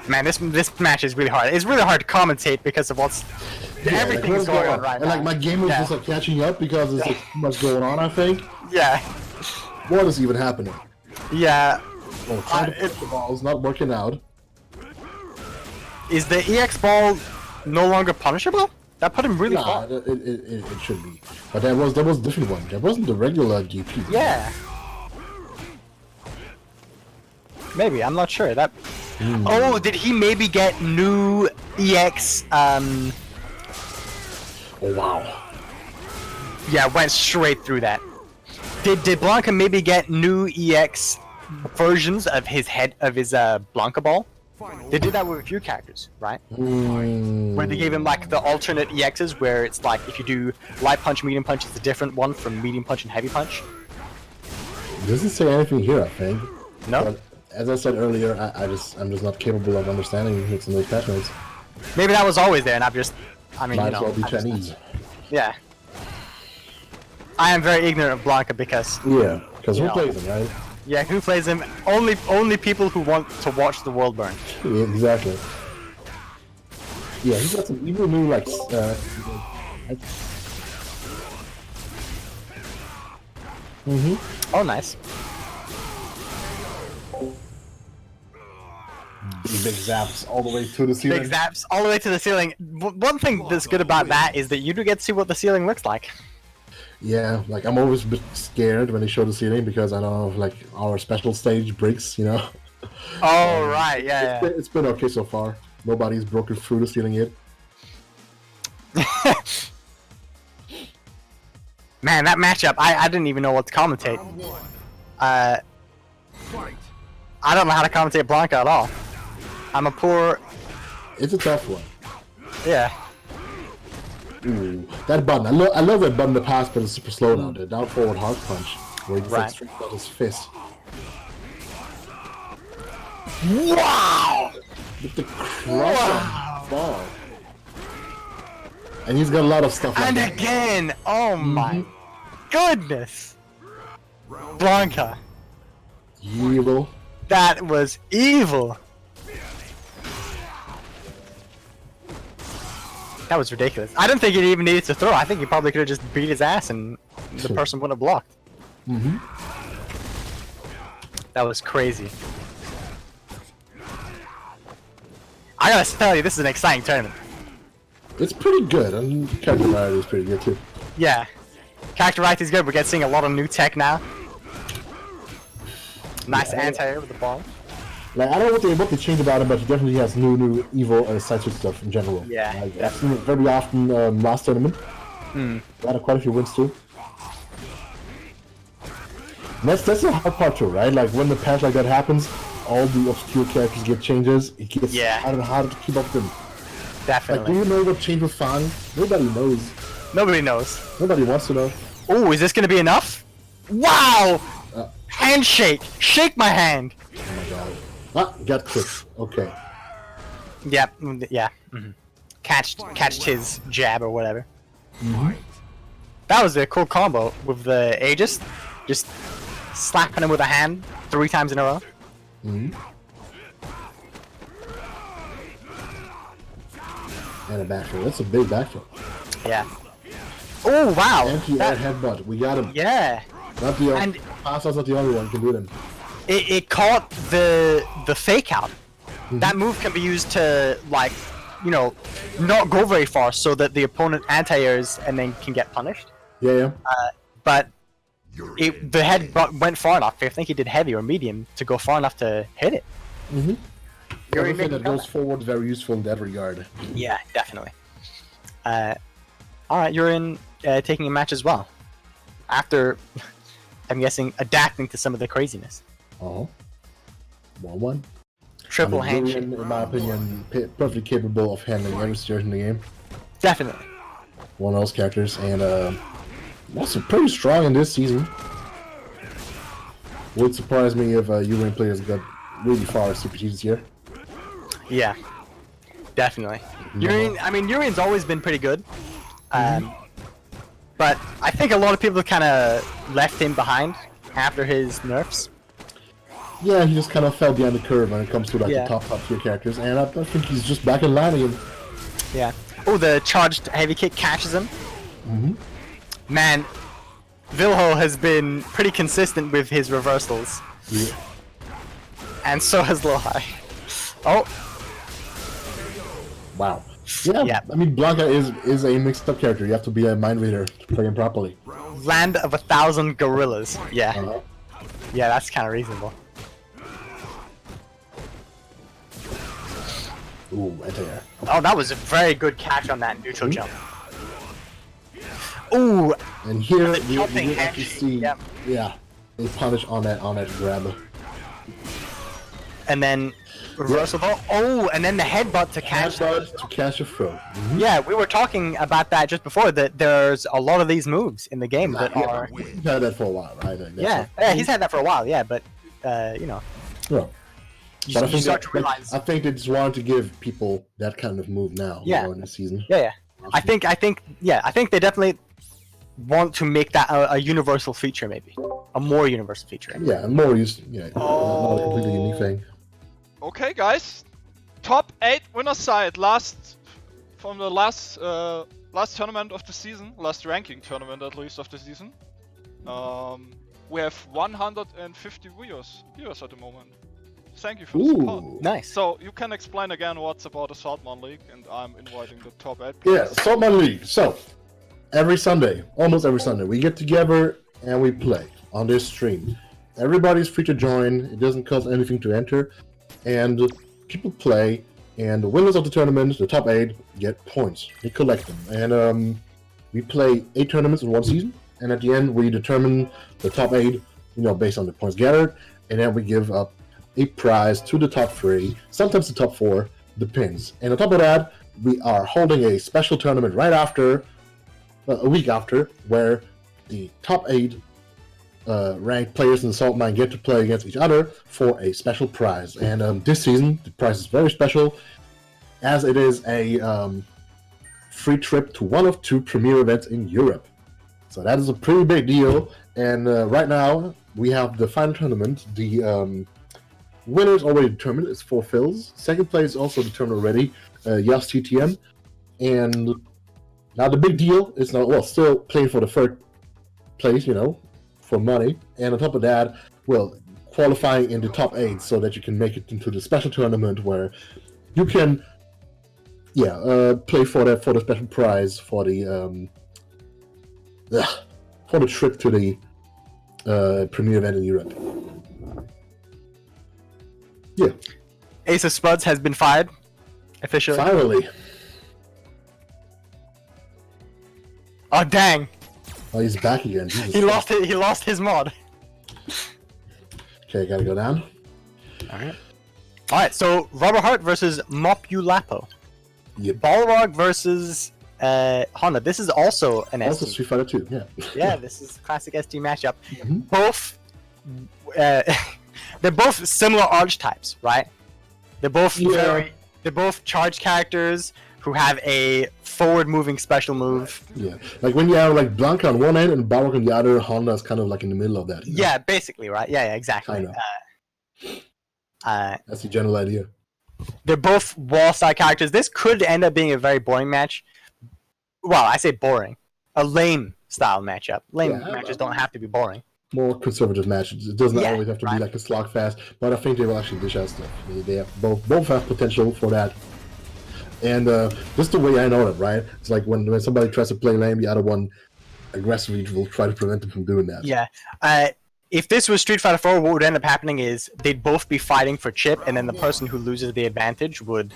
Man, this match is really hard. It's really hard to commentate because of everything's going on right and now. like my game was Yeah. just like catching up because there's like too much going on, I think. Yeah. What is even happening? Yeah. Oh, trying to push the ball is not working out. Is the EX ball no longer punishable? That put him really Nah, far. it should be. But that was a different one. That wasn't the regular DP. Yeah. Maybe, I'm not sure. That. Oh, did he maybe get new EX? Oh wow. Yeah, went straight through that. Did Blanca maybe get new EX versions of his Blanca ball? They did that with a few characters, right? Where they gave him like the alternate EXs, where it's like if you do light punch, medium punch, it's a different one from medium punch and heavy punch. It doesn't say anything here, I think. No. But as I said earlier, I'm just not capable of understanding what's in those patch notes. Maybe that was always there, and Might as well be Chinese. Yeah. I am very ignorant of Blanca because Yeah, because who Yeah. plays them, right? yeah, who plays him? Only people who want to watch the world burn. Yeah, exactly. Yeah, he's got some evil new like. Oh, nice. Big zaps all the way to the ceiling. Big zaps all the way to the ceiling. One thing that's good about that is that you do get to see what the ceiling looks like. Yeah, like I'm always a bit scared when they show the ceiling because I know like our special stage breaks, you know. Oh right, yeah, yeah. It's been okay so far. Nobody's broken through the ceiling yet. Man, that matchup, I didn't even know what to commentate. Fight. I don't know how to commentate Blanca at all. I'm a poor... It's a tough one. Yeah. Ooh, that button. I love that button in the past, but it's super slow now. The down forward hard punch, where he just like straight out his fist. Wow! With the crushing ball. And he's got a lot of stuff like And that. again! Oh my goodness! Blanca. Evil. That was evil! That was ridiculous. I didn't think he even needed to throw. I think he probably could have just beat his ass and the person wouldn't have blocked. Mm-hmm. That was crazy. I gotta tell you, this is an exciting tournament. It's pretty good, and character variety is pretty good too. Yeah. Character variety is good. We're getting a lot of new tech now. Nice anti-air with the ball. Like, I don't know what they changed about him, but he definitely has new evil and side switch stuff in general. Yeah, Like, I've seen it very often last tournament. Got quite a few wins too. And that's the hard part too, right? Like when the patch like that happens, all the obscure characters get changes. It gets harder to keep up with them. Definitely. Like, do you know what changed with Fang? Nobody knows. Nobody knows. Nobody wants to know. Oh, is this gonna be enough? Wow! Handshake! Shake my hand! Oh my god. Ah, got clipped. Okay. Yep. Yeah. Catched his jab or whatever. That was a cool combo with the Aegis. Just slapping him with a hand 3 times in a row. And a backfill. That's a big backfill. Yeah. Oh wow! Anti-air headbutt. We got him. Yeah. Not the And pass not the only one can do them. it caught the fake out. That move can be used to, like, you know, not go very far so that the opponent anti-airs and then can get punished. Yeah. But the head went far enough. I think he did heavy or medium to go far enough to hit it. Everything that goes forward is very useful in that regard. Yeah, definitely. Alright, you're in taking a match as well. After, I'm guessing, adapting to some of the craziness. 1-1. Triple handshake. Julian, in my opinion, perfectly capable of handling every situation in the game. Definitely. One of those characters, and also pretty strong in this season. Would surprise me if Julian players got really far as CPG this year. Yeah, definitely. Urian's always been pretty good. But I think a lot of people kind of left him behind after his nerfs. Yeah, he just kind of fell behind the curve when it comes to like the top tier characters, and I think he's just back in line again. Yeah. Oh, the charged heavy kick catches him. Man, Vilho has been pretty consistent with his reversals. Yeah. And so has Lohai. Oh. Wow. Yeah. I mean, Blanca is a mixed up character. You have to be a mind reader to play him properly. Land of 1,000 gorillas. Yeah. Yeah, that's kind of reasonable. Ooh, anti-air. Oh, that was a very good catch on that neutral jump. Ooh. And here the you jumping actually see, yeah, a punish on that grab. And then reversible. Oh, and then the headbutt to catch. Headbutt to catch a throw. Yeah, we were talking about that just before. That there's a lot of these moves in the game that are. He's had that for a while, right? Yeah, he's had that for a while. Yeah, but you know. Yeah. You, But I think, start to realize. I think they just wanted to give people that kind of move now. Yeah. In the season. Yeah. I think they definitely want to make that a universal feature, maybe a more universal feature. Yeah, and more used. Yeah, not a completely unique thing. Okay, guys. Top 8 winner side from the last tournament of the season, last ranking tournament at least of the season. We have 150 viewers at the moment. Thank you for the support. Nice. So you can explain again what's about the Saltmine League, and I'm inviting the top 8 Yeah, players. Saltmine League. So every Sunday, almost every Sunday, we get together and we play on this stream. Everybody's free to join. It doesn't cost anything to enter, and people play. And the winners of the tournament, the top 8, get points. We collect them, and we play 8 tournaments in one season. And at the end, we determine the top 8, based on the points gathered. and then we give up a prize to the top 3, sometimes the top 4, depends. And on top of that, we are holding a special tournament right after, a week after, where the top 8 ranked players in the Saltmine get to play against each other for a special prize. And this season, the prize is very special, as it is a free trip to one of 2 premier events in Europe. So that is a pretty big deal. And right now, we have the final tournament. The winner is already determined. It's 4 fills. Second place is also determined already. Yas TTM. And now the big deal is now, well, still playing for the third place, for money. And on top of that, well, qualifying in the top 8 so that you can make it into the special tournament where you can, play for the special prize for the trip to the premier event in Europe. Yeah. Ace of Spuds has been fired officially. Finally. Oh dang! Oh, he's back again. Jesus He Christ. lost his mod. Okay, gotta go down. Alright, so Rubber Heart versus Mopulapo. Yep. Balrog versus Honda. This is also an Also ST. Street Fighter 2, yeah. Yeah, this is classic ST matchup. Mhm. Both, they're both similar archetypes, right? They're both they're both charged characters who have a forward-moving special move. Yeah. Like when you have like Blanca on one end and Balrog on the other, Honda is kind of like in the middle of that. Yeah, basically, right? Yeah, exactly. Kind of. That's the general idea. They're both wall-side characters. This could end up being a very boring match. Well, I say boring. A lame style matchup. Lame matches don't have to be boring. More conservative matches. It doesn't Yeah, always have to right. be like a slogfest, but I think they will actually dish out stuff. They have both have potential for that. And just the way I know it, right? It's like when somebody tries to play lame, the other one aggressively will try to prevent them from doing that. Yeah. If this was Street Fighter 4, what would end up happening is they'd both be fighting for chip, and then the person who loses the advantage would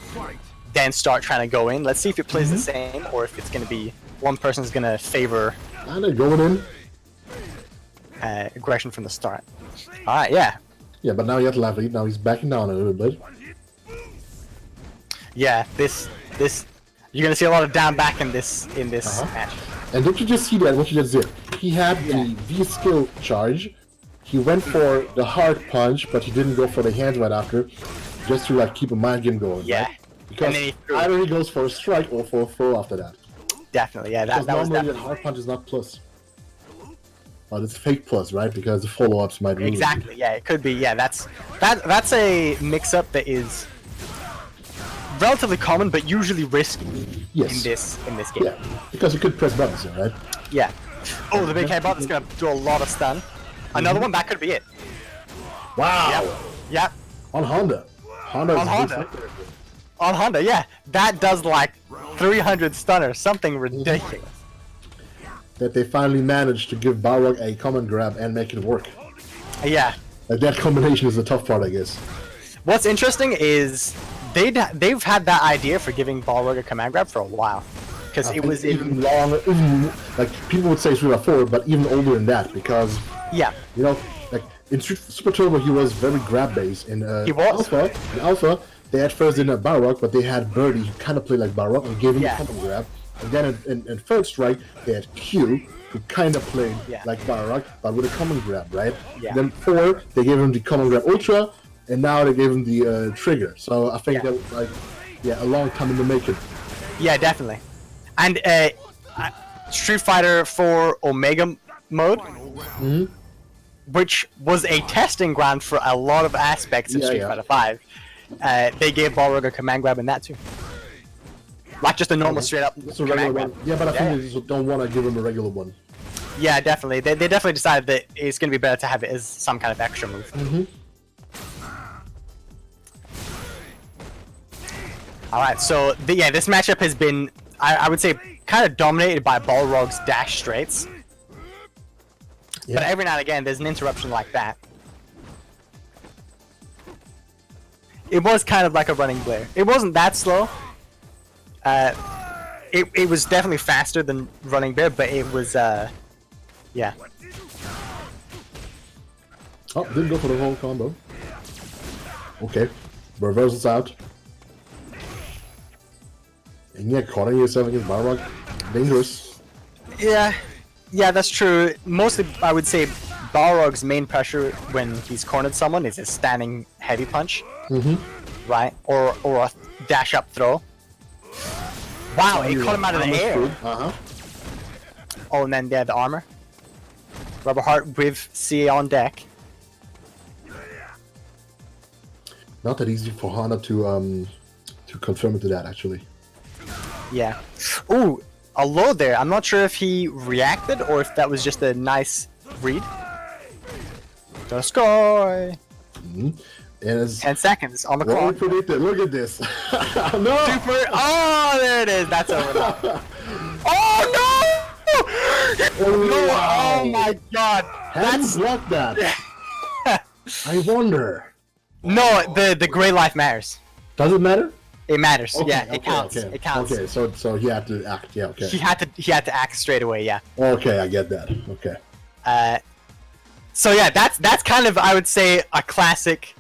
then start trying to go in. Let's see if it plays the same, or if it's going to be one person's going to favor And they're going in. aggression from the start. Alright, yeah. Yeah, but now you have to laugh at it. Now he's backing down a little bit. Yeah, this you're going to see a lot of down back in this match. And don't you just see that, what you just did? He had the V-skill charge. He went for the hard punch, but he didn't go for the hands right after, just to like keep a mind game going. Yeah. Right? Because And then he threw it. either he goes for a strike or for a throw after that. Definitely, yeah. Because That was normally that definitely... hard punch is not plus. But it's fake plus, right? Because the follow-ups might ruin it. Exactly, yeah, it could be. Yeah, that's a mix-up that is relatively common, but usually risky Yes. in this game. Yeah, because you could press buttons, right? Yeah. Oh, the big headbutt is gonna do a lot of stun. Another one, that could be it. Wow! Yep. On Honda. Honda is On a big Honda. factor. On Honda, yeah. That does like 300 stun or something ridiculous. That they finally managed to give Balrog a command grab and make it work. Yeah. Like that combination is the tough part, I guess. What's interesting is they've had that idea for giving Balrog a command grab for a while. Because it was even longer, even, like people would say Street Fighter 4, but even older than that, because yeah. like in Super Turbo he was very grab based. In He was. Alpha, they at first didn't have Balrog, but they had Birdie who kind of played like Balrog and gave him Yeah. a command grab. And then in Third Strike they had Q, who kind of played like Balrog, but with a command grab, right? Yeah. Then 4, they gave him the command grab Ultra, and now they gave him the Trigger. So I think that was like, a long time in the making. Yeah, definitely. And Street Fighter 4 Omega mode, which was a testing ground for a lot of aspects of Street Fighter 5. They gave Balrog a command grab in that too. Like just a normal straight up It's a regular command one. grab. Yeah, but I think they just don't want to give him a regular one. Yeah, definitely. They definitely decided that it's going to be better to have it as some kind of extra move. Alright, so this matchup has been, I would say, kind of dominated by Balrog's dash straights. But every now and again, there's an interruption like that. It was kind of like a running blare. It wasn't that slow. It was definitely faster than running bear, but it was, yeah. Oh, didn't go for the whole combo. Okay, reversals out. And yeah, cornering yourself against Balrog, dangerous. Yeah, yeah, that's true. Mostly, I would say Balrog's main pressure when he's cornered someone is his standing heavy punch, right? Or a dash up throw. Wow, he caught him out of the air. Uh-huh. Oh, and then the armor. Rubber Heart with CA on deck. Not that easy for Hana to confirm it to that actually. Yeah. Ooh, a low there. I'm not sure if he reacted or if that was just a nice read. The score. And it's 10 seconds on the what we clock. predicted. Look at this. No. Super. Oh, there it is. That's over now. Oh no! No! Wow. Oh my god! That's blocked that. I wonder. No, the gray life matters. Does it matter? It matters. Okay, yeah, okay, it counts. Okay. It counts. Okay, so he had to act. Yeah, okay. He had to act straight away. Yeah. Okay, I get that. Okay. So yeah, that's kind of, I would say, a classic.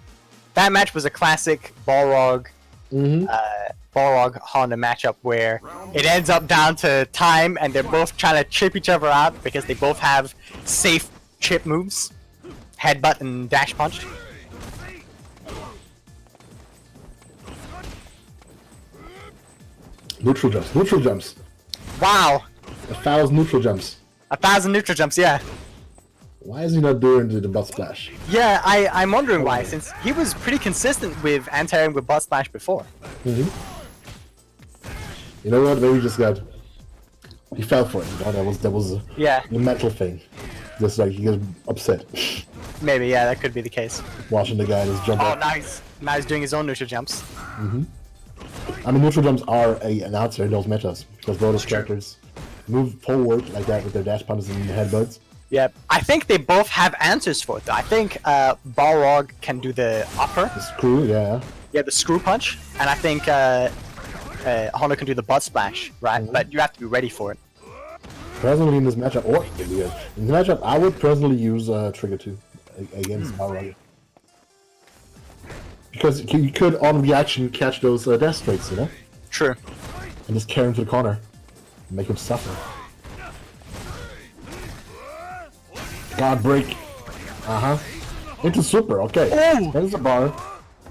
That match was a classic Balrog, Balrog Honda matchup where it ends up down to time, and they're both trying to chip each other out because they both have safe chip moves, headbutt and dash punch. Neutral jumps. Neutral jumps. Wow, 1,000 neutral jumps. 1,000 neutral jumps. Yeah. Why is he not doing the butt splash? Yeah, I'm wondering why, since he was pretty consistent with anti-airing with butt splash before. You know what? Maybe he just got. He fell for it. You know? That was Yeah, the mental thing. Just like he gets upset maybe, yeah, that could be the case. watching the guy just jump Oh, up. nice. Now he's doing his own neutral jumps. I mean, neutral jumps are an answer in those metas because both those characters move forward like that with their dash punches and headbutts. Yep. I think they both have answers for it, though. I think Balrog can do the upper, The screw, yeah. yeah, the screw punch, and I think Honda can do the butt splash, right? But you have to be ready for it. Personally, in this matchup, or in the matchup, I would personally use Trigger 2 against Balrog. Because you could, on reaction, catch those dash straights, you know? True. And just carry him to the corner. And make him suffer. God break. Into super, okay. Oh! There's a bar.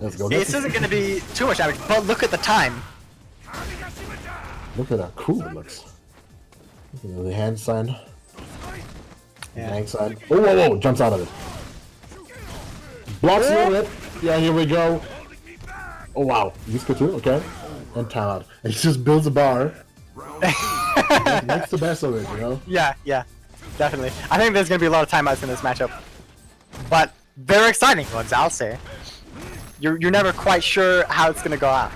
Let's go. This isn't going to be too much damage, but look at the time. Look at how cool it looks. Look at the hand sign. Yeah. Hand sign. Oh, whoa, whoa, jumps out of it. Blocks a little bit. Yeah, here we go. Oh, wow. Use too, okay. And time out. And he just builds a bar. Makes the best of it, you know? Yeah, yeah, definitely. I think there's going to be a lot of timeouts in this matchup. But they're exciting ones, I'll say. You're never quite sure how it's going to go out.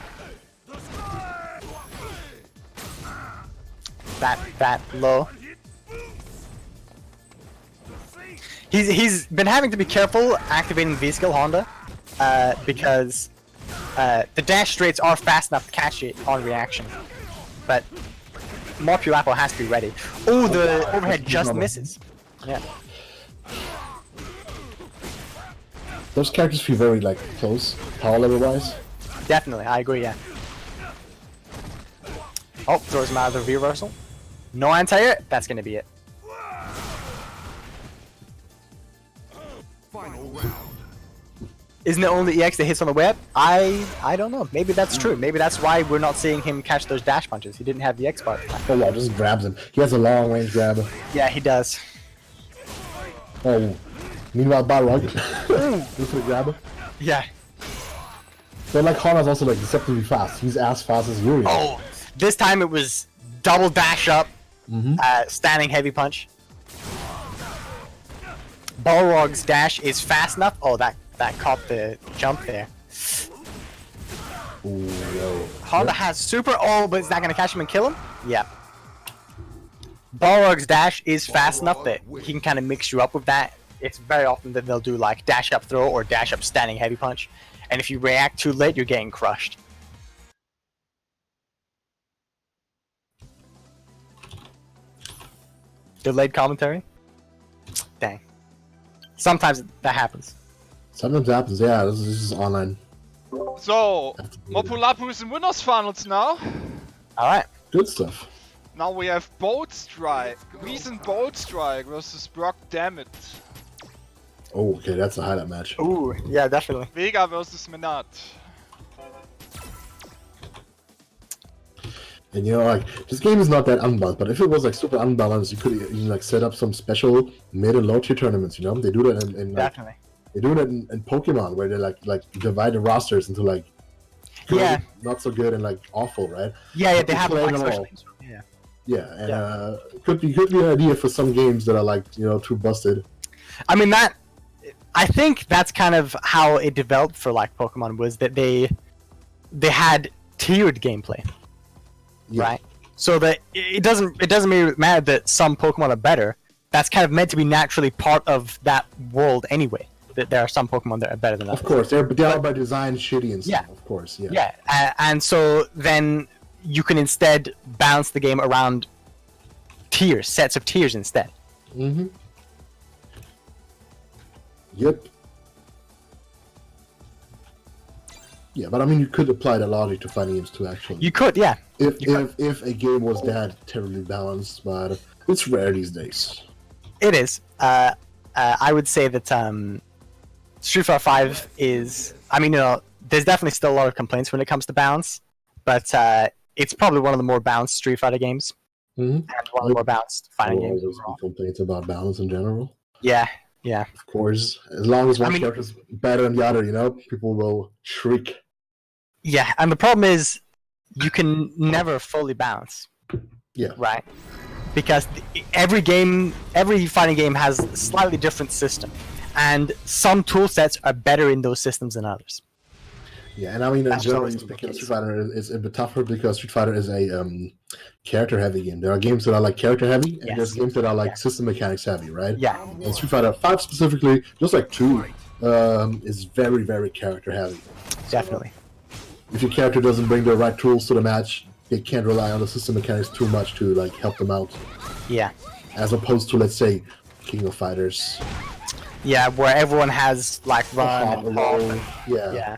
That low. He's been having to be careful activating V-Skill Honda because the dash straights are fast enough to catch it on reaction. But Morphew Apple has to be ready. Oh, the overhead just misses. Yeah. Those characters feel very, like, close, power level-wise. Definitely, I agree, yeah. Oh, throws him out of the reversal. No anti-air, that's gonna be it. Final round. Isn't it only EX that hits on the web? I don't know. Maybe that's true. Maybe that's why we're not seeing him catch those dash punches. He didn't have the X bar at the time. Oh, wow, just grabs him. He has a long-range grab. Yeah, he does. Oh, meanwhile, Balrog. Just a grab. Yeah. But, like, Hana's also, like, deceptively fast. He's as fast as Yuri. Oh, this time it was double dash up, standing heavy punch. Balrog's dash is fast enough. Oh, that caught the jump there. Ooh, yo. Honda has super. Oh, but is that gonna catch him and kill him? Yeah. Balrog's dash is fast enough that he can kind of mix you up with that. It's very often that they'll do like dash up throw or dash up standing heavy punch, and if you react too late, you're getting crushed. Delayed commentary? Dang. Sometimes that happens. Sometimes it happens. Yeah, this is online. So, Mopu Lapu is in winners finals now. Alright. Good stuff. Now we have Bolt Strike. Recent Bolt Strike versus Brock Dammit. Oh, okay, that's a highlight match. Ooh, yeah, definitely. Vega versus Menat. And you know, like, this game is not that unbalanced, but if it was like super unbalanced, you could even like set up some special mid and low tier tournaments. You know, they do that in like, Definitely. they do that in Pokemon, where they like divide the rosters into like good, Yeah. not so good, and like awful, right? Yeah, they You have play like them special all. games. Yeah. Yeah, and it could be an idea for some games that are like, you know, too busted. I mean I think that's kind of how it developed for like Pokemon, was that they had tiered gameplay, Yeah. right? So that it doesn't really matter that some Pokemon are better. That's kind of meant to be naturally part of that world anyway. That there are some Pokemon that are better than others. Of course, they're by design shitty and stuff. Yeah. Of course, yeah. Yeah, and so then you can instead balance the game around tiers, sets of tiers instead. Mm-hmm. Yep. Yeah, but I mean, you could apply that logic to fighting games too, actually. You could, yeah. If a game was that terribly balanced, but it's rare these days. It is. I would say that Street Fighter 5 is. I mean, you know, there's definitely still a lot of complaints when it comes to balance, but it's probably one of the more balanced Street Fighter games, Mm-hmm. and one of the more balanced fighting There will games always be overall. complaints about balance in general. Yeah. Of course, as long as one I mean- character's better than the other, you know, people will shriek. Yeah, and the problem is you can never fully balance. Yeah. Right? Because every fighting game has a slightly different system, and some tool sets are better in those systems than others. Yeah, and I mean, That's generally always the speaking, case. Street Fighter is a bit tougher because Street Fighter is a character-heavy game. There are games that are like character-heavy, and Yes. there's games that are like Yeah. system mechanics-heavy, right? Yeah, And Street Fighter 5 specifically, just like 2, is very, very character-heavy. definitely. If your character doesn't bring the right tools to the match, they can't rely on the system mechanics too much to like help them out. Yeah. As opposed to, let's say, King of Fighters. Yeah, where everyone has like run Hop, and roll, pop. yeah. Yeah.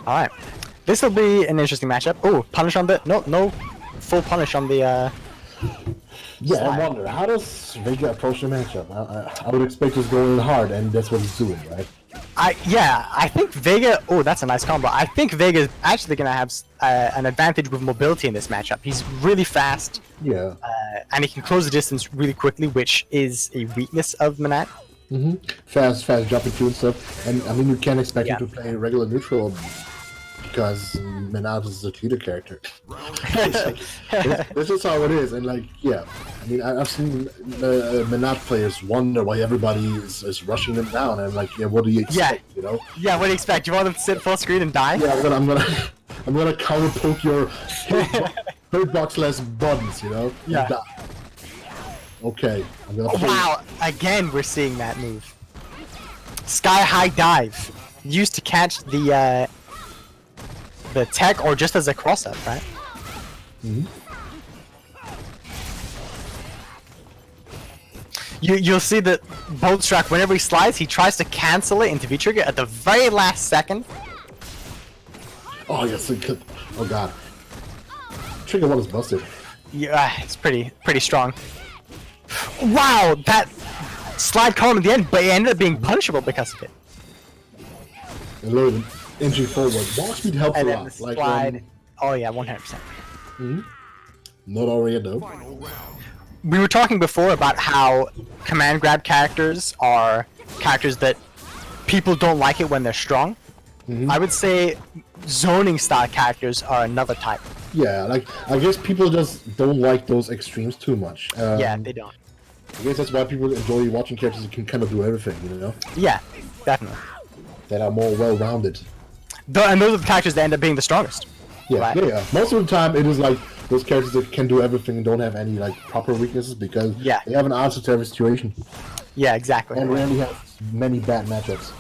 Alright. This will be an interesting matchup. Oh, punish on the... No full punish on the... Yeah, Slide. I wonder, how does Vega approach the matchup? I would expect he's going in hard, and that's what he's doing, right? I think Vega... Oh, that's a nice combo. I think Vega is actually going to have an advantage with mobility in this matchup. He's really fast, Yeah. and he can close the distance really quickly, which is a weakness of Manat. Fast jumping through and stuff. And I mean, you can't expect Yeah. him to play regular neutral because Menat is a cheater character. This is how it is. And like, yeah, I mean, I've seen Menat players wonder why everybody is rushing them down. And like, yeah, what do you expect? You know? Yeah, what do you expect? You want them to sit full screen and die? Yeah, I'm gonna counter poke your hitbox-less buttons. You know? Yeah. Die. Okay, I'm gonna. Oh, wow, again we're seeing that move. Sky high dive, used to catch the tech or just as a cross up, right? You'll see that Bolt Strike, whenever he slides, he tries to cancel it into V-Trigger at the very last second. Oh yes, it could. Oh god. Trigger one is busted. Yeah, it's pretty strong. Wow, that slide caught him at the end, but it ended up being punishable because of it. And look, inching forward. Ball speed helps And a then the lot. Like, slide. Oh yeah, 100%. not already though. We were talking before about how command grab characters are characters that people don't like it when they're strong. I would say zoning style characters are another type. Yeah, like I guess people just don't like those extremes too much. Yeah, they don't. I guess that's why people enjoy watching characters who can kind of do everything, you know, Yeah, definitely. that are more well-rounded. And those are the characters that end up being the strongest. Yeah, Right. yeah. Most of the time, it is like those characters that can do everything and don't have any like proper weaknesses because Yeah. they have an answer to every situation Yeah, exactly. and rarely have many bad matchups.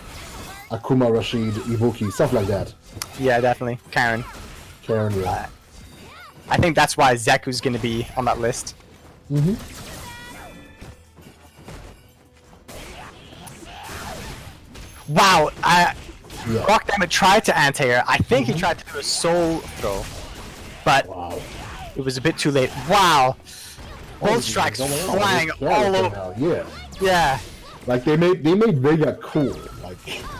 Akuma, Rashid, Ibuki, stuff like that. Yeah, definitely. Karen. Karen, yeah. I think that's why Zeku's going to be on that list. Mm-hmm. Wow, Yeah. Rockdamit tried to anti-air. I think he tried to do a soul throw, but Wow. it was a bit too late. Wow, both Oh, strikes going on. flying It's all now. over. Yeah. Yeah, Like they made Vega cool. Like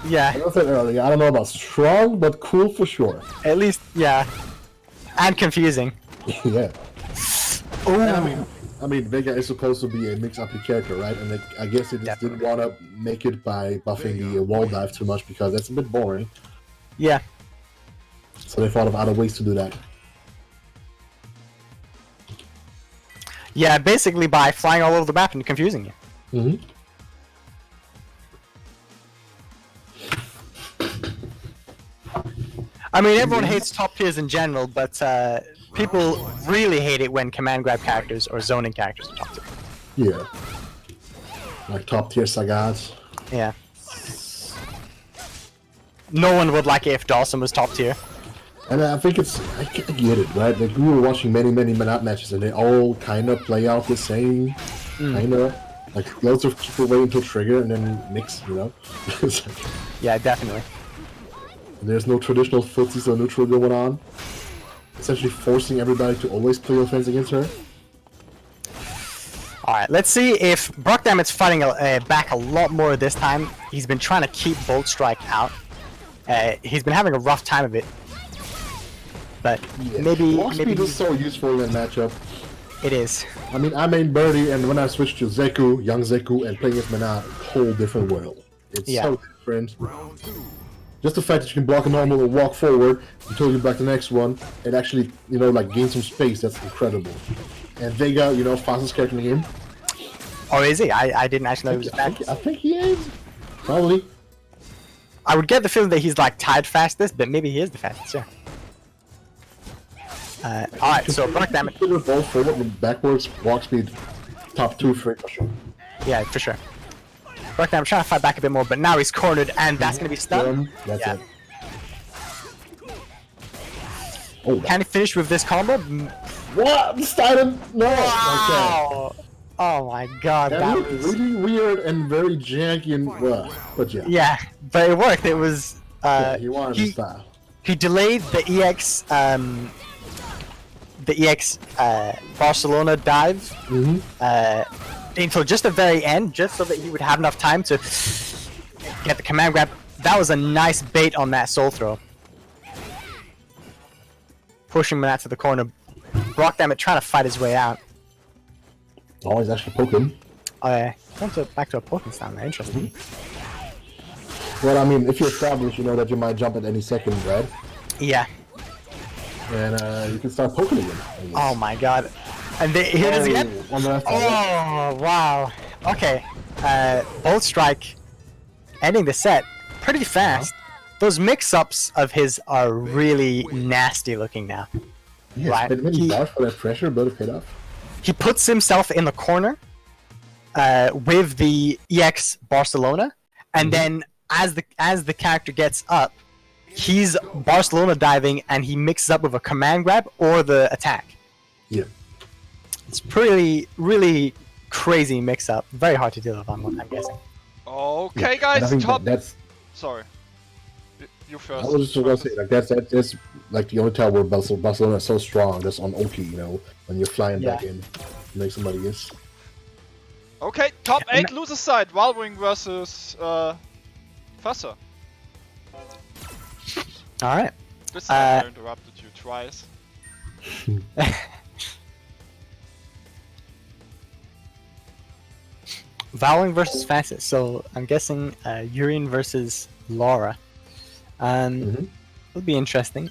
yeah, I said earlier, I don't know about strong, but cool for sure. at least, yeah. And confusing. Yeah. Ooh. I mean, Vega is supposed to be a mix-up character, right? And I guess they just didn't want to make it by buffing the wall dive too much because that's a bit boring. Yeah. So they thought of other ways to do that. Yeah, basically by flying all over the map and confusing you. Mm-hmm. I mean, everyone hates top tiers in general, but people really hate it when command grab characters or zoning characters are top tier. Yeah. Like top tier sagas. Yeah. No one would like it if Dawson was top tier. And I think I get it, right? Like, we were watching many Manat matches, and they all kind of play out the same, kind of. Like, loads of people wait until trigger and then mix, you know? It's like, Yeah, definitely. there's no traditional footsies or neutral going on. Essentially forcing everybody to always play offense against her. Alright, let's see if Brockdamit's fighting back a lot more this time. He's been trying to keep Bolt Strike out. He's been having a rough time of it. But maybe Walk speed is so useful in that matchup. it is. I mean, I main Birdie, and when I switched to Zeku, young Zeku, and playing with Manat, whole different world. It's Yeah. so different. Just the fact that you can block a normal and walk forward until you block the next one, and actually, you know, like gain some space, that's incredible. And Vega, you know, fastest character in the game. Or is he? I didn't actually know he was fast. I think he is. Probably. I would get the feeling that he's like tied fastest, but maybe he is the fastest, yeah. Alright, so Brockdamit. Consider both forward and backwards, walk speed, top 2 for sure. Yeah, for sure. Brockdamit trying to fight back a bit more, but now he's cornered, and that's gonna be stunned. That's Yeah. it. Oh, Can he finish with this combo? what? Steinem? No! Okay. Wow! Oh my god, That that looked was... really weird and very janky and but yeah. Yeah, but it worked. It was... He wanted his style. He delayed the EX Barcelona dive until just the very end, just so that he would have enough time to get the command grab. That was a nice bait on that soul throw. Pushing Manat to the corner. Brockdamit trying to fight his way out. Oh, he's actually poking. Back to a poking stand there. Interesting. Well, I mean, if you're established, you know that you might jump at any second, right? Yeah. And you can start poking again. Oh my god. And here it is again. On the left side. Oh, wow. Okay. Bolt Strike ending the set pretty fast. Those mix-ups of his are really nasty looking now. Yeah, right. spent many bars for that pressure, but it paid off. He puts himself in the corner with the EX Barcelona, and then as the character gets up, he's Barcelona diving and he mixes up with a command grab or the attack. Yeah. It's really crazy mix up. Very hard to deal with, I'm guessing. Okay, And I guys, think top. that's. Sorry. You I first. was just gonna say, like that's like the only time where Barcelona is so strong. Just on Oki, you know, when you're flying back in, to make somebody is. Okay, top 8 loser side. Wildwing versus Fusser. Alright. This time I interrupted you twice. Vowling versus Facet. So I'm guessing Urien versus Laura. It'll be interesting.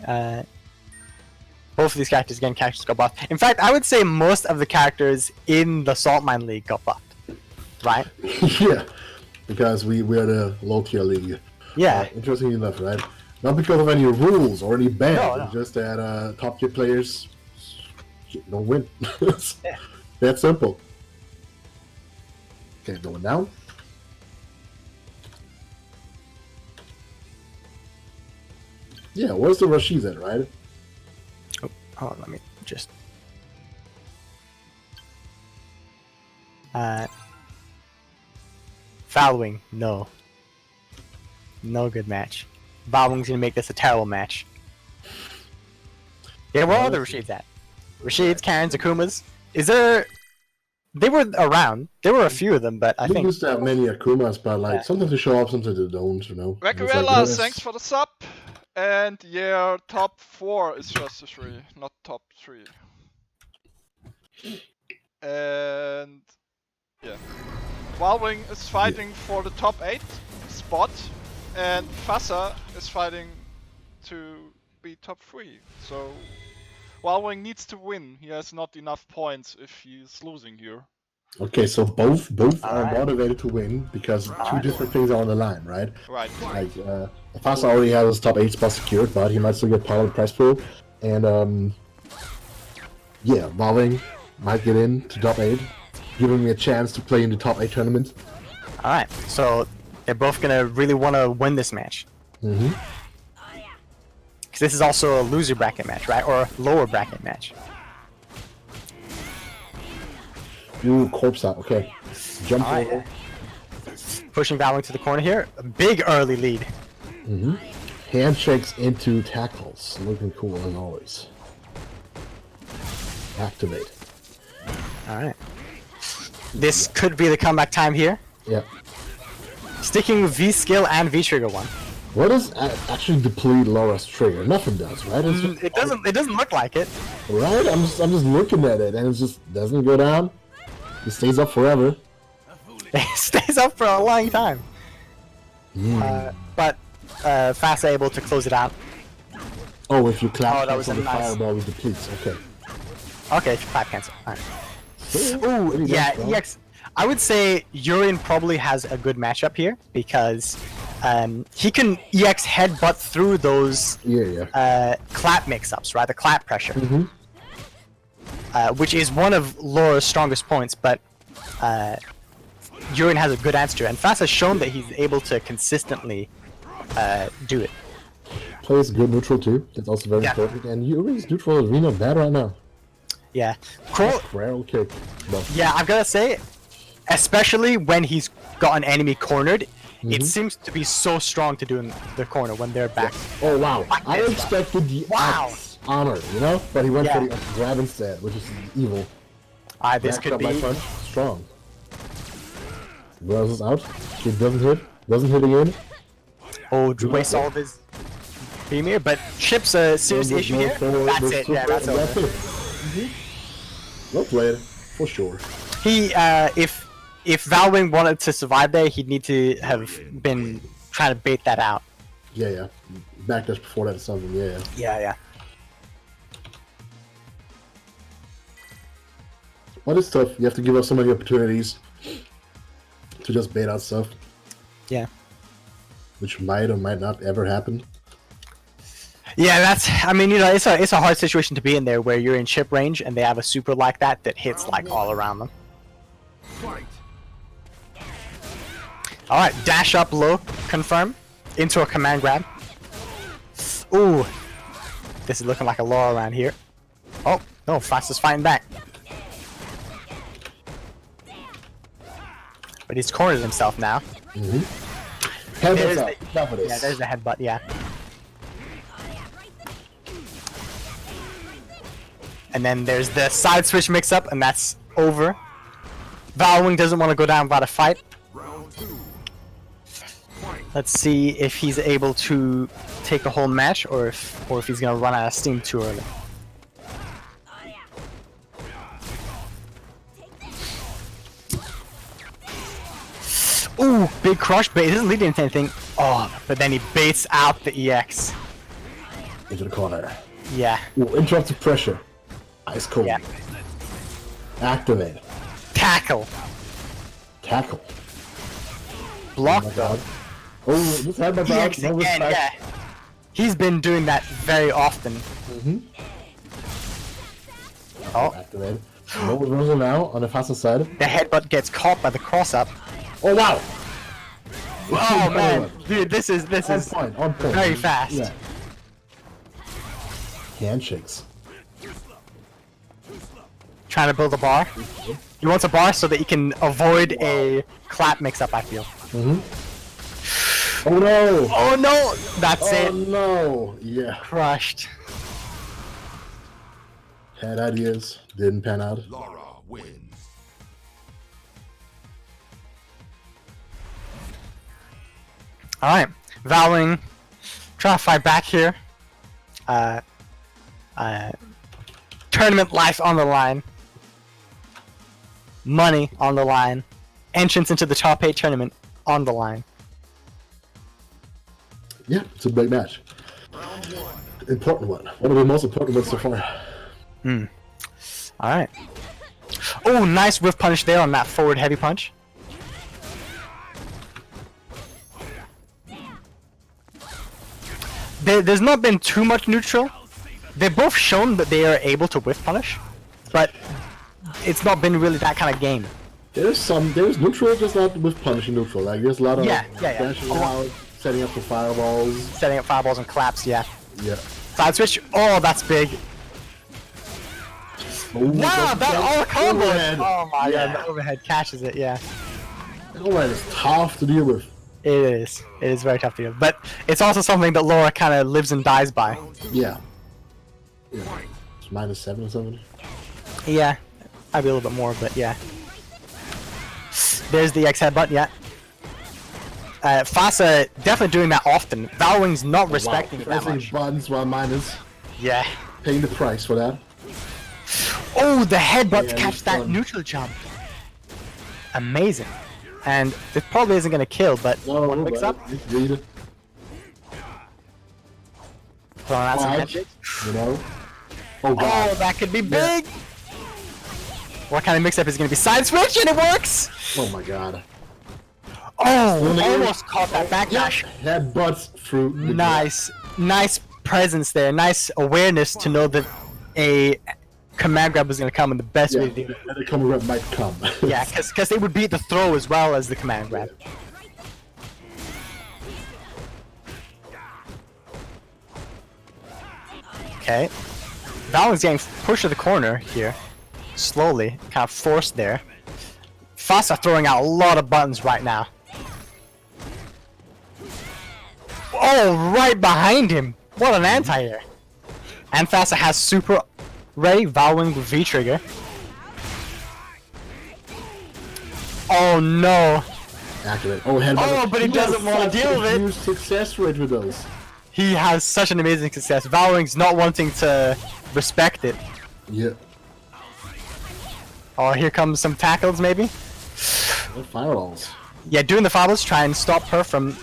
Both of these characters, again, characters got buffed. In fact, I would say most of the characters in the Saltmine League got buffed. Right? Yeah, because we're the low tier league. Yeah. Interestingly enough, right? Not because of any rules or any bans, No. it's just that top tier players don't win. Yeah. That simple. Okay, going down. Yeah, where's the Rashids at, right? Oh, let me just. Foulwing, no. No good match. Foulwing's gonna make this a terrible match. Yeah, where are the Rashids at? Rashids, Karens, Akumas. Is there... They were around. There were a few of them, but I think... used to have many Akumas, but like, sometimes they show up, sometimes they don't, you know? It's like, Recuela, thanks for the sub. And yeah, top 4 is just a 3, not top 3. And yeah. Walwing is fighting for the top 8 spot, and Fassa is fighting to be top 3. So Walwing needs to win. He has not enough points if he's losing here. Okay, so both are motivated to win because two different things are on the line, right? Right. Like, Fasa already has his top 8 spot secured, but he might still get part of the prize pool. And, yeah, Walwing might get in to top 8, giving me a chance to play in the top 8 tournament. Alright, so they're both gonna really want to win this match. Mm-hmm. Because this is also a loser bracket match, right? Or a lower bracket match. Ooh, corpse out. Okay. Jump Alright. over. Pushing Valwing to the corner here. A big early lead. Mm-hmm. Handshakes into tackles. Looking cool as always. Activate. Alright. This could be the comeback time here. Yeah. Sticking with V skill and V trigger one. What does actually deplete Laura's trigger? Nothing does, right? It's just, It doesn't look like it. right? I'm just looking at it, and it just doesn't go down. It stays up forever. It stays up for a long time. But fast able to close it out. Oh, if you clap Oh, that was cancel a the nice- fireball, it depletes. Okay. Okay, clap cancel. Alright. Ooh, Ooh, yeah, EX. I would say Urien probably has a good matchup here because he can EX headbutt through those clap mix-ups, right? The clap pressure, which is one of Laura's strongest points. But Urien has a good answer to it, and Fast has shown that he's able to consistently do it. Plays good neutral too. That's also very important. And Uri's neutral is really not bad right now. Yeah, cool. Barrel kick. But Yeah, I've gotta say, especially when he's got an enemy cornered, it seems to be so strong to do in the corner when they're back. oh wow, I expected the Axe honor, you know, but he went for the grab instead, which is evil. This Backed could up by be. punch. Strong. Roses out. She doesn't hit. Doesn't hit again. Oh, Drew wastes all of his beam here, but Chip's a serious issue here. That's it, yeah, that's over. Well played, for sure. He, if Valwing wanted to survive there, he'd need to have been trying to bait that out. Yeah. Backdash before that or something, yeah. Yeah. But it's tough. You have to give up so many opportunities to just bait out stuff, Yeah. which might or might not ever happen. Yeah, that's. I mean, you know, it's a hard situation to be in there where you're in chip range and they have a super like that hits like all around them. Fight. All right, dash up low, confirm into a command grab. Ooh, this is looking like a Laura around here. Oh no, Fast is fighting back, but he's cornered himself now. Headbutt out. Enough of this. Yeah, there's the headbutt. Yeah. And then there's the side switch mix-up, and that's over. Valwing doesn't want to go down without a fight. Round 2. Let's see if he's able to take a whole match, or if he's gonna run out of steam too early. Ooh, big crush bait. It doesn't lead into anything. Oh, but then he baits out the EX. Into the corner. Yeah. Ooh, interrupted pressure. Ice cold. Yeah. Activate. Tackle. Tackle. Block Oh my though. god. Oh, just had my dog. EX No again, respect. yeah. He's been doing that very often. Oh, Activate. No reversal now on the faster side. the headbutt gets caught by the cross up. Oh wow! Oh man, dude, this is On point. very fast. Yeah. Handshakes. trying to build a bar. He wants a bar so that he can avoid a clap mix-up, I feel. Oh no! Oh no! That's it. Oh no! Yeah. Crushed. Had ideas, didn't pan out. Laura wins. Alright. Vowling. Trying to fight back here. Tournament life on the line. Money on the line. Entrance into the top 8 tournament on the line. Yeah, it's a big match. Important one. One of the most important ones so far. Alright. Oh, nice whiff punish there on that forward heavy punch. There's not been too much neutral. They've both shown that they are able to whiff punish, but it's not been really that kind of game. There's neutral, just not with punishing neutral. Like there's a lot of dashing out, setting up for fireballs. Setting up fireballs and claps, yeah. Yeah. Side switch. Oh, that's big. Oh, Wow, that all combo. overhead. Oh my Yeah. god, the overhead catches it, yeah. Overhead is tough to deal with. It is. It is very tough to do. But it's also something that Laura kind of lives and dies by. Yeah. It's -7 or something. Yeah. I'd be a little bit more, but yeah. There's the X headbutt, yeah. Fasa definitely doing that often. Vowling's not respecting it that Pressing much. buttons while minus Yeah. paying the price for that. Oh, the headbutt to Yeah, catch it's that fun. neutral jump. Amazing. And it probably isn't going to kill, but No, one mix but up. it's needed. Throwing out some Watch, headbits. you know. Oh god. Oh, that could be big. What kind of mix-up is it going to be? Side switch, and it works. Oh my god. Oh, almost caught that Yeah. backdash. Headbutts through. The Nice, nice presence there. Nice awareness to know that a command grab was going to come in the best Yeah, way to do it. the coming rep might come. Yeah, because they would beat the throw as well as the command grab. Okay. Vowling's getting pushed to the corner here. Slowly. Kind of forced there. Fasa throwing out a lot of buttons right now. Oh, right behind him! What an anti-air! And Fasa has super ready. Vowling with V-trigger. Oh no! Accurate. Oh, headbutt. Oh, but he doesn't want to deal with it. Huge success rate with those. He has such an amazing success. Vowling's not wanting to respect it. Yeah. Oh, here comes some tackles maybe. What fireballs? Yeah, doing the fireballs, try and stop her from.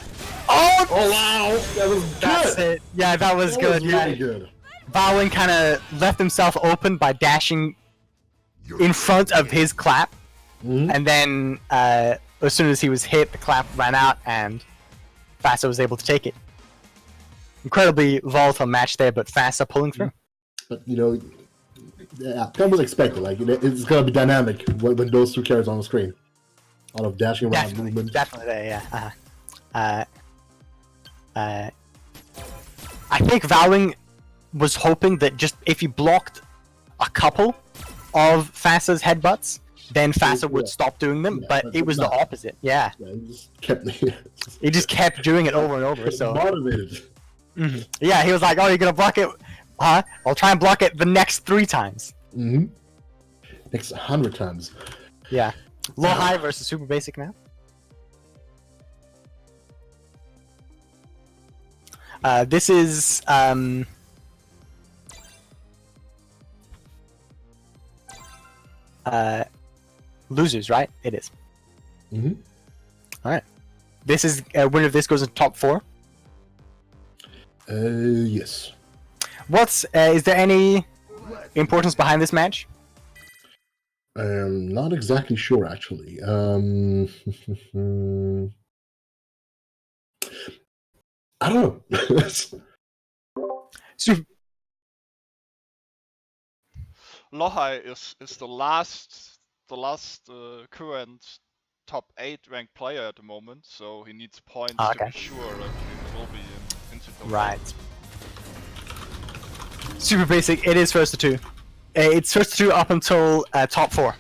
Oh! Oh wow! That was good. That's it. Yeah, that was That good. was Yeah. really good. Vowling kind of left himself open by dashing in front of his clap, and then as soon as he was hit, the clap ran out, and Fasa was able to take it. Incredibly volatile match there, but Fasa pulling through. But you know, yeah, that was expected. Like it's gonna be dynamic when those two characters on the screen. A lot of dashing around movement. Definitely there, yeah. I think Vowling was hoping that just if he blocked a couple of Fasa's headbutts, then Fasa would stop doing them, Yeah, but but it was the no. opposite. Yeah, Yeah, he just kept he just kept doing it over and over. So motivated. yeah, he was like, "Oh, you're gonna block it? Huh? I'll try and block it the next 3 times." Next 100 times. Yeah, low high versus super basic now. This is losers, right? It is. All right. This is winner of this goes into top 4. Yes. What's is there any importance behind this match? Not exactly sure actually. I don't know. Super. Lohai is the last current top 8 ranked player at the moment, so he needs points to Okay. be sure that he will be into the Right. Super basic. It is first to 2. It's switched to up until top 4.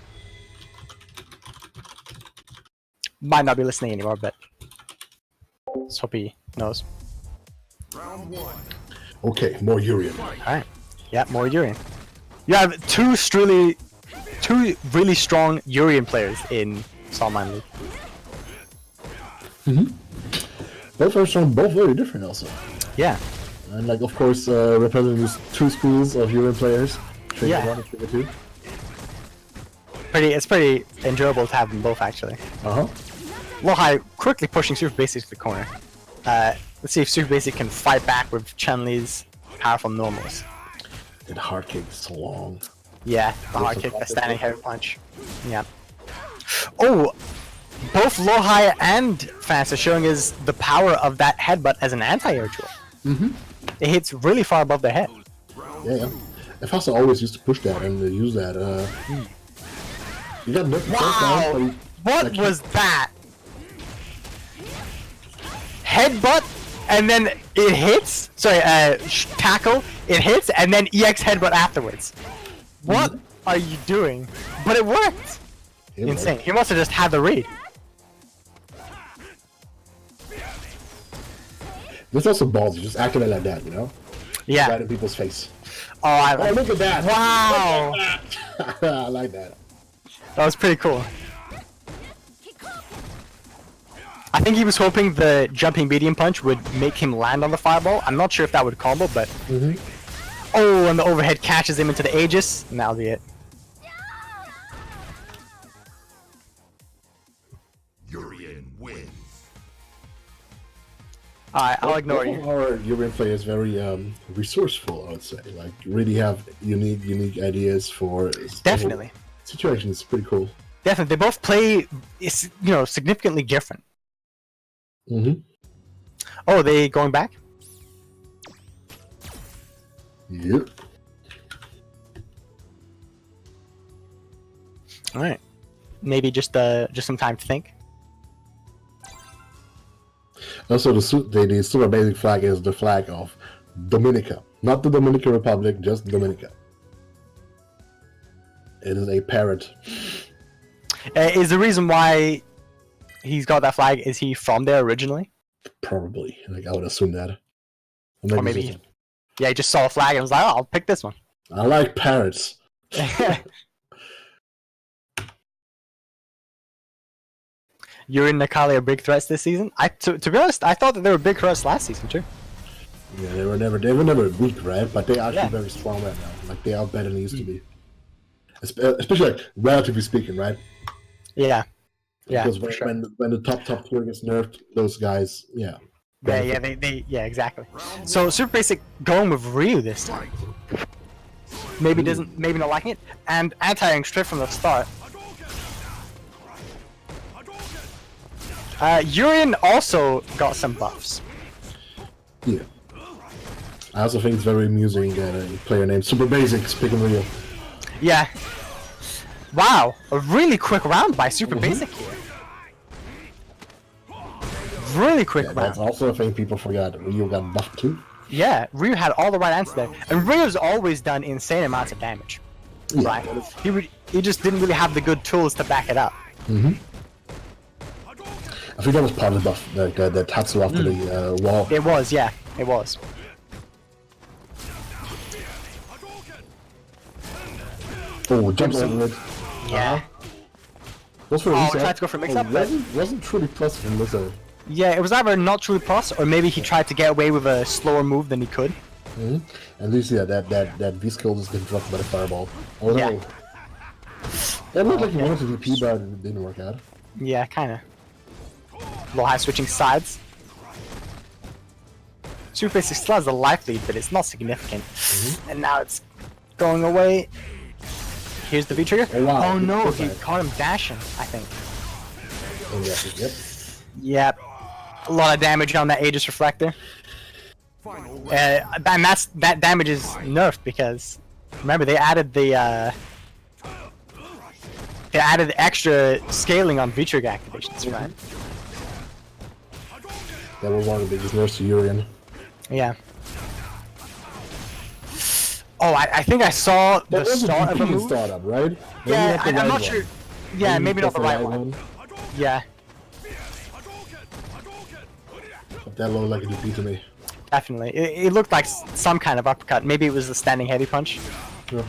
Might not be listening anymore, but let's hope he knows. Round 1. Okay, more Urian. Alright. Yeah, more Urian. You have two really strong Urian players in Saltmine League. Both are strong, both very different also. Yeah. And like, of course, representing these 2 schools of Urian players. Trigger Yeah. 1 and Trigger 2. It's pretty enjoyable to have them both, actually. Uh-huh. Lohai quickly pushing Super Basic to the corner. Let's see if Super Basic can fight back with Chun-Li's powerful normals. And hard kick is so long. Yeah, the hard kick, the standing heavy punch. Yeah. Oh! Both Lohai and Fans are showing us the power of that headbutt as an anti-air tool. It hits really far above their head. Yeah. Fast always used to push that and use that. You got no Wow! What was that? Headbutt, and then it hits. Sorry, tackle. It hits, and then EX headbutt afterwards. What are you doing? But it worked. Insane. He must have just had the read. This also balls, just acting like that, you know? Yeah. Right in people's face. Oh, Oh, look at that! wow! Look at that. I like that. That was pretty cool. I think he was hoping the jumping medium punch would make him land on the fireball. I'm not sure if that would combo, but... Oh, and the overhead catches him into the Aegis, and that'll be it. Urian wins. Alright, I'll ignore you. Our Urian player is very resourceful, I would say. Like, really have unique ideas for Definitely. situations. Pretty cool. Definitely. They both play, significantly different. Oh, they going back? Yep. Alright. Maybe just some time to think. Also, the super basic flag is the flag of Dominica, not the Dominican Republic, just Dominica. It is a parrot. Is the reason why he's got that flag, is he from there originally? Probably. Like, I would assume that. Or maybe yeah, he just saw a flag and was like, oh, I'll pick this one. I like parrots. Yuri and Nakali are big threats this season. To be honest, I thought that they were big threats last season too. Yeah, they were never weak, right? But they are actually very strong right now. Like, they are better than they used to be. Especially, like, relatively speaking, right? Yeah. Yeah. Because when the top tier gets nerfed, those guys, yeah. Yeah, exactly. So Super Basic going with Ryu this time. Maybe not liking it, and anti-ing straight from the start. Urian also got some buffs. Yeah. I also think it's very amusing that a player named Super Basic is picking Ryu. Yeah. Wow, a really quick round by Super Basic here. Really quick round. That's also a thing people forgot. Ryu got buffed too. Yeah, Ryu had all the right answers there, and Ryu's always done insane amounts of damage. Yeah. Right? He just didn't really have the good tools to back it up. I think that was part of the buff, that Tatsu after the wall. It was, yeah, it was. Oh, jumps over it. Yeah. What's for Oh, Lisa? tried to go for mix-up, but... Wasn't truly plus from Lisa. Yeah, it was either not truly plus, or maybe he tried to get away with a slower move than he could. At least, yeah, that V-skill just been dropped by the fireball. Oh Yeah. no. It looked like he wanted to VP, but it didn't work out. Yeah, kinda. Lohai switching sides. Super Basic still has a life lead, but it's not significant. And now it's going away. Here's the V-trigger. Oh, wow. Oh no, Good he time. caught him dashing, I think. Oh, yeah, yep. Yep. A lot of damage on that Aegis Reflector. And that damage is nerfed because remember they added the extra scaling on V-trigger activations, right? That was one of the biggest nerfs to Urian. Yeah. Oh, I think I saw the That was start of a DP move. startup, right? Maybe Yeah, not the I'm right not one. sure. Yeah, maybe not the right one. Yeah, But that looked like a DP to me. definitely. It looked like some kind of uppercut. Maybe it was the standing heavy punch. Yeah.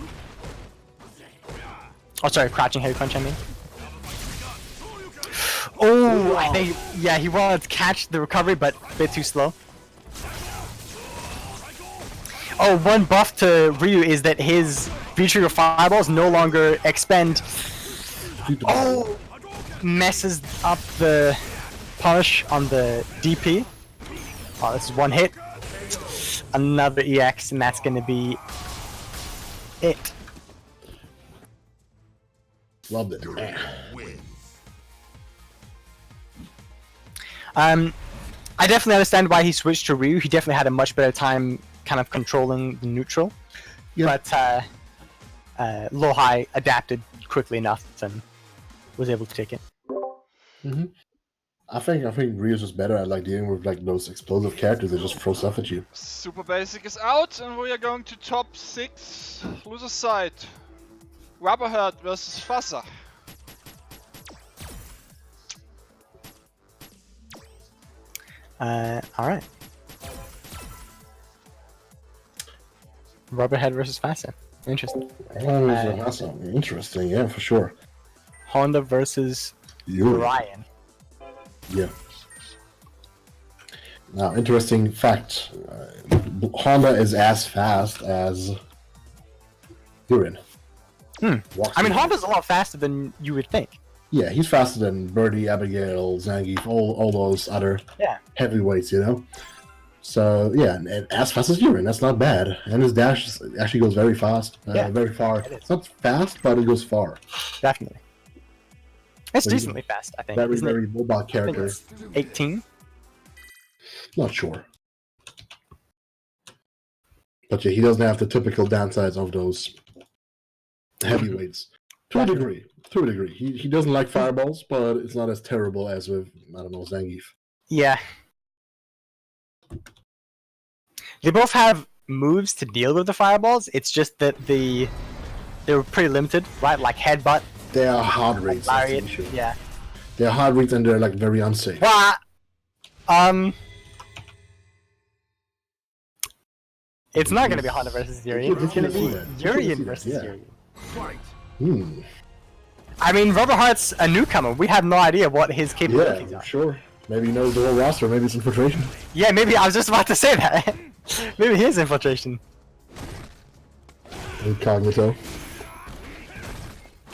Oh, sorry, crouching heavy punch, I mean. Oh, I think, yeah, he wanted to catch the recovery, but a bit too slow. Oh, one buff to Ryu is that his V-Trigger fireballs no longer expend. Oh, messes up the punish on the DP. Oh, this is one hit. Another EX, and that's going to be it. Loved it. Yurian wins. I definitely understand why he switched to Ryu. He definitely had a much better time kind of controlling the neutral. Yeah. But Lohai adapted quickly enough and was able to take it. Mm-hmm. I think Ryu's just better at like dealing with like those explosive characters that just throw stuff at you. Super basic is out, and we are going to top 6. Loser side. Rubberhead versus Fassa. Alright. Rubberhead versus Fassa. Interesting. That's interesting, yeah, for sure. Honda versus Yuri. Ryan. Yeah. Now, interesting fact: Honda is as fast as Yurian. I mean, Honda's a lot faster than you would think. Yeah, he's faster than Birdie, Abigail, Zangief, all those other Yeah. heavyweights, you know. So yeah, and as fast as Yurian, that's not bad. And his dash actually goes very fast, Yeah, very far. it is. It's not fast, but it goes far. Definitely. It's So he's decently fast, I think. Very, Isn't it? very mobile I think character. it's 18. Not sure. But yeah, he doesn't have the typical downsides of those heavyweights. To a degree. He doesn't like fireballs, but it's not as terrible as with, I don't know, Zangief. Yeah. They both have moves to deal with the fireballs. It's just that they were pretty limited, right? Like headbutt, They are hard rates. that's the lariat. issue. Yeah. They're hard rates and they're like very unsafe. What? It's not going to be Honda versus Urian. It's going to be Urian versus Yeah. Urian. Hmm. I mean, Rubber Heart's a newcomer. We have no idea what his capabilities Yeah, are. sure. Maybe he knows the whole roster. Maybe it's infiltration. Yeah, maybe I was just about to say that. Maybe he is infiltration. Incognito.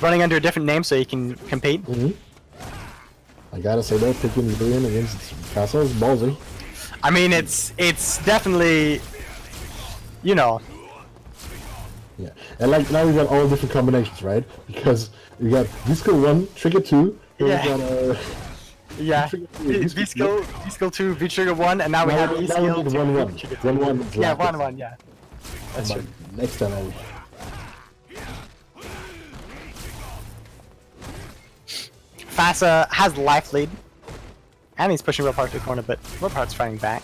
Running under a different name so he can compete. I gotta say though, picking Urian against Castle is ballsy. I mean, it's definitely, you know, Yeah, and like now we got all different combinations, right? Because you got V-Skill 1, Trigger 2, then Yeah. we got yeah. V-Skill 2, V-Trigger 1, and now we have now V-Skill 2, 1-1. V-Trigger 2. 1-1 is Yeah, left. 1-1, yeah. That's true. Next time I'll... Fassa has life lead, and he's pushing Rubber Heart to the corner, but Rubber Heart's fighting back.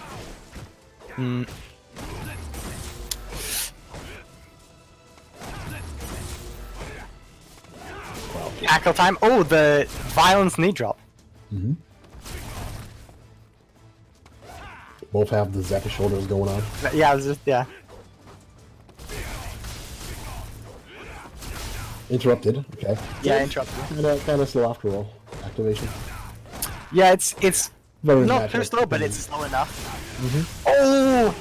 Tackle time. Oh, the violence knee drop. Both have the zappy shoulders going on. Yeah, it was just, yeah. Interrupted, okay. Yeah, interrupted. Kinda slow after all. Activation. Yeah, it's Very not natural. too slow, but it's slow enough. Oh!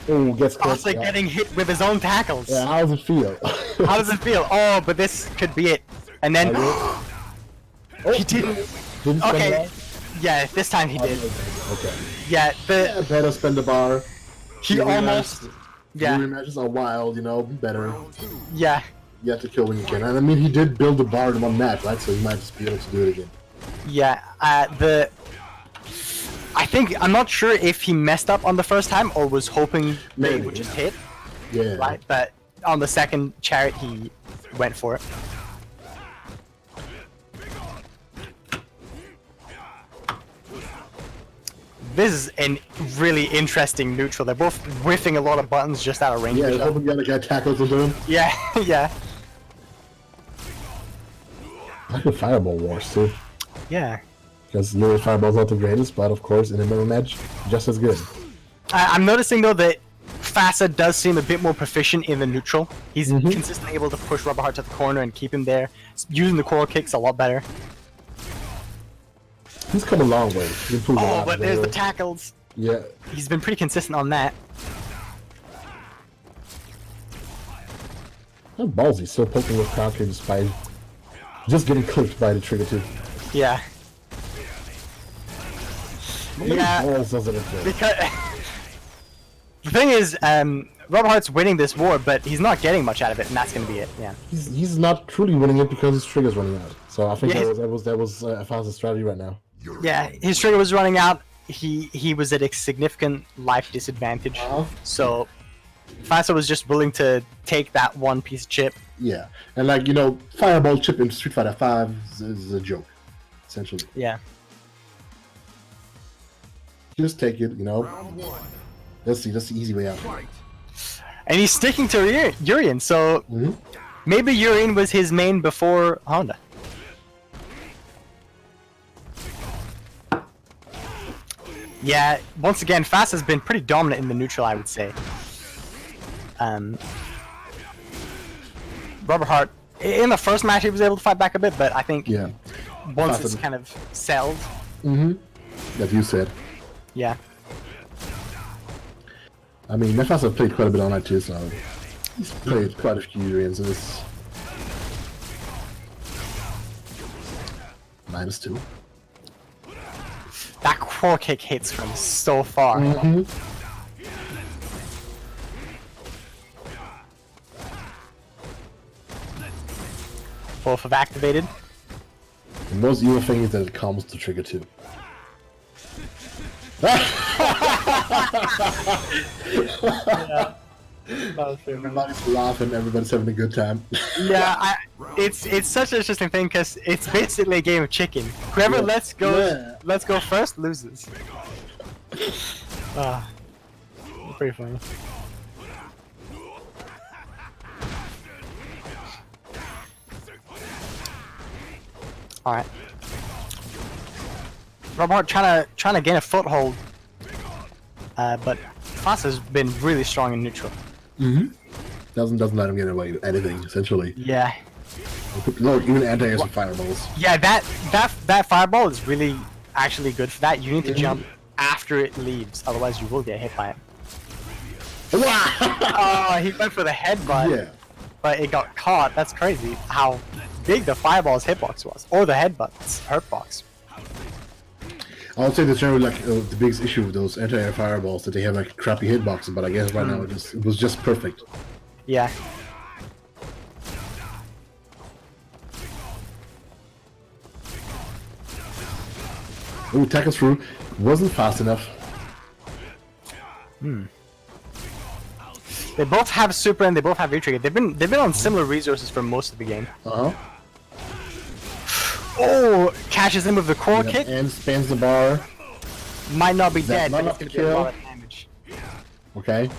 Oh, gets close. Also getting hit with his own tackles. Yeah, how does it feel? How does it feel? Oh, but this could be it. And then he didn't. Didn't spend Okay. that? Yeah, this time he did. Okay. Yeah, Yeah, better spend the bar. he Yuri almost. matches- Yeah, Yuri matches are wild, you know, better. yeah, You have to kill when you can. And I mean, he did build the bar in one match, right? So he might just be able to do it again. yeah. I think I'm not sure if he messed up on the first time or was hoping that it Maybe. would just hit, Yeah. right? But on the second chariot, he went for it. This is a really interesting neutral. They're both whiffing a lot of buttons just out of range. Yeah, of each other. hoping the other guy tackles into him. Yeah, yeah, I like the Fireball Wars too. yeah. Because literally Fireball's not the greatest, but of course in a mirror match, just as good. I'm noticing though that Fasa does seem a bit more proficient in the neutral. He's consistently able to push Rubberheart to the corner and keep him there. Using the coral kicks a lot better. He's come a long way. He's improved a Oh, lot. but there's the tackles. Yeah. He's been pretty consistent on that. How ballsy, still poking with crowd kick despite just getting clipped by the trigger too. Yeah. Yeah. Balls doesn't it do? Because the thing is, Rubberheart's winning this war, but he's not getting much out of it, and that's gonna be it. Yeah. He's not truly winning it because his trigger's running out. So I think Yeah, that was a fast strategy right now. Yeah, his trigger was running out. He was at a significant life disadvantage. So Fasa was just willing to take that one piece of chip. Yeah, and like, you know, Fireball chip in Street Fighter 5 is a joke, essentially. Yeah. Just take it, you know. Round 1. Let's see, that's the easy way out. Fight. And he's sticking to Urien, so maybe Urien was his main before Honda. Yeah, once again, Fast has been pretty dominant in the neutral, I would say. Rubberheart, in the first match he was able to fight back a bit, but I think Yeah. once Fast it's and- kind of settled, Like you said. yeah. I mean, Nefasa played quite a bit on that too, so he's played quite a few Urians in this. -2. That core kick hits from so far. Both have activated. The most evil thing is that it comes to trigger too. Everybody's laughing, everybody's having a good time. Yeah, it's such an interesting thing because it's basically a game of chicken. Whoever lets go first loses. Pretty funny. All right. Robert trying to gain a foothold, but Fasa's been really strong in neutral. Doesn't let him get away with anything, essentially. Yeah. Look, even anti-air some fireballs. Yeah, that fireball is really actually good for that. You need to jump after it leaves, otherwise you will get hit by it. Oh, he went for the headbutt, Yeah. but it got caught. That's crazy how big the fireball's hitbox was, or the headbutt's hurtbox. I would say that's generally like the biggest issue with those anti-air fireballs, that they have like crappy hitboxes, but I guess right now it was just perfect. Yeah. Ooh, tackle through. Wasn't fast enough. They both have super and they both have V-trigger. They've been on similar resources for most of the game. Oh, cashes in with the core kick. And spans the bar. Might not be That's dead, not but enough it's to gonna be a kill. lot of damage. Okay.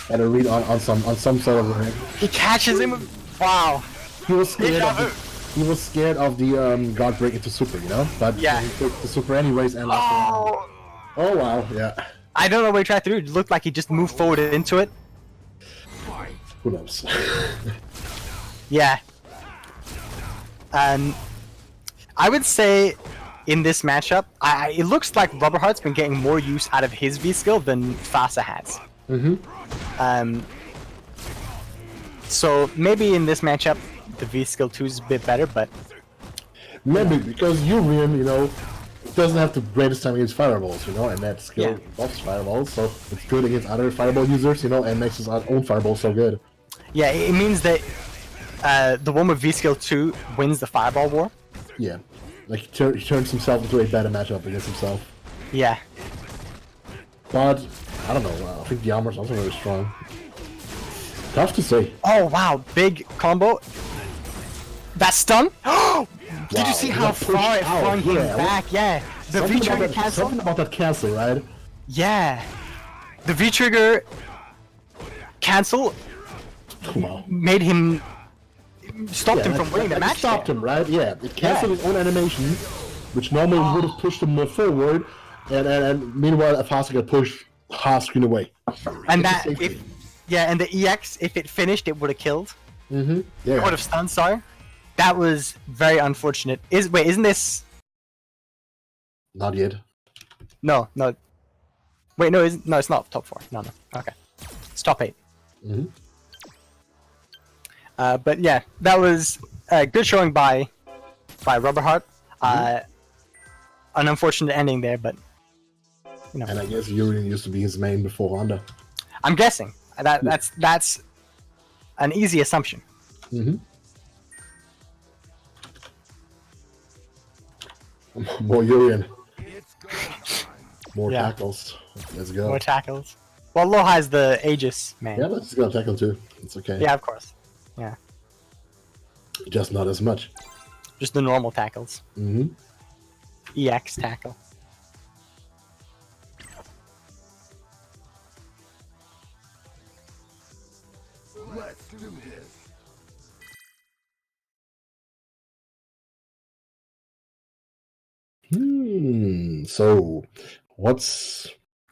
Had a read on some sort of it. He catches him with... Wow. He was scared got of he was scared of the guard break into super, you know? But Yeah. he took the super anyways and lost Oh. Oh wow, yeah. I don't know what he tried to do. It looked like he just moved forward into it. Who knows? Yeah. I would say in this matchup, it looks like Rubberheart's been getting more use out of his V skill than Fasa has. So maybe in this matchup, the V skill 2 is a bit better, but Maybe because Urian, you know, doesn't have the greatest time against fireballs, you know, and that skill Yeah. buffs fireballs, so it's good against other fireball users, you know, and makes his own fireball so good. yeah, it means that the one with V skill 2 wins the fireball war. Yeah. Like he turns himself into a better matchup against himself. Yeah. But I don't know, I think the armor's also very strong. Tough to say. Oh wow, big combo. That stun? Did Wow, you see he how got pushed far it out, flung him yeah. back? Yeah. The V-trigger cancel. Something about that cancel, right? Yeah. The V trigger cancel Wow. made him stopped him that- from winning the that match. stopped there. him, right? Yeah, it canceled his own animation, which normally would have pushed him more forward, and meanwhile, Afasa got pushed half screen away. And It's a that safety. if and the EX, if it finished, it would have killed. Mm-hmm. It Yeah. would have stunned. Sorry, that was very unfortunate. Isn't this? Not yet. No. Wait, no, it's not top 4. No. Okay, it's top 8. Mm-hmm. But yeah, that was a good showing by Rubber Heart. An unfortunate ending there, but you know, And I guess Urian used to be his main before Honda. I'm guessing that's an easy assumption. Mm-hmm. More Urian. More Yeah. tackles. Let's go. More tackles. Well, Loha is the Aegis man. Yeah, but he's gonna tackle too. It's okay. Yeah, of course. Yeah, Just not as much. just the normal tackles. Mm-hmm. EX tackle. Let's do this. So, what's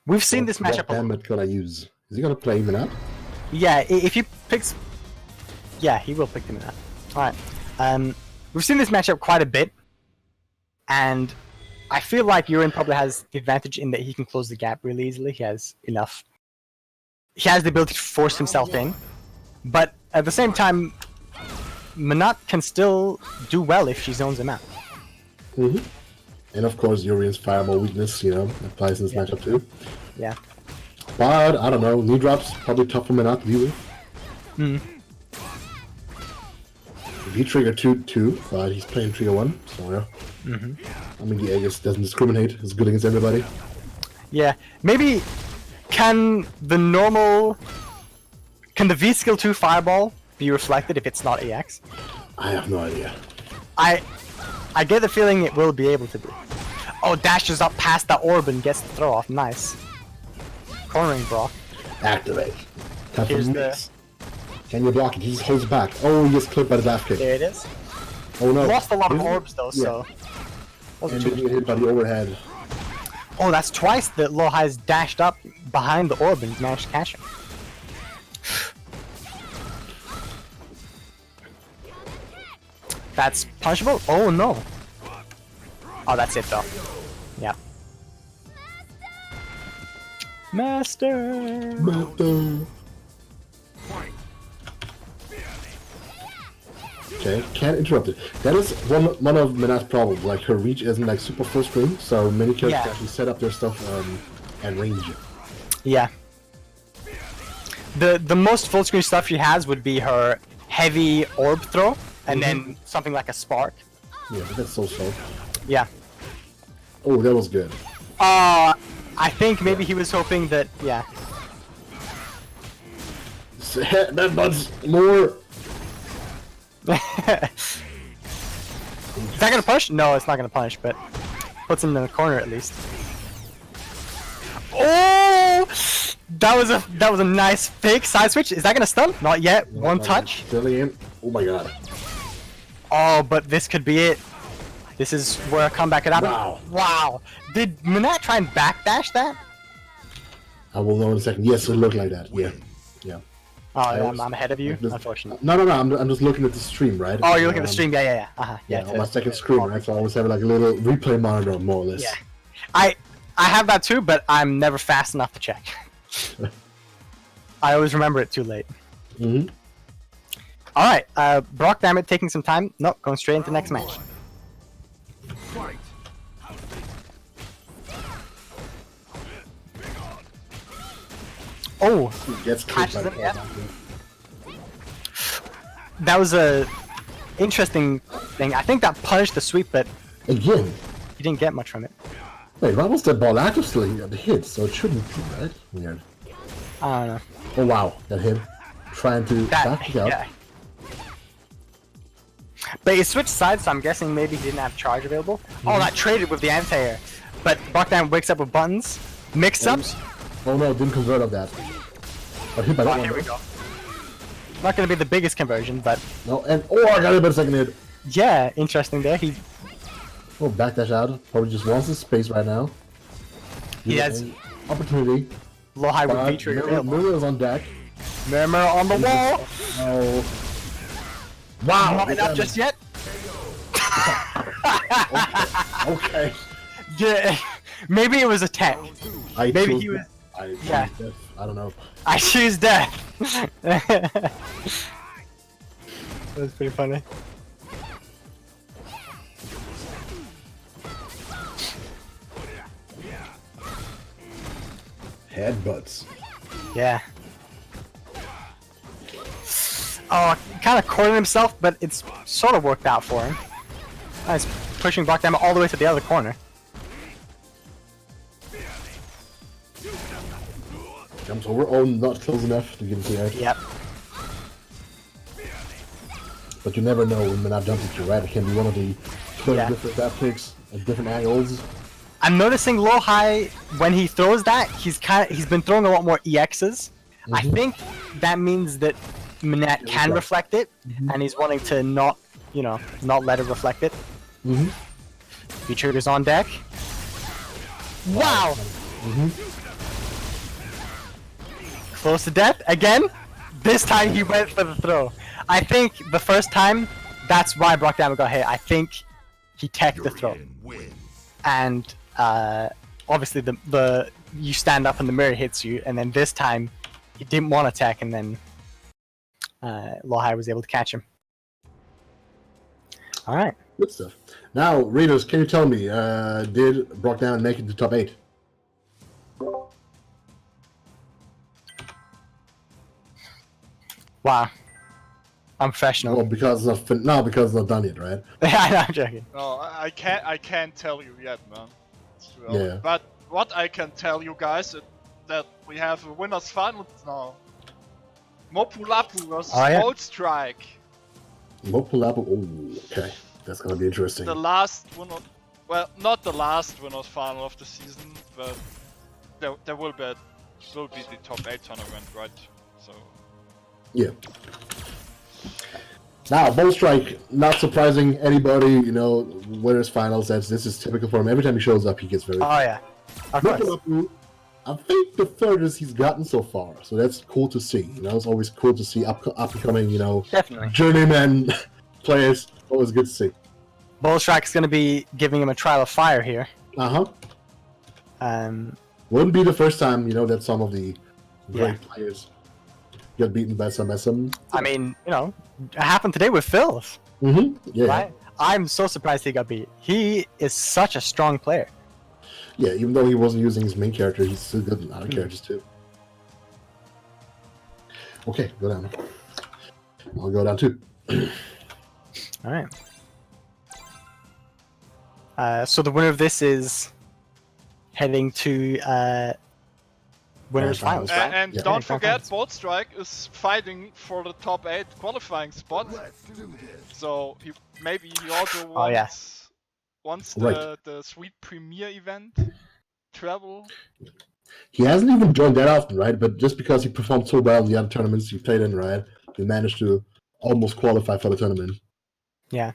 We've seen this what matchup. Hammett gonna use? Is he gonna play him up? Yeah, if he picks, yeah, he will pick him up. All right. We've seen this matchup quite a bit, and I feel like Urian probably has the advantage in that he can close the gap really easily. He has enough. He has the ability to force himself in, but at the same time, Manat can still do well if she zones him out. Mm-hmm. And of course, Urian's fireball weakness, applies in this matchup too. Yeah. But I don't know, knee drops probably tough for Manat to deal with. Hmm. He triggered 2-2, but he's playing trigger 1, so yeah. Mm-hmm. I mean, the Aegis doesn't discriminate. It's good against everybody. Yeah. Maybe can the V skill 2 fireball be reflected if it's not EX? I have no idea. I get the feeling it will be able to be. Oh, dashes up past the orb and gets the throw off. Nice. Cornering Brock. Activate. Time for Here's the- mix. Can you block it? He just holds back. Oh, he gets clipped by the dash kick. There it is. Oh no. Lost a lot of Isn't it? orbs though, so. And then you get hit by the overhead. Oh, that's twice that Lo has dashed up behind the orb and managed to catch him. That's punishable? Oh no. Oh, that's it though. Yeah. Master! Okay, can't interrupt it. That is one of Manat's problems. Like, her reach isn't like super full screen, so many characters Yeah. can actually set up their stuff and range it. Yeah. The most full screen stuff she has would be her heavy orb throw, and then something like a spark. Yeah, but that's so slow. Yeah. Oh, that was good. I think maybe he was hoping that, yeah. That buds more. Is that gonna punish? No, it's not gonna punish, but puts him in the corner at least. Oh! That was a nice fake side switch. Is that gonna stun? Not yet. One touch. Brilliant. Oh my god. Oh, but this could be it. This is where a comeback could happen. Wow. Wow. Did Manat try and backdash that? I will know in a second. Yes, it looked like that. Yeah. Yeah. Oh, yeah, was- I'm ahead of you. Just- Unfortunately. No. I'm just looking at the stream, right? Oh, you're looking at the stream. Yeah. Uh-huh. Yeah, Yeah. on my second screen, right? So I always have like a little replay monitor, more or less. Yeah. I have that too, but I'm never fast enough to check. I always remember it too late. Mm-hmm. Alright, Brock Dammit taking some time. Nope, going straight into next match. Fight. Oh, He gets clipped by Catches the him, ball. that was a interesting thing. I think that punished the sweep, but Again. he didn't get much from it. Wait, why was that ball active still? He got the hit, so it shouldn't be, right? Weird. I don't know. Oh wow, that hit. Trying to back it up. Yeah. But he switched sides, so I'm guessing maybe he didn't have charge available. Oh, that traded with the anti-air. But Brock Dammit wakes up with buttons. Mix-ups? Oh no, didn't convert of that. But hit by that Oh, one. here we go. Not gonna be the biggest conversion, but No, and oh, I got him in a second hit. yeah, interesting there. He Oh, backdash out. Probably just wants his space right now. He has opportunity. low high with But V-trigger available. Mirror is on deck. Mirror on the wall. Oh. Wow. Not enough just yet. Okay. Yeah, maybe it was a tech. I Maybe choose he was. death. I choose Yeah. death. I don't know. I choose death. That's pretty funny. Headbutts. Yeah. Oh, kind of cornered himself, but it's sort of worked out for him. Nice, pushing block damage all the way to the other corner. Jumps over. Oh, not close enough to get into the air. Yep. But you never know when they're not jumping to you, right? It can be one of the 12 Yeah. different tap picks at different angles. I'm noticing low high when he throws that he's been throwing a lot more EXs. I think that means that Minette can reflect it, and he's wanting to not let it reflect it. V-trigger's on deck. Wow! Close to death again. This time he went for the throw. I think the first time, that's why Brock Damage got hit. I think he teched the throw, and obviously the you stand up and the mirror hits you, and then this time he didn't want to tech, and then Lohai was able to catch him. All right. Good stuff. Now, readers, can you tell me, did Brock Diamond make it to top 8? Wow. I'm professional. Well, because of because it's not done yet, right? I know, I'm joking. No, I can't tell you yet, man. It's too early. Yeah. But what I can tell you guys is that we have a winners finals now. Mopulapu versus Bolt Strike. Mopulapu. Oh, okay. That's gonna be interesting. The last winner, well, not the last winners final of the season, but there will be the top 8 tournament, right? So. Yeah. Now, Bolt Strike, not surprising anybody, you know, winners finals. This is typical for him. Every time he shows up, he gets very. Oh yeah. Of course. Mopulapu, I think the furthest he's gotten so far, so that's cool to see. You know, it's always cool to see up and coming, you know, Definitely. journeyman players. Always good to see. Bolt Strike's gonna be giving him a trial of fire here. Wouldn't be the first time, you know, that some of the great players get beaten by some SM. I mean, you know, it happened today with Phil. Yeah. Right? I'm so surprised he got beat. He is such a strong player. Yeah, even though he wasn't using his main character, he's still good in other characters too. Okay, go down. I'll go down too. All right. So the winner of this is heading to winners finals, right? And Yeah. don't forget, Bolt Strike is fighting for the top 8 qualifying spot. Let's do this. So maybe he also Oh, yeah. wants Right. the sweet premiere event travel. He hasn't even joined that often, right? But just because he performed so well in the other tournaments he played in, right? He managed to almost qualify for the tournament. Yeah.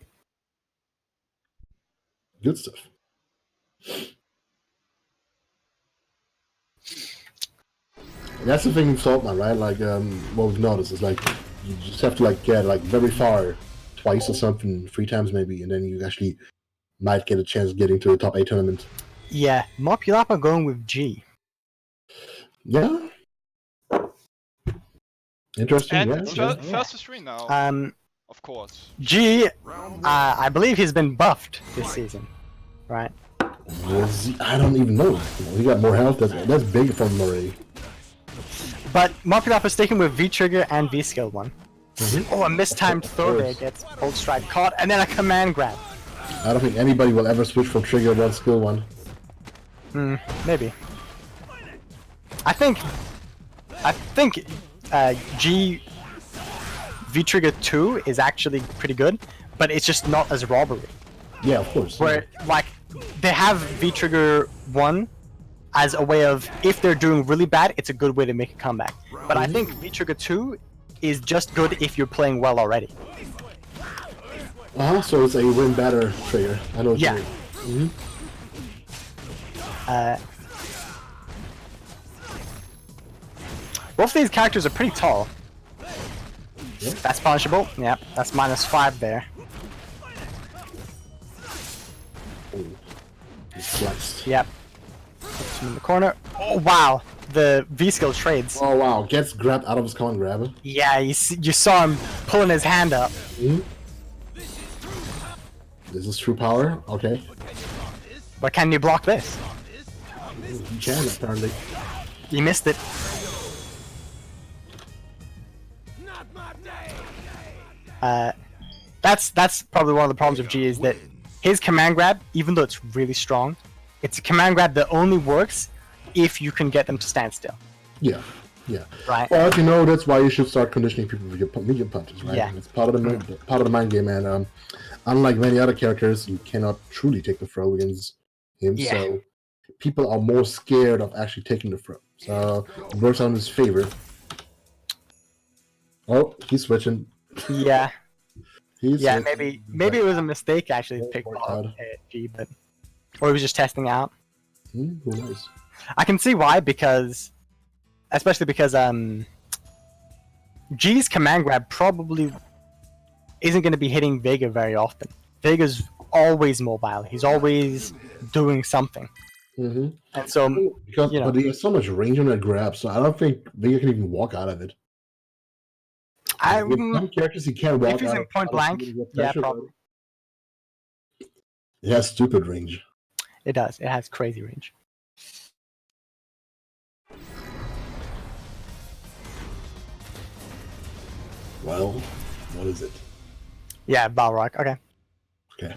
Good stuff. That's the thing with Saltmine, right? Like, what we've noticed is like you just have to like get like very far, twice or something, 3 times maybe, and then you actually might get a chance of getting to the top 8 tournament. Yeah. Mopulapa going with G. Yeah. Interesting. And yeah, it's yeah. first to 3 now, of course. G, Round I believe he's been buffed this season, right? I don't even know. He got more health. That's big from him already. But Mopulapa is sticking with V-trigger and V-skill 1. Oh, a mistimed throw there gets Bolt Strike caught, and then a command grab. I don't think anybody will ever switch from trigger 1 skill 1. Maybe. I think G V-trigger 2 is actually pretty good, but it's just not as robbery. Yeah, of course. Where like they have V-trigger 1 as a way of, if they're doing really bad, it's a good way to make a comeback. But I think V-Trigger 2 is just good if you're playing well already. So it's a win better trigger. I know what Yeah. you mean. Both of these characters are pretty tall. Yep. That's punishable. Yep, that's -5 there. He's flexed. Yep. Puts him in the corner. Oh wow, the V-skill trades. Oh wow, gets grabbed out of his common grab. Yeah, you saw him pulling his hand up. This is true power. Okay. But can you block this? He can apparently. You missed it. That's probably one of the problems with G is that his command grab, even though it's really strong, it's a command grab that only works if you can get them to stand still. Yeah. Yeah. Right. Well, as you know, that's why you should start conditioning people with your medium punches, right? Yeah. It's part of the mind game, and unlike many other characters, you cannot truly take the throw against him. Yeah. So people are more scared of actually taking the throw. So it works out in his favor. Oh, he's switching. Yeah. He's Yeah, switching. maybe it was a mistake actually to pick Oh, ball God. G, but or he was just testing out. Who knows? I can see why, because especially because G's command grab probably isn't going to be hitting Vega very often. Vega's always mobile. He's always doing something. Mm-hmm. And so, Because you know. but he has so much range on that grab, so I don't think Vega can even walk out of it. With some characters he can't walk if he's out in of point blank, with yeah, pressure, probably. but It has stupid range. It does. It has crazy range. Well, what is it? Yeah, Balrog. Okay. Okay.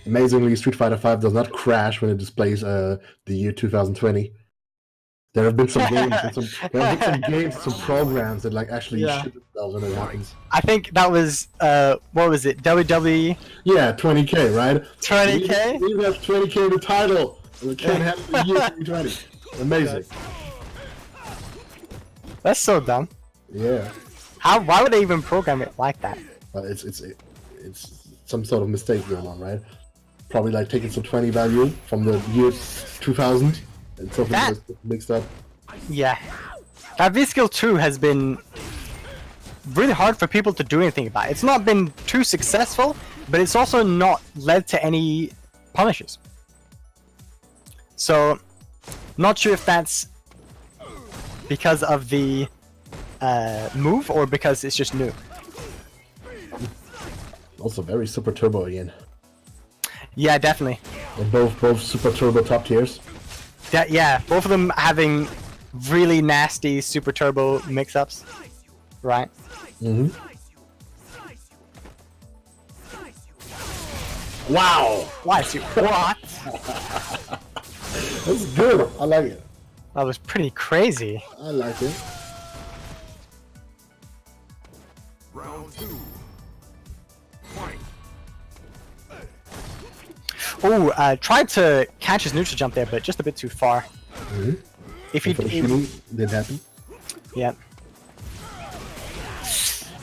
Amazingly, Street Fighter V does not crash when it displays the year 2020. There have been some games, some programs that like actually Yeah. shit themselves when it happens. I think that was what was it? WWE Yeah, 20K, right? 20K. We have 20K in the title. And we can't have the year 2020. Amazing. That's so dumb. Yeah. Why would they even program it like that? But it's some sort of mistake going on, right? Probably like taking some 20 value from the year 2000 and something That- was mixed up. Yeah. That V-Skill 2 has been really hard for people to do anything about. It's not been too successful, but it's also not led to any punishes. So, not sure if that's because of the move or because it's just new. Also very super turbo again. Yeah, definitely. And both super turbo top tiers. Yeah, both of them having really nasty super turbo mix-ups, right? Mm-hmm. Wow! Why? What? That's good. I like it. That was pretty crazy. I like it. Round 2. Fight. Oh, tried to catch his neutral jump there, but just a bit too far. Mm-hmm. If he, For the shooting didn't happen. yeah,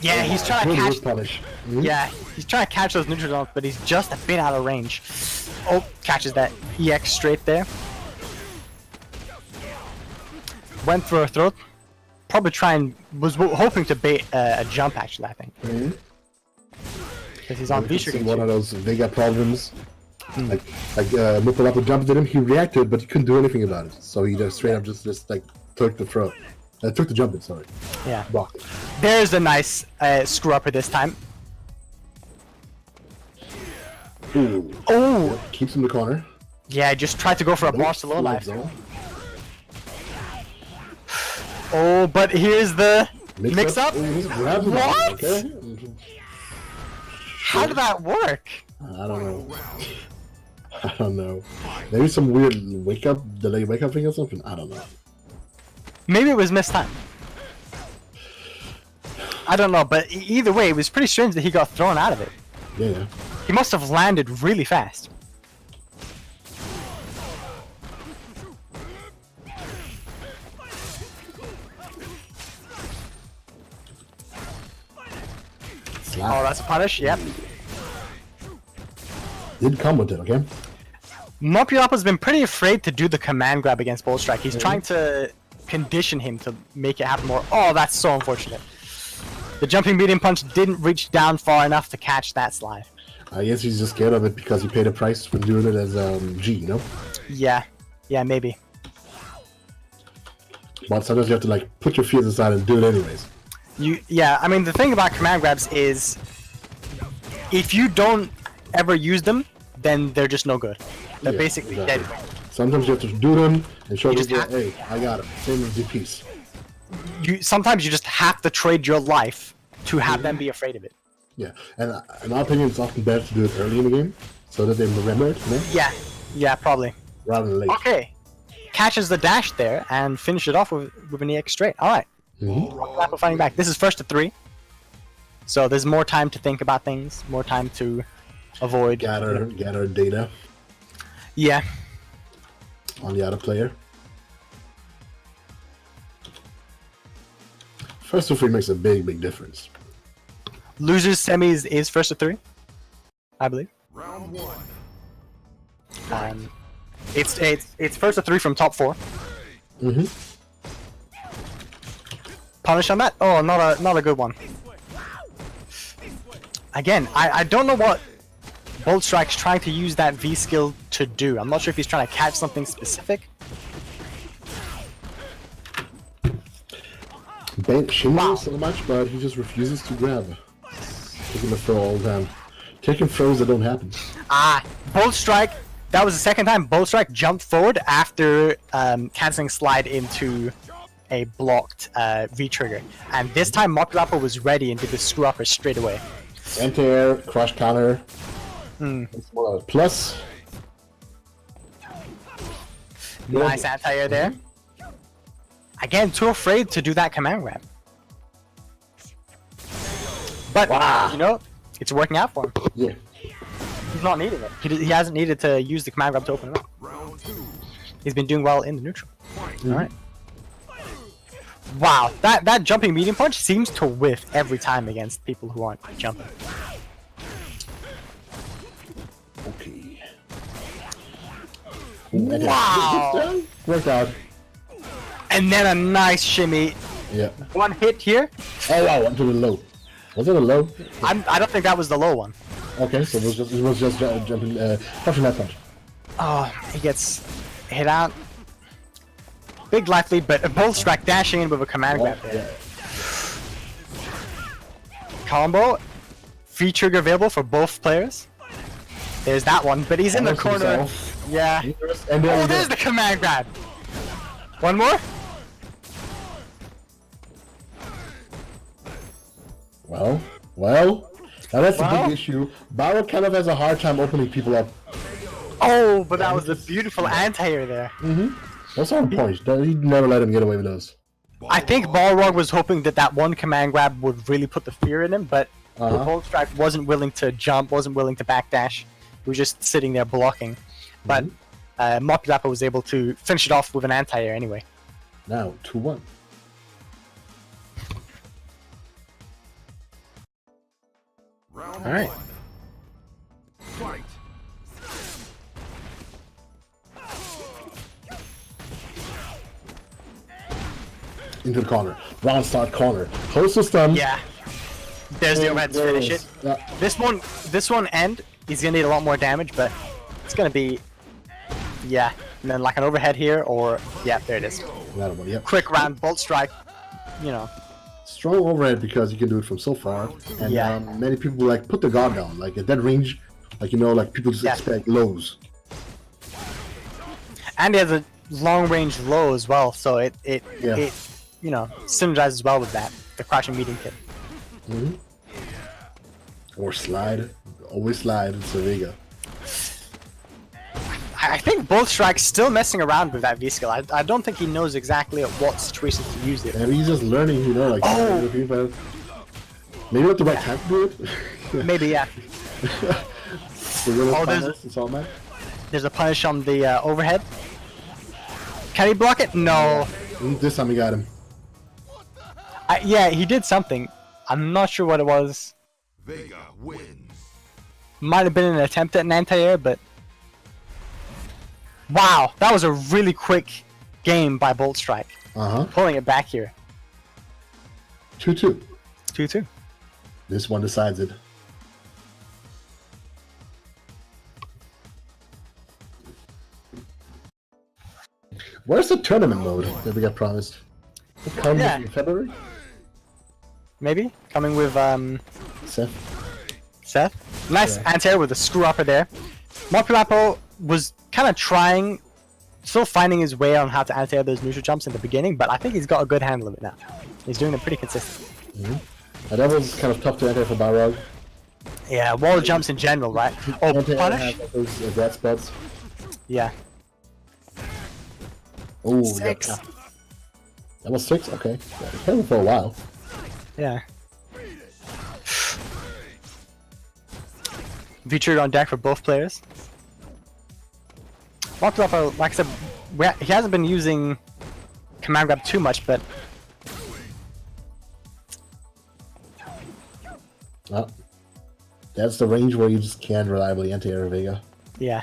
yeah, he's trying to Good catch. whip punish. Mhm. Yeah, he's trying to catch those neutral jumps, but he's just a bit out of range. Oh, catches that EX straight there. Went for a throat. Probably was hoping to bait a jump actually. I think Mhm. because he's on We can V see trigger. one of those Vega problems. Like Mupalapa jumped at him, he reacted, but he couldn't do anything about it. So he just straight up just like took the throw. Took the jump in, sorry. Yeah, Blocked it. there's a nice screw upper this time. Ooh. Oh, Keeps him in the corner. yeah, just tried to go for a Barcelona life. Oh, but here's the mix up. Ooh, he's grabbing him. What? Okay. How did that work? I don't know. I don't know. Maybe some weird delay wake up thing or something. I don't know. Maybe it was missed time. I don't know, but either way, it was pretty strange that he got thrown out of it. Yeah. He must have landed really fast. Oh, that's a punish. Yep. Did come with it, okay? Mopulapa's been pretty afraid to do the command grab against Bolt Strike. He's trying to condition him to make it happen more. Oh, that's so unfortunate. The jumping medium punch didn't reach down far enough to catch that slide. I guess he's just scared of it because he paid a price for doing it as G, you know? Yeah. Yeah, maybe. But sometimes you have to like put your fears aside and do it anyways. Yeah, I mean the thing about command grabs is if you don't ever use them, then they're just no good. They're basically dead. Sometimes you have to do them and show You people, just hey, I got him. Same as DPs. Sometimes you just have to trade your life to have them be afraid of it. Yeah, and in my opinion, it's often better to do it early in the game so that they remember it, you know? Yeah, probably. Rather than late. Okay, catches the dash there and finish it off with an EX straight. All right, Mopulapa fighting back. This is first to 3, so there's more time to think about things, more time to avoid. Gather data Yeah. on the other player. First to 3 makes a big difference. Losers semis is first to 3, I believe. Round 1. It's first to 3 from top 4. Punish on that? Oh, not a good one. Again, I don't know what Bolt Strike's trying to use that V skill to do. I'm not sure if he's trying to catch something specific. Bent shimmy so much, but he just refuses to grab. Taking the throw all the time. Taking throws that don't happen. Bolt Strike, that was the second time Bolt Strike jumped forward after canceling slide into a blocked V-trigger. And this time Mopulapa was ready and did the screw upper straight away. Anti-air, crush counter. It's more of a plus. Nice anti-air there. Again, too afraid to do that command grab. But, you know, it's working out for him. Yeah. He's not needing it. He hasn't needed to use the command grab to open it up. Round 2. He's been doing well in the neutral. Alright. Wow, that jumping medium punch seems to whiff every time against people who aren't jumping. Okay. Wow! Worked out. And then a nice shimmy. Yeah. One hit here. Oh wow, onto the low. Was it a low? I don't think that was the low one. Okay, so it was just jumping, pushing that punch. Oh, he gets hit out. Big life lead, but a Bolt Strike dashing in with a command grab there. Combo. Free trigger available for both players. There's that one, but he's in the corner. Himself. Yeah. And Oh, there's the command grab. One more. Well, now that's a big issue. Barrow kind of has a hard time opening people up. Oh, but that was a beautiful anti-air there. That's on point. He'd never let him get away with those. I think Balrog was hoping that one command grab would really put the fear in him, but Bolt Strike wasn't willing to jump, wasn't willing to backdash. He was just sitting there blocking. But Mopulapa was able to finish it off with an anti-air anyway. Now, 2-1. Round All right. 1. Fight. Into the corner. Round start corner. Host of stun. Yeah. There's the overhead to finish it. Yeah. This one end, he's gonna need a lot more damage, but it's gonna be, yeah. And then like an overhead here, or yeah, there it is. That one, yep. Quick round, Bolt Strike, you know. Strong overhead because you can do it from so far. And Yeah. many people like put the guard down. Like at that range, like you know, like people just Yeah. expect lows. And he has a long range low as well, so it you know, synergizes well with that. The crouching medium kick. Or slide. Always slide. So there you go. I think Bolt Strike's still messing around with that V skill. I don't think he knows exactly at what situations to use it. And he's just learning, you know, like maybe not the right time to do it. Maybe, yeah. It's all man. There's a punish on the overhead. Can he block it? No. This time he got him. Yeah, he did something. I'm not sure what it was. Vega wins. Might have been an attempt at an anti-air, but wow, that was a really quick game by Bolt Strike. Pulling it back here. 2-2. 2-2. This one decides it. Where's the tournament mode that we got promised? It comes in February? Maybe coming with Seth? Nice anti-air with a screw upper there. Mopulapo was kind of trying, still finding his way on how to anti-air those neutral jumps in the beginning, but I think he's got a good handle of it now. He's doing it pretty consistently. That was kind of tough to anti for Balrog. Yeah, wall jumps in general, right? Oh, punish? Those red spots. Yeah. Oh, 6. That was 6? Okay. Yeah, it held for a while. Yeah. V-trigger on deck for both players. Mopulapo, like I said, he hasn't been using command grab too much, but well, that's the range where you just can't reliably anti-air Vega. yeah.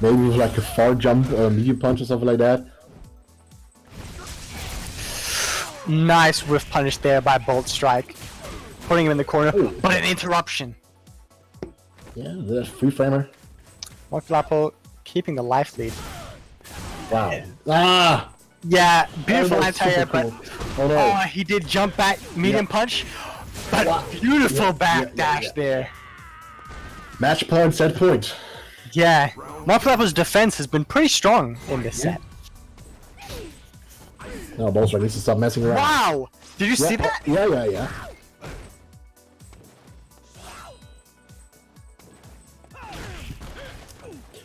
Maybe with like a far jump or a medium punch or something like that. Nice whiff punish there by Bolt Strike. Putting him in the corner, but an interruption. Yeah, the free framer. Mopulapo keeping the life lead. Wow. Ah! Yeah, beautiful That was anti-air, super but cool. Oh no. he did jump back, medium punch, but beautiful back dash there. Match point, set point. Yeah, Mopulapo's defense has been pretty strong in this set. No, Bolster needs to stop messing around. Wow! Did you see that? Yeah.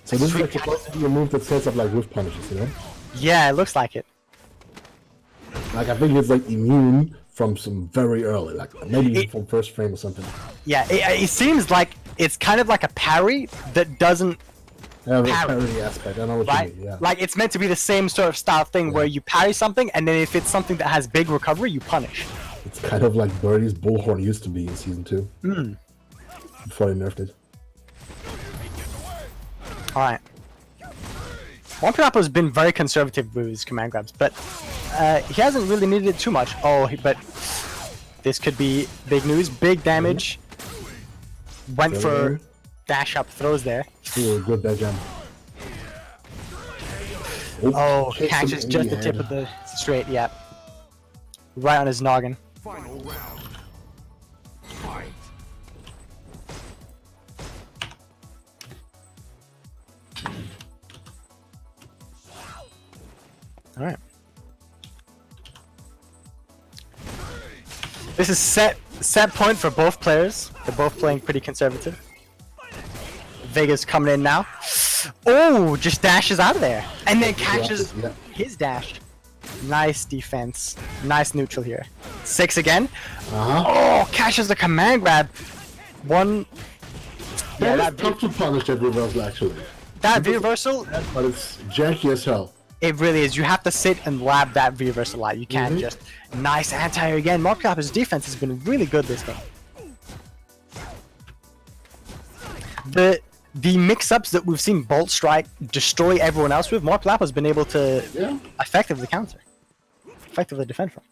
So this is like supposed to be a move that sets up like whiff punishes, you know? Yeah, it looks like it. Like I think it's like immune from some very early, like maybe even from first frame or something. Yeah, it seems like it's kind of like a parry that doesn't Yeah, the parry. parry aspect. I know what right? you mean. Yeah. Like it's meant to be the same sort of style thing where you parry something, and then if it's something that has big recovery, you punish. It's kind of like Birdie's Bullhorn used to be in season 2. Before they nerfed it. Alright. Mopulapo's been very conservative with his command grabs, but he hasn't really needed it too much. But this could be big news, big damage. Went for dash up throws there. Ooh, good that jump. Oh, Hits him catches in just the the tip head. of the straight, yeah. Right on his noggin. Final round. Fight. Alright. This is set point for both players. They're both playing pretty conservative. Vega's coming in now. Oh, just dashes out of there. And then catches his dash. Nice defense. Nice neutral here. 6 again. Oh, catches the command grab. One. Yeah, That is tough to punish that reversal actually. that V-reversal, But it's janky as hell. it really is. You have to sit and lab that V-reversal out. You can't just nice anti-air again. Mopulapo's defense has been really good this game. The mix-ups that we've seen Bolt Strike destroy everyone else with, Mopulapo's been able to effectively counter. Effectively defend from.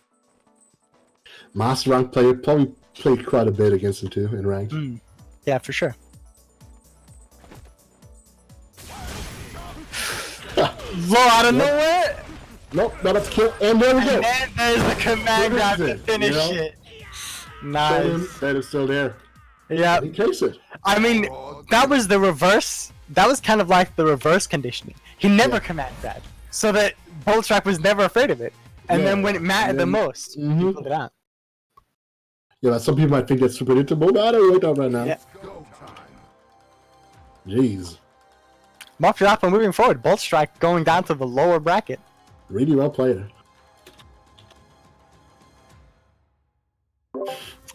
Master rank player probably played quite a bit against him too in ranked. Yeah, for sure. Low out of nowhere! Nope, not a kill, and there we go. And then there's the command grab to finish it. Nice. That is still there. Yeah. In case it. I mean, that was the reverse. That was kind of like the reverse conditioning. He never command grabbed, so that Bolt Strike was never afraid of it. And then when it mattered the most, he pulled it out. Yeah, but some people might think that's super predictable, but I don't wait up right now. Yeah. Go time. Jeez. Mopulapo moving forward. Bolt Strike going down to the lower bracket. Really well played.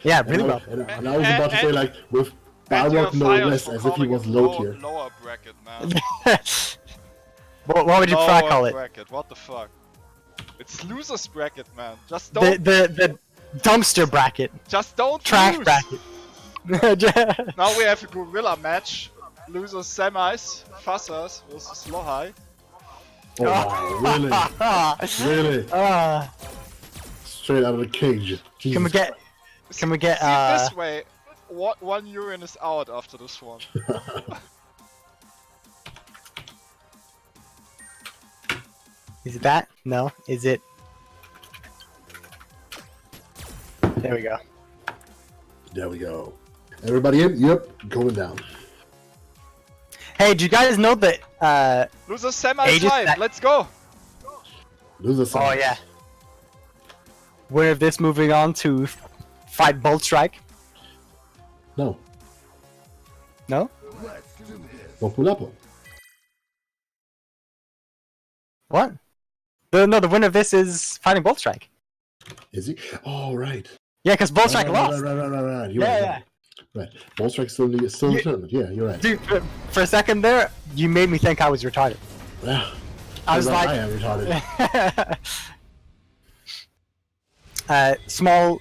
Yeah, really well. And I was about to say, like, with Balrog no less, as if he was low tier. Lower bracket, man. What would you try call it? Bracket. What the fuck? It's losers bracket, man. Just don't. The dumpster bracket. Just don't Trash lose. bracket. Now we have a gorilla match. Loser semis, Fassas versus Lohai. Oh wow, really? Really? Straight out of the cage. Jesus. Can we get See it this way, one urine is out after this one. Is it that? No. Is it? There we go. There we go. Everybody in? Yep, going down. Hey, do you guys know that? Loser semis Aegis live, that- let's go! Loser side. Oh yeah. Winner of this moving on to fight Bolt Strike. No. No? Populapo. What? The winner of this is fighting Bolt Strike. Is he? Oh, right. Yeah, because Bolt Strike lost. Right. You're Yeah, right, yeah. Right. Ball Strike's still in the tournament. Yeah, you're right. Dude, for a second there, you made me think I was retarded. Yeah. I was like, I am retarded. small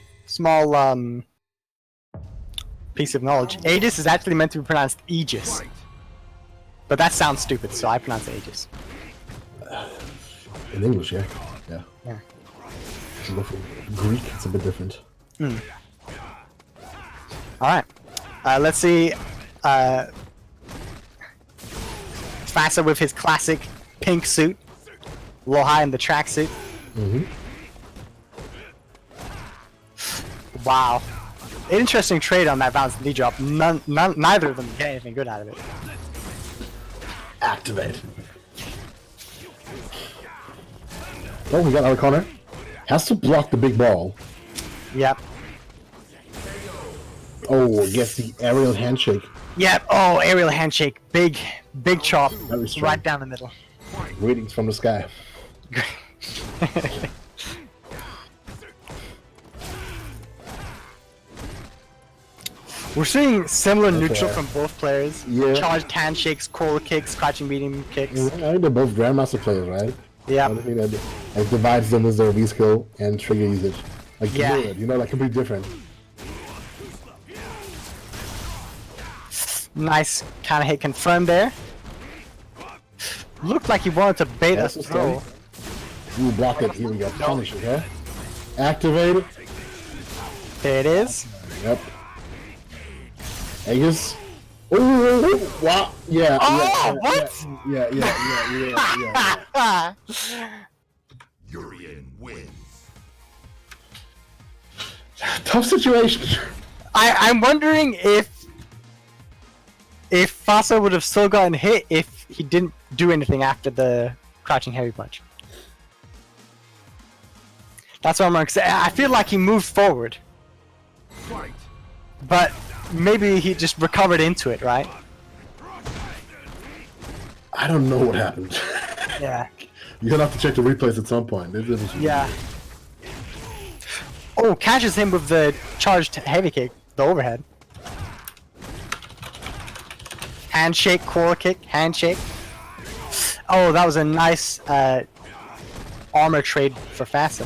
piece of knowledge. Aegis is actually meant to be pronounced Aegis. But that sounds stupid, so I pronounce it Aegis. In English, yeah. Yeah. Yeah. Greek, it's a bit different. Alright. Let's see. Fassa with his classic pink suit. Lohai in the tracksuit. Wow. Interesting trade on that bounce knee drop. Neither of them get anything good out of it. Activate. Oh, we got our corner. Has to block the big ball. Yep. Oh, gets the aerial handshake. Yep. Oh, aerial handshake. Big chop. Very strong. Right down the middle. Greetings from the sky. We're seeing similar neutral from both players. Yeah. Charged handshakes, core kicks, crouching medium kicks. I think they're both Grandmaster players, right? Yeah. I think that like divides them as their V skill and trigger usage. Like Yeah. you know, like completely different. Nice kind of hit confirmed there. Looked like he wanted to bait us That's throw. You block it. Here we go. Punish it, huh? Activate it. There it is. Yep. Aegis. Oh, wow. Yeah. Oh, yeah, what? Yeah. Urian wins. Tough situation. I'm wondering if Fassa would have still gotten hit if he didn't do anything after the crouching heavy punch. That's what I'm wondering. 'Cause I feel like he moved forward, Fight. but maybe he just recovered into it, right? I don't know what happened. Yeah. You're gonna have to check the replays at some point. Yeah. Oh, catches him with the charged heavy kick, the overhead. Handshake, core kick, handshake. Oh, that was a nice armor trade for Fassa.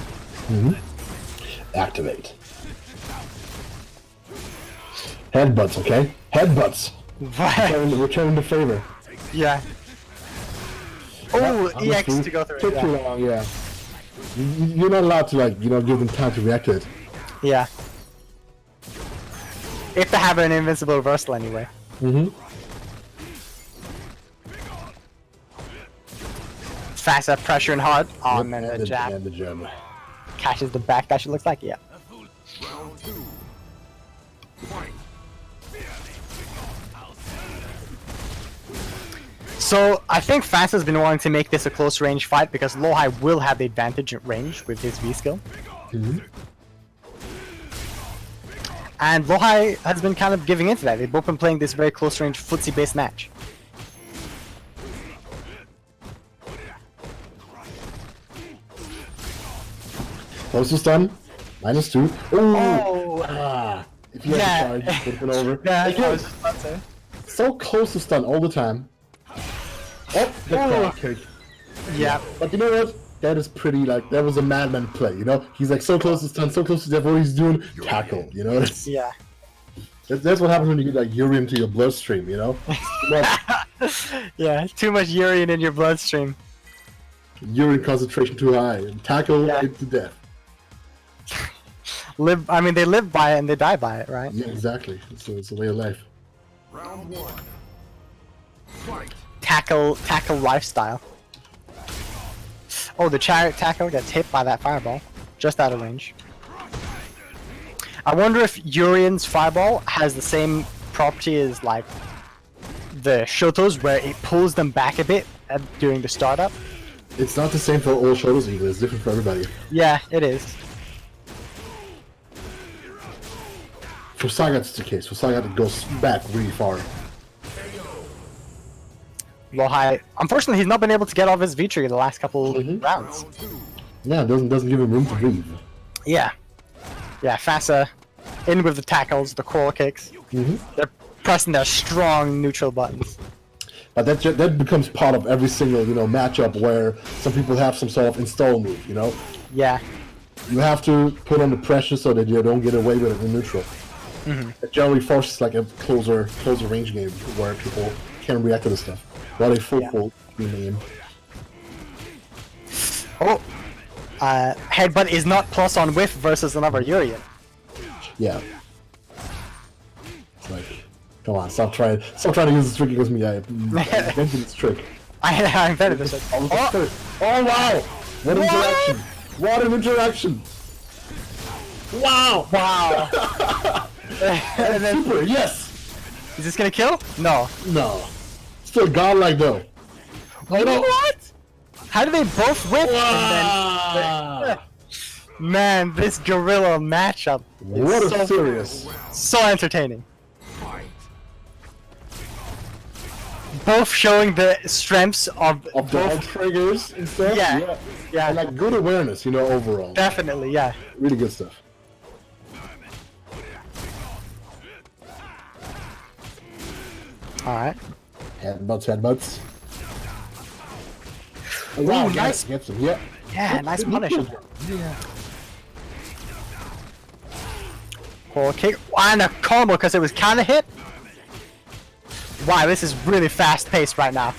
Activate. Headbutts, okay? Headbutts. Return the favor. Yeah. Oh, Honestly, EX to go through took it. too Yeah. long, yeah. You're not allowed to, like, give them time to react to it. Yeah. If they have an invincible reversal anyway. Fassa pressuring hard. Oh, Yep, man, the jab. And the jab. Catches the back. That should look like, yeah. Round 2. Fight. So, I think Fassa's been wanting to make this a close range fight because Lohai will have the advantage at range with his V skill. And Lohai has been kind of giving into that. They've both been playing this very close range footsie based match. Close to stun. -2. Ooh. Oh! Ah. If you Yeah. had the charge, would have been over. Yeah, Again, I was just about to say. so close to stun all the time. Oh, the Oh. kick. Yeah. But you know what? That is pretty, like, that was a madman play, you know? He's like so close to stun, so close to death, what he's doing, tackle, you know? It's, Yeah. That's what happens when you get like urine into your bloodstream, you know? Yeah, too much urine in your bloodstream. Urine concentration too high. And tackle it to death. I mean, they live by it and they die by it, right? Yeah, exactly. So it's a way of life. Round 1. Fight. Tackle lifestyle. Oh, the chariot tackle gets hit by that fireball, just out of range. I wonder if Urian's fireball has the same property as like the Shoto's, where it pulls them back a bit during the startup. It's not the same for all Shotos either. It's different for everybody. Yeah, it is. For Sagat, it's the case. For Sagat, it goes back really far. Lohai, unfortunately, he's not been able to get off his V-trigger the last couple rounds. Round 2. Yeah, it doesn't give him room to breathe. Yeah. Yeah, Fassa in with the tackles, the core kicks. They're pressing their strong neutral buttons. But that becomes part of every single, matchup where some people have some sort of install move, Yeah. You have to put on the pressure so that you don't get away with it in neutral. It generally forces like a closer range game where people can react to this stuff. While they full being aim. Oh! Headbutt is not plus on whiff versus another Urian. Yeah. It's like, come on, stop trying to use this trick against me. I invented this trick. I invented this. Oh wow! What an interaction! What an interaction! Wow! Wow! And then, Super, yes! is this gonna kill? No. No. Still godlike though. Oh no! What? How do they both whip? Wow. Man, this gorilla matchup is What a serious. so entertaining. Fight. Both showing the strengths of Of the both. triggers and stuff. Yeah. And like good awareness, overall. Definitely, yeah. Really good stuff. Alright. Headbutts. Oh, wow, nice. Gets him, yeah. Yeah, nice punish. Yeah. Core kick. And a combo because it was kind of hit. Wow, this is really fast paced right now.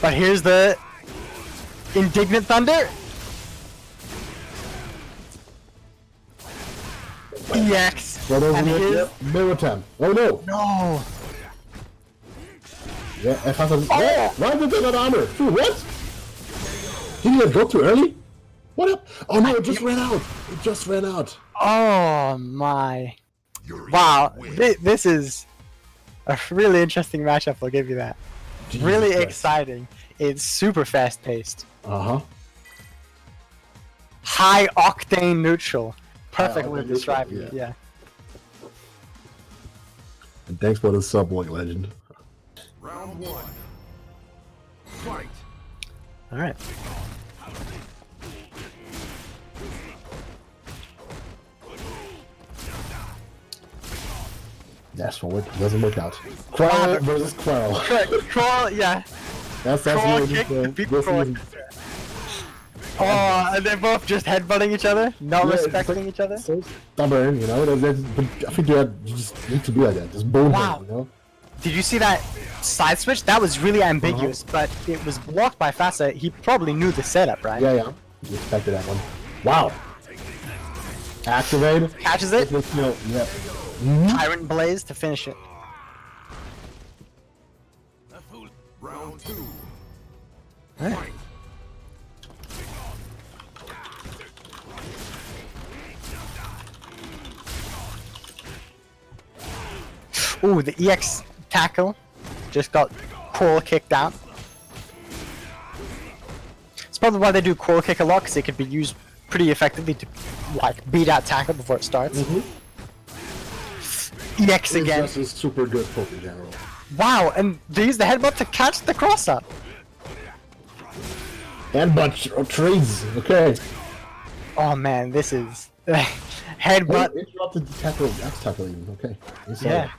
But here's the Indignant Thunder. EX. Right over And here. here's... Yeah. Mirror time. Oh no. No. Yeah, F has a... Oh! Why did they not armor? Dude, what? Did he go too early? What up? Oh no, it just ran out. It just ran out. Oh my. Wow. This is a really interesting matchup, I'll give you that. Jesus Really Christ. exciting. It's super fast paced. Uh-huh. High octane neutral. Perfect way octane of describing neutral, it, yeah. And thanks for the sub, like legend. Round 1. Fight. Alright. That's what doesn't work out. Quarrel versus Quarrel. Crawl, yeah. That's Crawl the kick, season. big crawl. Oh, and they're both just headbutting each other, not Yeah, it's respecting like- each other. So stubborn, but I think you just need to be like that. Just bonehead, Wow. Did you see that side switch? That was really ambiguous, but it was blocked by Fassa. He probably knew the setup, right? Yeah. You expected that one. Wow. Activate. Catches it. Yeah. Tyrant Blaze to finish it. Round 2. Alright. Fight. Ooh, the EX tackle just got core kicked out. It's probably why they do core kick a lot, because it could be used pretty effectively to like beat out tackle before it starts. EX again. This is super good poke in general. Wow, and they use the headbutt to catch the cross up. And bunch of trades. Okay. Oh man, this is But headbutt. interrupted the tackle. That's tackle even. Okay. Yeah.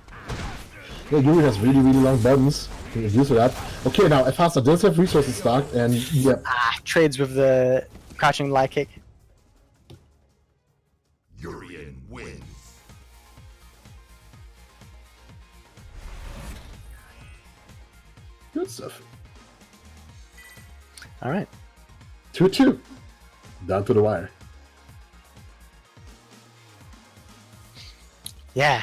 Yeah, Yuri has really long buttons. You can use for that. Okay, now Efasa does have resources stocked, and yeah. Trades with the crouching light kick. Urian wins. Good stuff. All right. 2-2. Down to the wire. Yeah.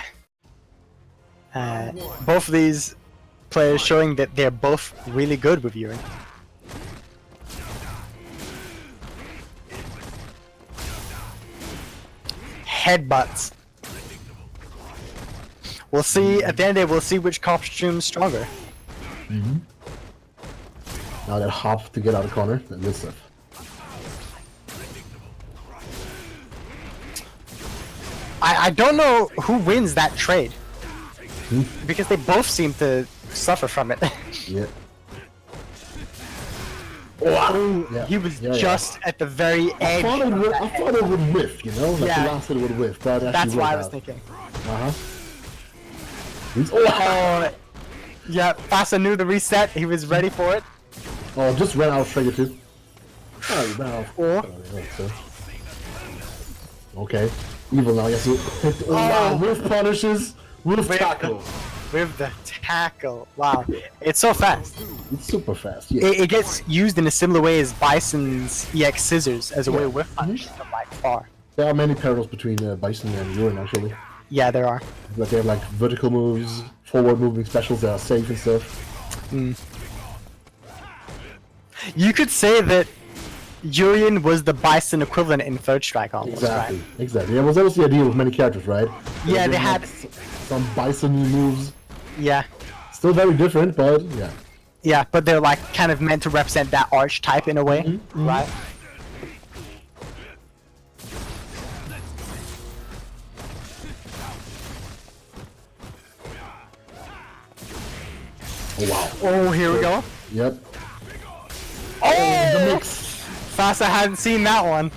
Both of these players showing that they're both really good with Yuri. Headbutts. We'll see at the end of the day. We'll see which costume's stronger. Now that hop to get out of the corner. That good stuff. I don't know who wins that trade. Because they both seem to suffer from it. Yeah. Oh, Yeah. he was Yeah, just at the very edge. I thought it would whiff, you know? Like Yeah. the last hit would whiff, but That's what I was thinking. Uh-huh. Oh, yeah, Fasa knew the reset. He was ready for it. Oh, just ran out of trigger too. Oh, you ran out of... Or Okay. Evil now, yes. Wow, whiff punishes. Whiff tackle. with the tackle. Wow, it's so fast. It's super fast, yeah. It gets used in a similar way as Bison's EX scissors as a way of whiff punch from like far. There are many parallels between Bison and Urine, actually. Yeah, there are. But they have like vertical moves, forward moving specials that are safe and stuff. You could say that Urian was the Bison equivalent in Third Strike almost, Exactly, right? exactly. That was the idea with many characters, right? Yeah, they They had... some Bison moves. Yeah. Still very different, but yeah. Yeah, but they're like kind of meant to represent that archetype in a way, right? Oh wow. Oh, here we go. Yep. Oh! The mix. Fasa hadn't seen that one.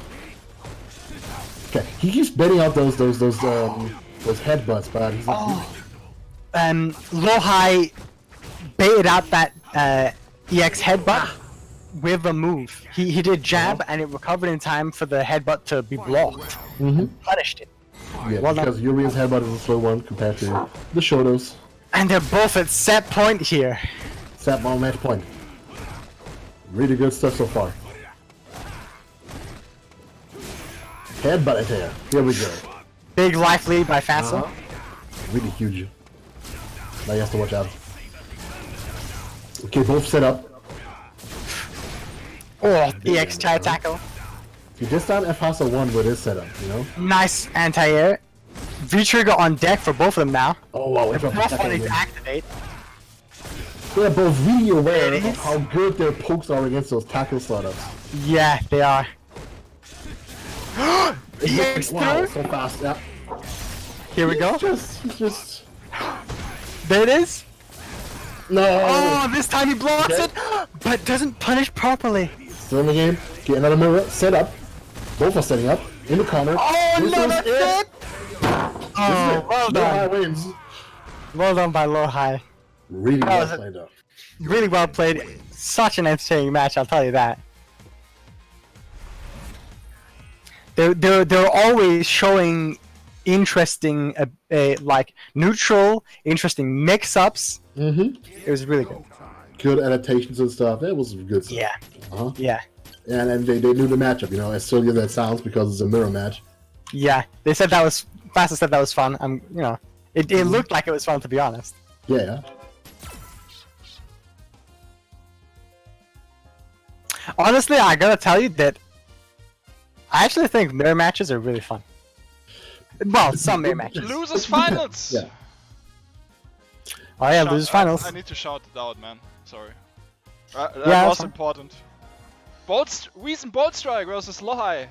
Okay, he keeps betting out those headbutts, but he's Lohai baited out that EX headbutt with a move. He did jab and it recovered in time for the headbutt to be blocked. Punished it. yeah, well because Urian's headbutt is a slow one compared to the Shotos. And they're both at set point here. Saltmine match point. Really good stuff so far. Headbutt attack. Here we go. Big life lead by Fasa. Really huge. Now he has to watch out. Okay, both set up. Oh, EX try tackle. See, this time Fasa won with his setup, you know? Nice anti-air. V-trigger on deck for both of them now. Oh wow, Both wanting to activate. They're both really aware There it of is. how good their pokes are against those tackle startups. Yeah, they are. EX Wow, through. so fast, yeah. Here we go. He's just... There it is. No! Oh, this time he blocks Okay. it, but doesn't punish properly. Still in the game. Get another mirror, set up. Both are setting up. In the corner. Oh This no, is that's it. it! Oh, well Lohai done. wins. Well done by Lohai. Really That well was a- played though. Really well played. Such an entertaining match, I'll tell you that. They're always showing interesting, like neutral, interesting mix-ups. It was really good. Good adaptations and stuff. It was good stuff. Yeah, Uh-huh. yeah, And they knew the matchup, you know, as silly as that sounds because it's a mirror match. yeah. They said that was. Fasta said that was fun. You know, it looked like it was fun to be honest. Yeah. Honestly, I gotta tell you that I actually think mirror matches are really fun. Well, some mirror matches. Losers finals! Yeah. Oh yeah, Shout- losers finals. I need to shout it out, man. Sorry. That Yeah, was that's fine. important. Reason Bolt Strike versus Lohai.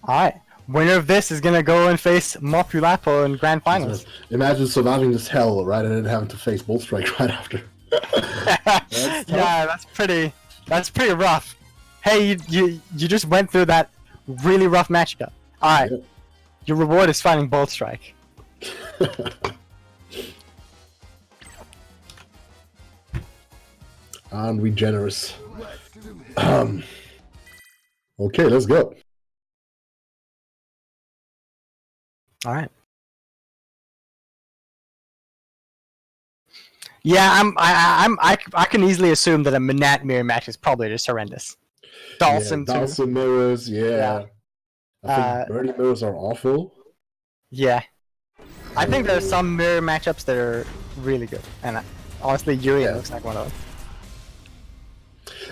Alright. Winner of this is gonna go and face Mopulapo in grand finals. Imagine surviving this hell, right, and then having to face Bolt Strike right after. Yeah, that's pretty rough. Hey, you just went through that really rough matchup. Alright. Yeah. Your reward is fighting Bolt Strike. And we generous. Okay, let's go. Alright. Yeah, I can easily assume that a Manat mirror match is probably just horrendous. Dawson too. Dawson mirrors, yeah. I think Birdie mirrors are awful. Yeah. I think there's some mirror matchups that are really good, and honestly, Yuri looks like one of them.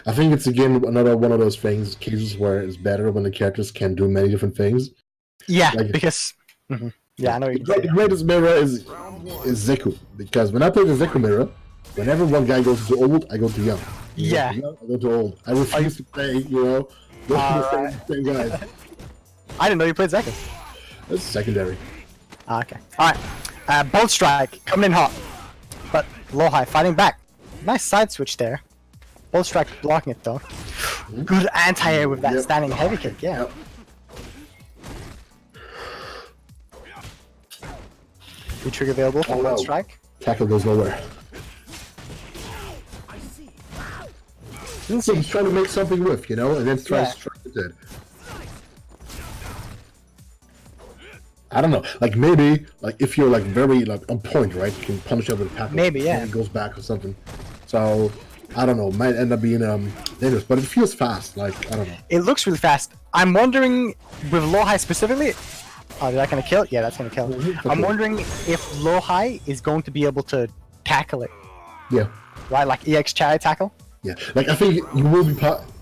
I think it's again another one of those cases where it's better when the characters can do many different things. Yeah, Like, because yeah, I know. The greatest mirror is Zeku, because when I play the Zeku mirror, whenever one guy goes to old, I go to young. Yeah. I go to old. I refuse to play, the same guys. I didn't know you played Zeku. That's secondary. Okay. Alright. Bolt Strike coming in hot. But Lohai fighting back. Nice side switch there. Bolt Strike blocking it though. Good anti-air with that standing heavy kick, yeah. Yep. V-trigger available for Bolt Strike. Tackle goes nowhere. So he's trying to make something with, and then tries to strike it dead. I don't know. Like maybe, if you're very on point, right? You can punish up with a tackle. Maybe, yeah. And it goes back or something. So I don't know. Might end up being dangerous, but it feels fast. I don't know. It looks really fast. I'm wondering with Lohai specifically. Oh, is that gonna kill? Yeah, that's gonna kill. I'm wondering if Lohai is going to be able to tackle it. Yeah. Right, like EX Chariot tackle. Yeah. I think you will be.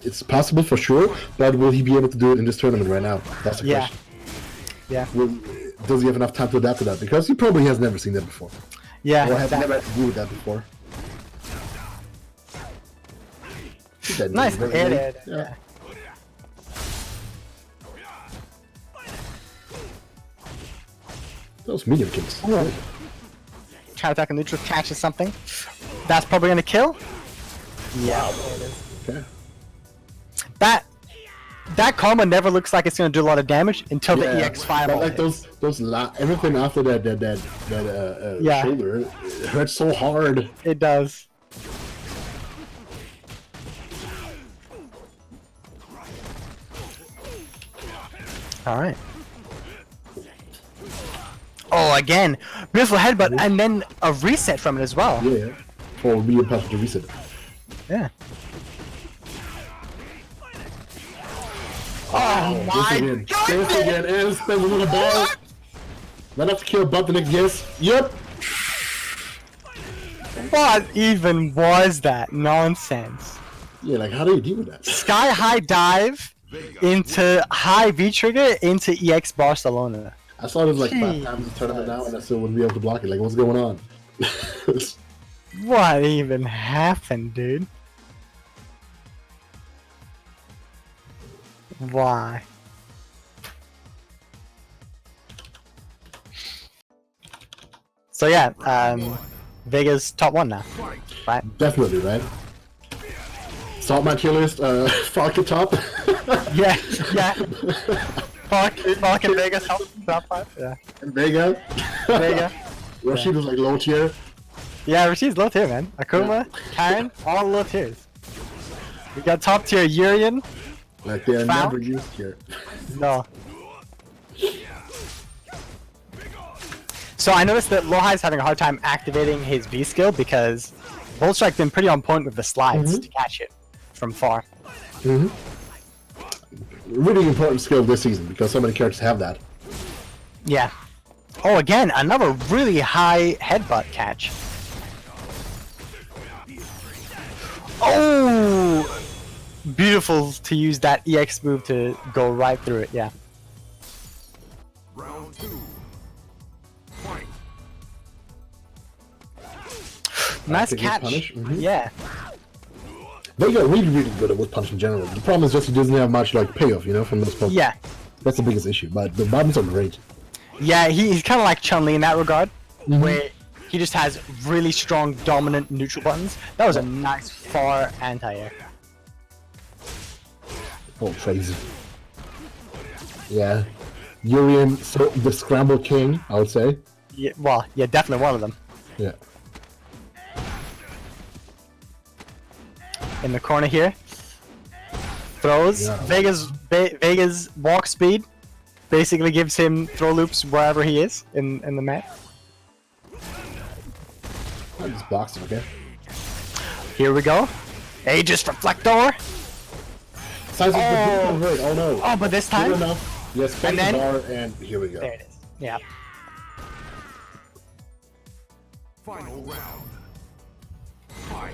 It's possible for sure, but will he be able to do it in this tournament right now? That's the question. Yeah. Does he have enough time to adapt to that? Because he probably has never seen that before. Yeah. Or has never had to do with that before. Nice. Yeah. Those medium kicks. Try to attack a neutral, catches something. That's probably gonna kill. Yeah. Okay. That combo never looks like it's gonna do a lot of damage until the EX fireball. Like those everything after that shoulder, it hurts so hard. It does. All right. Oh, again, beautiful headbutt, and then a reset from it as well. Yeah. For medium punch to reset. Yeah. Oh my god! This again, and spins a little ball. Right after kill, bump the next yes. Yep. What even was that nonsense? Yeah, how do you deal with that? Sky high dive into high V trigger into EX Barcelona. I saw this 5 times in the tournament now, and I still wouldn't be able to block it. What's going on? What even happened, dude? Why? So yeah, Vega's top 1 now, right? Definitely, right? Saltmine tier list, Falcon top. Yeah. Falcon and Vega's top 5, yeah. And Vega. Rashid was low tier. Yeah, Rashid's low tier, man. Akuma, Karen, all low tiers. We got top tier Urian. They're never used here. No. So I noticed that Lohai's having a hard time activating his V skill because Bolt Strike's been pretty on point with the slides to catch it from far. Really important skill this season because so many characters have that. Yeah. Oh, again, another really high headbutt catch. Oh! Beautiful to use that EX move to go right through it, yeah. Round 2. Fight. Nice catch. Yeah. They got really good at whip punch in general. The problem is just he doesn't have much payoff, from those punches. Yeah. That's the biggest issue, but the buttons are great. Yeah, he's kind of like Chun-Li in that regard, where he just has really strong, dominant neutral buttons. That was a nice far anti-air. Oh, crazy. Yeah. Urian, so the Scramble King, I would say. Yeah, well, yeah, definitely one of them. Yeah. In the corner here. Throws. Yeah. Vega's walk speed basically gives him throw loops wherever he is in the map. I just boxed him, okay? Here we go. Aegis Reflector. Size of the hurt. Oh no. Oh, but this time. Good enough. Yes, And the then- bar, and here we go. There it is. Yeah. Final round. Fight.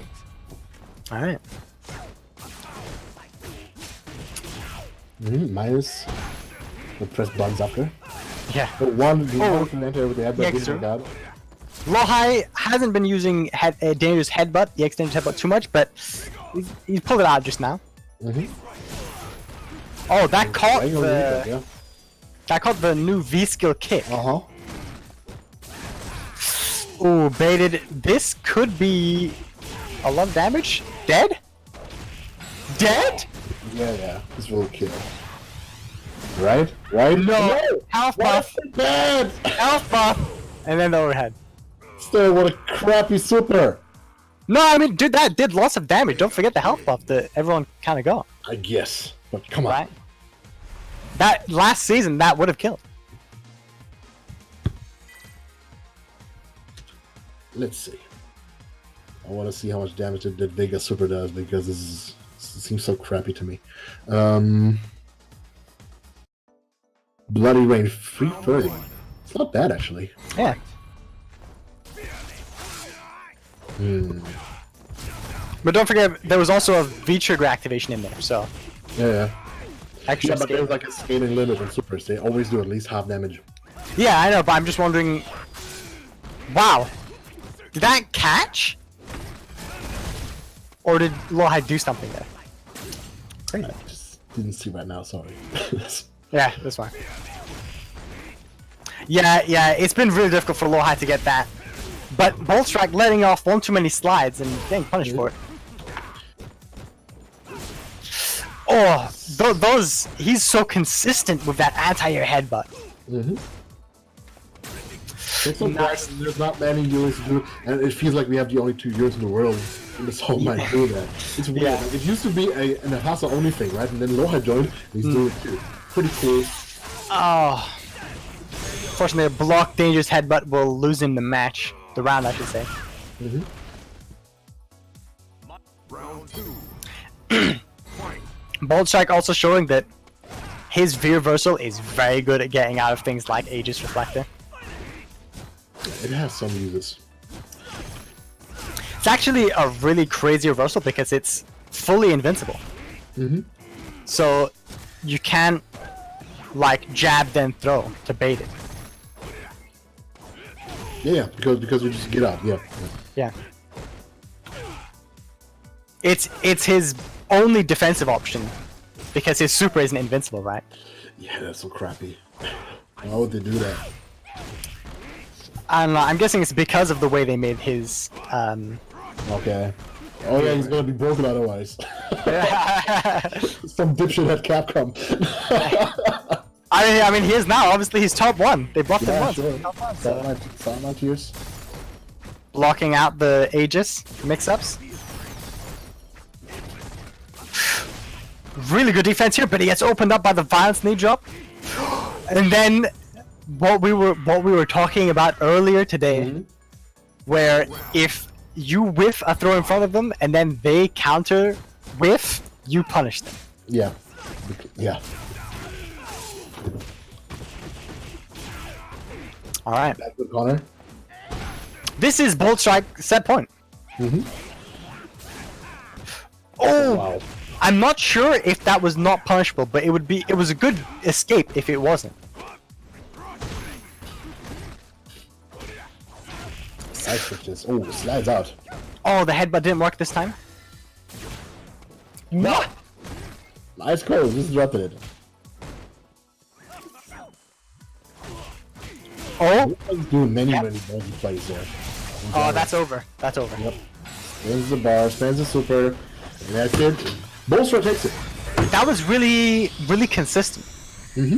All right. Minus the press buttons after. Yeah. The one can enter with the headbutt. Yeah, This sure. God. Lohai hasn't been using dangerous headbutt, the extended headbutt too much, but he's pulled it out just now. Oh, that caught the new V skill kick. Uh-huh. Ooh, baited. This could be a lot of damage. Dead? Dead? Yeah. This will kill. Right? Right? No. Health buff. Bad! Health buff. And then the overhead. Still, what a crappy super. No, I mean, dude, that did lots of damage. Don't forget the health buff that everyone kind of got. I guess. But come on. Right? That last season, that would have killed. Let's see. I want to see how much damage that Vega super does because this seems so crappy to me. Bloody Rain 330. It's not bad actually. Yeah. But don't forget, there was also a V-trigger activation in there, so Yeah. extra Yeah, but scale. there's like a scaling limit on supers. They always do at least half damage. Yeah, I know, but I'm just wondering. Wow, did that catch? Or did Lohai do something there? I just didn't see right now. Sorry. Yeah, that's fine. Yeah, it's been really difficult for Lohai to get that. But Bolt Strike letting off one too many slides and getting punished for it. Oh, those, he's so consistent with that anti-air headbutt. It's so nice. There's not many heroes to do, and it feels like we have the only 2 heroes in the world in this whole mind do that. It's weird. Yeah. Like, it used to be a Hasa only thing, right? And then Lohai joined, and he's doing it too. Pretty cool. Oh. Fortunately, a block dangerous headbutt will lose him the match. The round, I should say. Round 2. Fight. Bolt Strike also showing that his V-reversal is very good at getting out of things like Aegis Reflector. It has some uses. It's actually a really crazy reversal because it's fully invincible. So you can't like jab then throw to bait it. Yeah, because you just get out. Yeah. Yeah. It's his only defensive option because his super isn't invincible, right? Yeah, that's so crappy. Why would they do that? I don't know. I'm guessing it's because of the way they made his. Okay. Oh yeah, he's gonna be broken otherwise. Some dipshit at Capcom. I mean, he is now. Obviously, he's top 1. They blocked him Yeah, once. sure. Top 1, so. Silent my tears. Blocking out the Aegis mix-ups. Really good defense here, but he gets opened up by the violence knee drop. And then what we were talking about earlier today, where if you whiff a throw in front of them and then they counter whiff, you punish them. Yeah. Yeah. All right. That's good, Connor. This is Bolt Strike set point. Oh, Wow. I'm not sure if that was not punishable, but it was a good escape if it wasn't. Side switches. Oh, slides out. Oh, the headbutt didn't work this time? No! Nice close. Just dropping it. Oh! He's doing many ballsy plays there. Oh, that's over. That's over. Yep. Spins the bar, spins the super, and that's it. Bolster takes it. That was really, really consistent.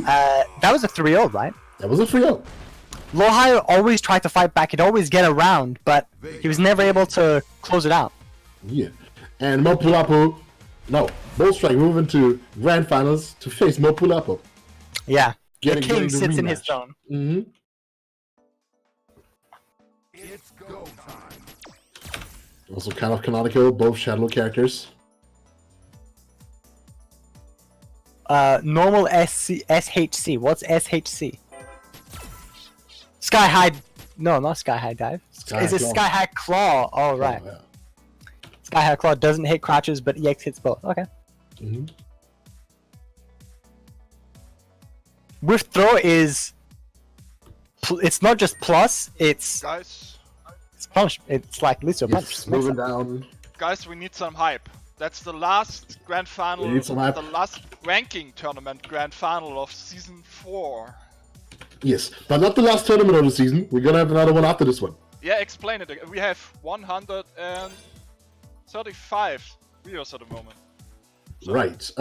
That was a 3-0, right? That was a 3-0. Lohai always tried to fight back. He'd always get around, but he was never able to close it out. Yeah. And Mopulapo, no, Bolt Strike moving to Grand Finals to face Mopulapo. Yeah. The Getting king the sits in his rematch. throne. It's go time. Also kind of canonical, both Shadow characters. Normal SHC. What's SHC? Sky High. No, not Sky High Dive. Is it Claw. Sky High Claw? Oh, right. Oh, yeah. Sky High Claw doesn't hit crouches, but EX hits both. Okay. Mhm. With throw is. It's not just plus. It's Guys, punch. It's like Lisa punch. Yes, moving down. guys, we need some hype. That's the last grand final, We need some hype. the last ranking tournament grand final of season 4. Yes, but not the last tournament of the season. We're gonna have another one after this one. Yeah, explain it. We have 135 viewers at the moment. Right.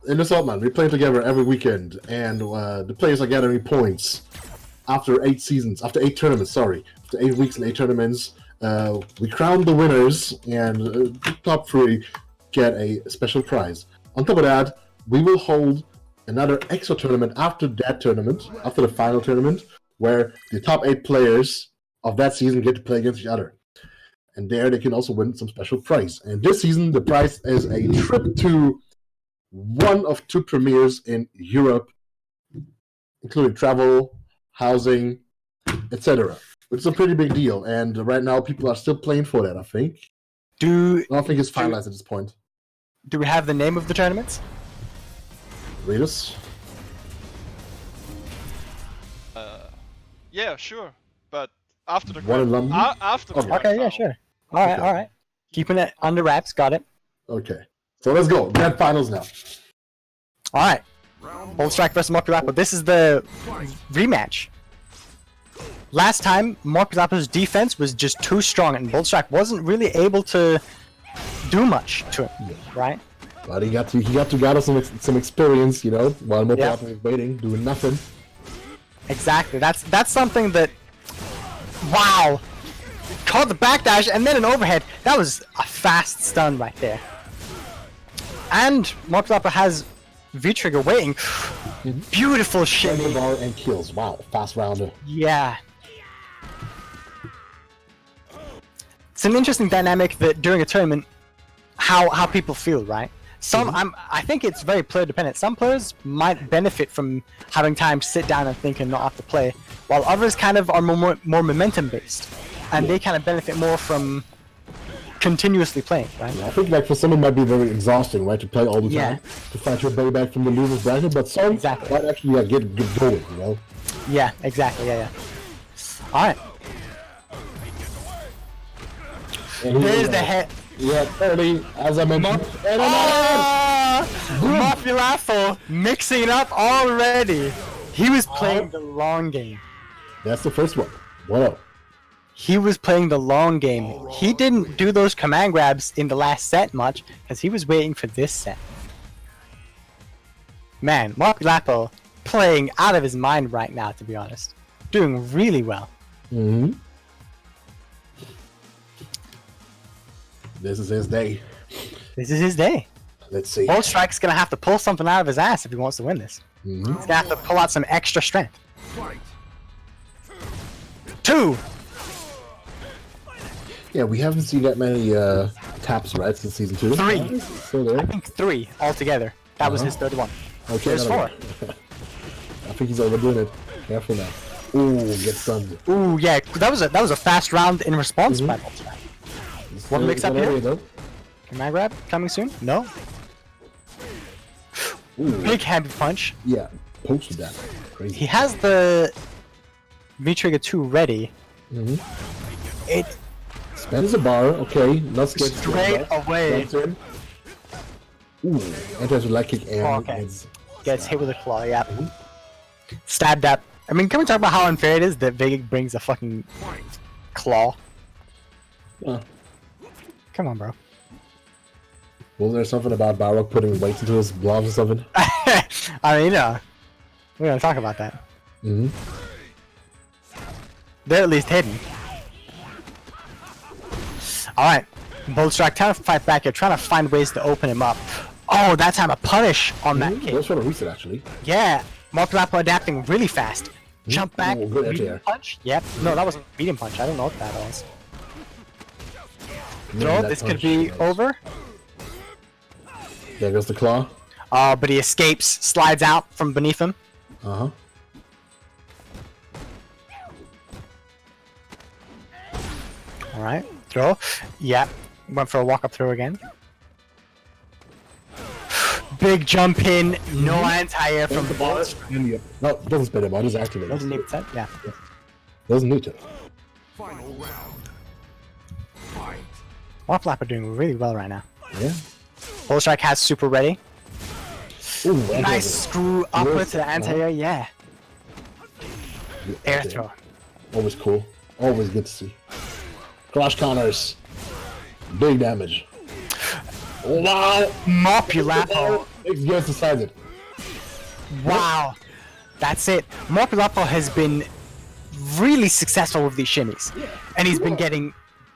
In the Saltmine, we play together every weekend, and the players are gathering points after 8 seasons, after 8 tournaments. Sorry, after 8 weeks and 8 tournaments. We crown the winners, and the top 3 get a special prize. On top of that, we will hold another extra tournament after that tournament, after the final tournament, where the top 8 players of that season get to play against each other. And there they can also win some special prize. And this season, the prize is a trip to one of 2 premieres in Europe, including travel, housing, etc. Which is a pretty big deal. And right now, people are still playing for that, I think. I don't think it's finalized at this point. Do we have the name of the tournaments? Read us. Yeah, sure. But after the One in London? after the Okay. grand Okay, yeah, final. sure. Alright, Okay. alright. Keeping it under wraps, got it. Okay. So let's go. Grand finals now. Alright. Round Bold Strike versus Morpulapo. This is the rematch. Last time, Morpulapo's defense was just too strong, and Bold Strike wasn't really able to do much to him, right? But he got to gather some experience, you know, while Morpalapo Yeah. was waiting, doing nothing. Exactly. That's something that. Wow! Caught the backdash and then an overhead. That was a fast stun right there. And Morpulapo has V-Trigger waiting. Beautiful The shimmy. bar and kills. Wow, fast rounder. Yeah. It's an interesting dynamic that during a tournament, how people feel, right? I think it's very player dependent. Some players might benefit from having time to sit down and think and not have to play, while others kind of are more momentum based, and they kind of benefit more from continuously playing, right? I think like for some it might be very exhausting, right, to play all the Yeah. time, to fight your way back from the loser's bracket, but some Exactly. might actually get going, you know? Yeah, exactly. Yeah. All right. And There's the head. Yeah, 30, as I mentioned. And Morpulapo mixing it up already. He was playing the long game. that's the first one. 1-0. He was playing the long game. He didn't do those command grabs in the last set much because he was waiting for this set. Man, Morpulapo playing out of his mind right now, to be honest. Doing really well. Mm-hmm. This is his day. This is his day. Let's see. Bold Strike's gonna have to pull something out of his ass if he wants to win this. Mhm. He's gonna have to pull out some extra strength. fight. 2! Yeah, we haven't seen that many taps, right, since season 2. 3. Still there. I think 3 altogether. That was his third one. Okay, There's another 4. one. I think he's overdoing it. Careful now. Ooh, gets stunned. Ooh, yeah, that was a fast round in response by Bold Strike. One mix up here? Though. Command grab coming soon? No. Ooh, Big hand punch. yeah, posted that. Crazy. He has the V-Trigger 2 ready. Mhm. It Spends a bar. Okay, let's get straight away Turn. Ooh, enters with leg kick and okay. it's- gets hit with a claw, yeah. Stabbed up. I mean, can we talk about how unfair it is that Vega brings a fucking claw? Uh, Come on, bro. was there something about Barrock putting weights into his gloves or something? I mean, we're gonna talk about that. Mm-hmm. They're at least hidden. Alright. Bold Strike trying to fight back here, trying to find ways to open him up. Oh, that time a punish on that kick. That's for a reset, actually. Yeah. Morpulapo adapting really fast. Jump back. Ooh, good medium anti-air. punch. Yep. No, that wasn't medium punch. I don't know what that was. throw. This could be over. There goes the claw. But he escapes, slides out from beneath him. Uh-huh. Alright, throw. Yeah, went for a walk-up throw again. Big jump in, no anti-air from the boss. No, it doesn't spin him out, just activate Doesn't it. need to, yeah. Doesn't need to. Final round. Fight. Warflap are doing really well right now. Yeah. Bull Strike has super ready. Ooh, Nice screw upper to the Uh-huh. anti-air, yeah. Air Okay. throw. Always cool. Always good to see. Crash counters. Big damage. Wow. Mopulapo. Next guess decided. Wow. That's it. Mopulapo has been really successful with these shimmies. And he's been getting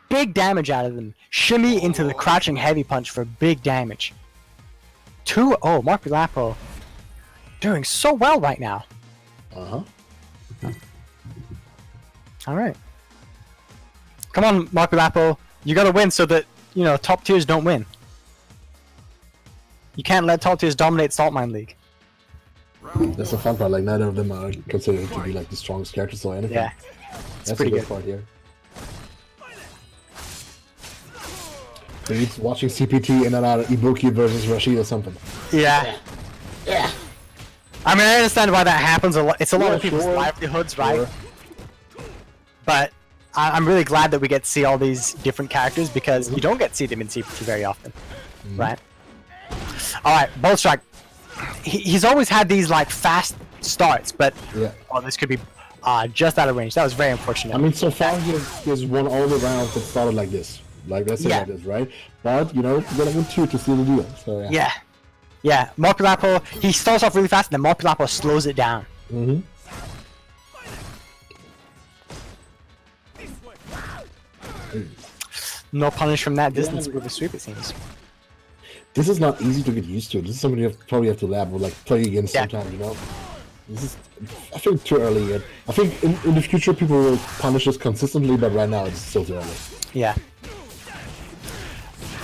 big damage out of them. Shimmy into the crouching heavy punch for big damage. 2-0. Mopulapo doing so well right now. Uh-huh. Alright. Come on, Mopulapo. You gotta win so that, you know, top tiers don't win. You can't let top tiers dominate Saltmine League. That's the fun part, like neither of them are considered to be like the strongest characters or anything. Yeah. That's pretty the good. good part here. Maybe it's watching CPT in and out of Ibuki versus Rashid or something. Yeah. Yeah. I mean, I understand why that happens a lot. It's a lot Yeah, of people's sure. livelihoods, right? Sure. But I'm really glad that we get to see all these different characters because you don't get to see them in CPT very often, right? All right, Bull Strike. He's always had these like fast starts, but Yeah. oh, this could be just out of range. That was very unfortunate. I mean, so far he has won all the rounds that started like this. Like, let's say Yeah. like this, right? But, you know, you gotta win 2 to seal the deal. So, yeah. yeah. Mopulapo, he starts off really fast, and then Mopulapo slows it down. Mm-hmm. No punish from that distance with the sweep, it seems. This is not easy to get used to. This is something you probably have to lab or like play against Yeah. sometime, you know? This is, I think, too early yet. I think in the future people will punish this consistently, but right now it's still too early. Yeah.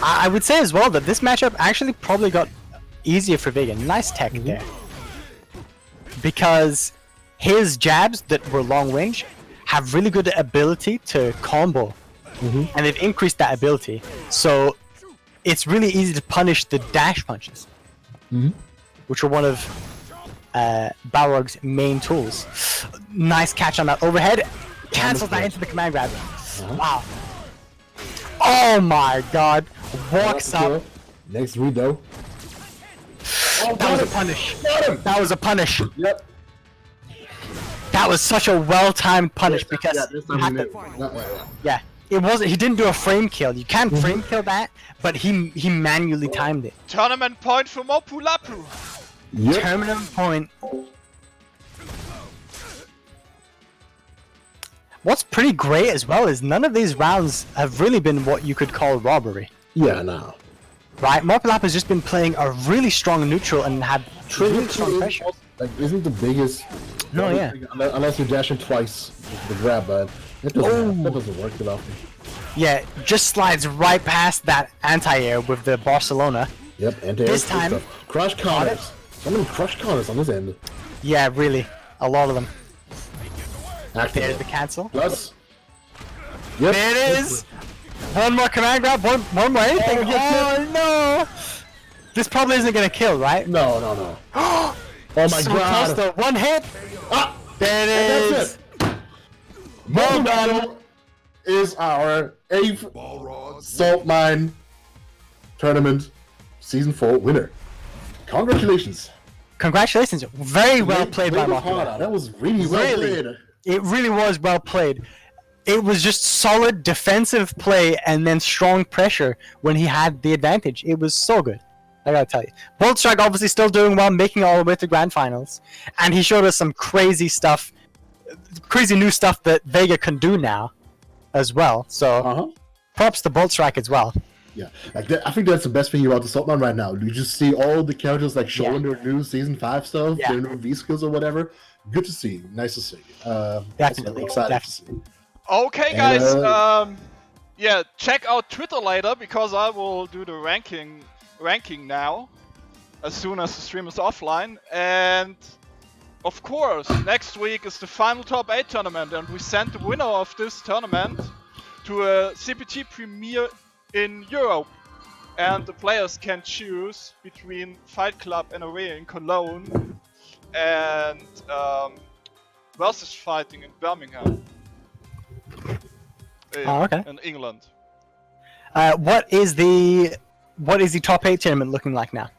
I would say as well that this matchup actually probably got easier for Vega. Nice tech there. Because his jabs that were long range have really good ability to combo. And they've increased that ability. So it's really easy to punish the dash punches. Which are one of Balrog's main tools. Nice catch on that overhead. Cancels that into the command grab. Wow. Oh my god. Walks up. Next read though. That was a punish. That was a punish. Yep. That was such a well-timed punish because Yeah, this you time had he to, made yeah, it wasn't. He didn't do a frame kill. You can't frame kill that, but he manually timed it. Tournament point for Mopulapo. Yep. Terminum point. What's pretty great as well is none of these rounds have really been what you could call robbery. Yeah, now. Right? Mopulapo has just been playing a really strong neutral and had really strong pressure. Like, isn't the biggest. No, yeah. Unless you dash it twice with the grab, but that doesn't work that often. Yeah, just slides right past that anti-air with the Barcelona. Yep, and This time- crush counters. So many crush counters on this end. Yeah, really. A lot of them. There's Activate. the cancel. Plus. Yep. There it is! One more command grab, one more anything. Oh no! This probably isn't gonna kill, right? No, no, no. Oh my So god. close to one hit! Ah, There it and is! that's it. Mo Battle is our 8th Balrog. Saltmine Tournament Season 4 winner. Congratulations. Congratulations. Very well played by Mopulapo. Mopulapo. That was really well Really? played. It really was well played. It was just solid defensive play and then strong pressure when he had the advantage. It was so good. I gotta tell you. Bull Strike obviously still doing well, making all the way to grand finals. And he showed us some crazy stuff, crazy new stuff that Vega can do now as well. So props to Bull Strike as well. Yeah, like that, I think that's the best thing about the Saltmine right now. You just see all the characters like showing Yeah. their new Season 5 stuff, Yeah. their new V skills or whatever. Good to see. Nice to see. Definitely, Excited definitely. to see. Okay, guys. yeah, check out Twitter later because I will do the ranking now, as soon as the stream is offline. And of course, next week is the final top 8 tournament, and we send the winner of this tournament to a CPT Premier in Europe. And the players can choose between Fight Club and Array in Cologne and versus fighting in Birmingham. Oh, okay. In England. What is the top 8 tournament looking like now?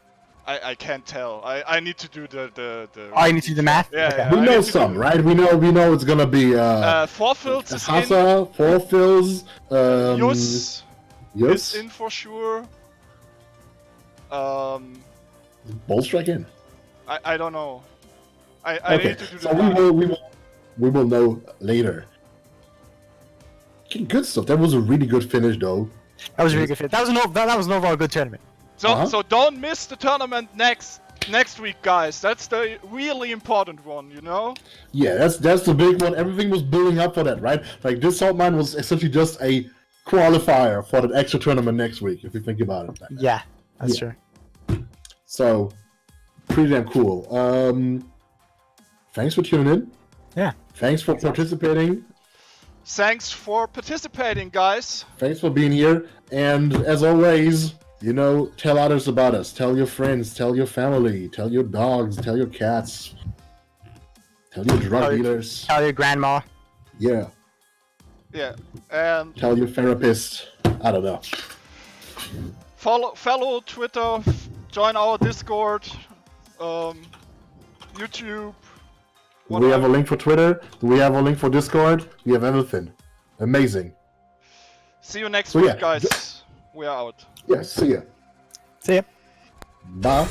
I can't tell. I need to do the Oh, you need to do the math? Yeah, Okay. yeah. We I know need to some, do- right? We know it's gonna be Four Fields is in. Hassa, Four Fills, Jus is Jus, in for sure. Bullstrike in. I don't know. I Okay, need to do so the math. we will know later. Okay, good stuff. That was a really good finish, though. That was a really good fit. That was an overall good tournament. So Uh-huh. don't miss the tournament next week, guys. That's the really important one, you know? Yeah, that's the big one. Everything was building up for that, right? Like this Saltmine was essentially just a qualifier for that extra tournament next week, if you think about it. Yeah, that's Yeah. true. So, pretty damn cool. Thanks for tuning in. Yeah. Thanks for participating. Thanks for participating, guys. Thanks for being here. And as always, tell others about us. Tell your friends, tell your family, tell your dogs, tell your cats, tell your drug dealers. Tell your grandma. Yeah. Yeah, and Tell your therapist. I don't know. follow Twitter, join our Discord, YouTube. Do we have a link for Twitter? Do we have a link for Discord? We have everything. Amazing. See you next So, week, yeah. guys. We are out. Yeah, see ya. See ya. Bye.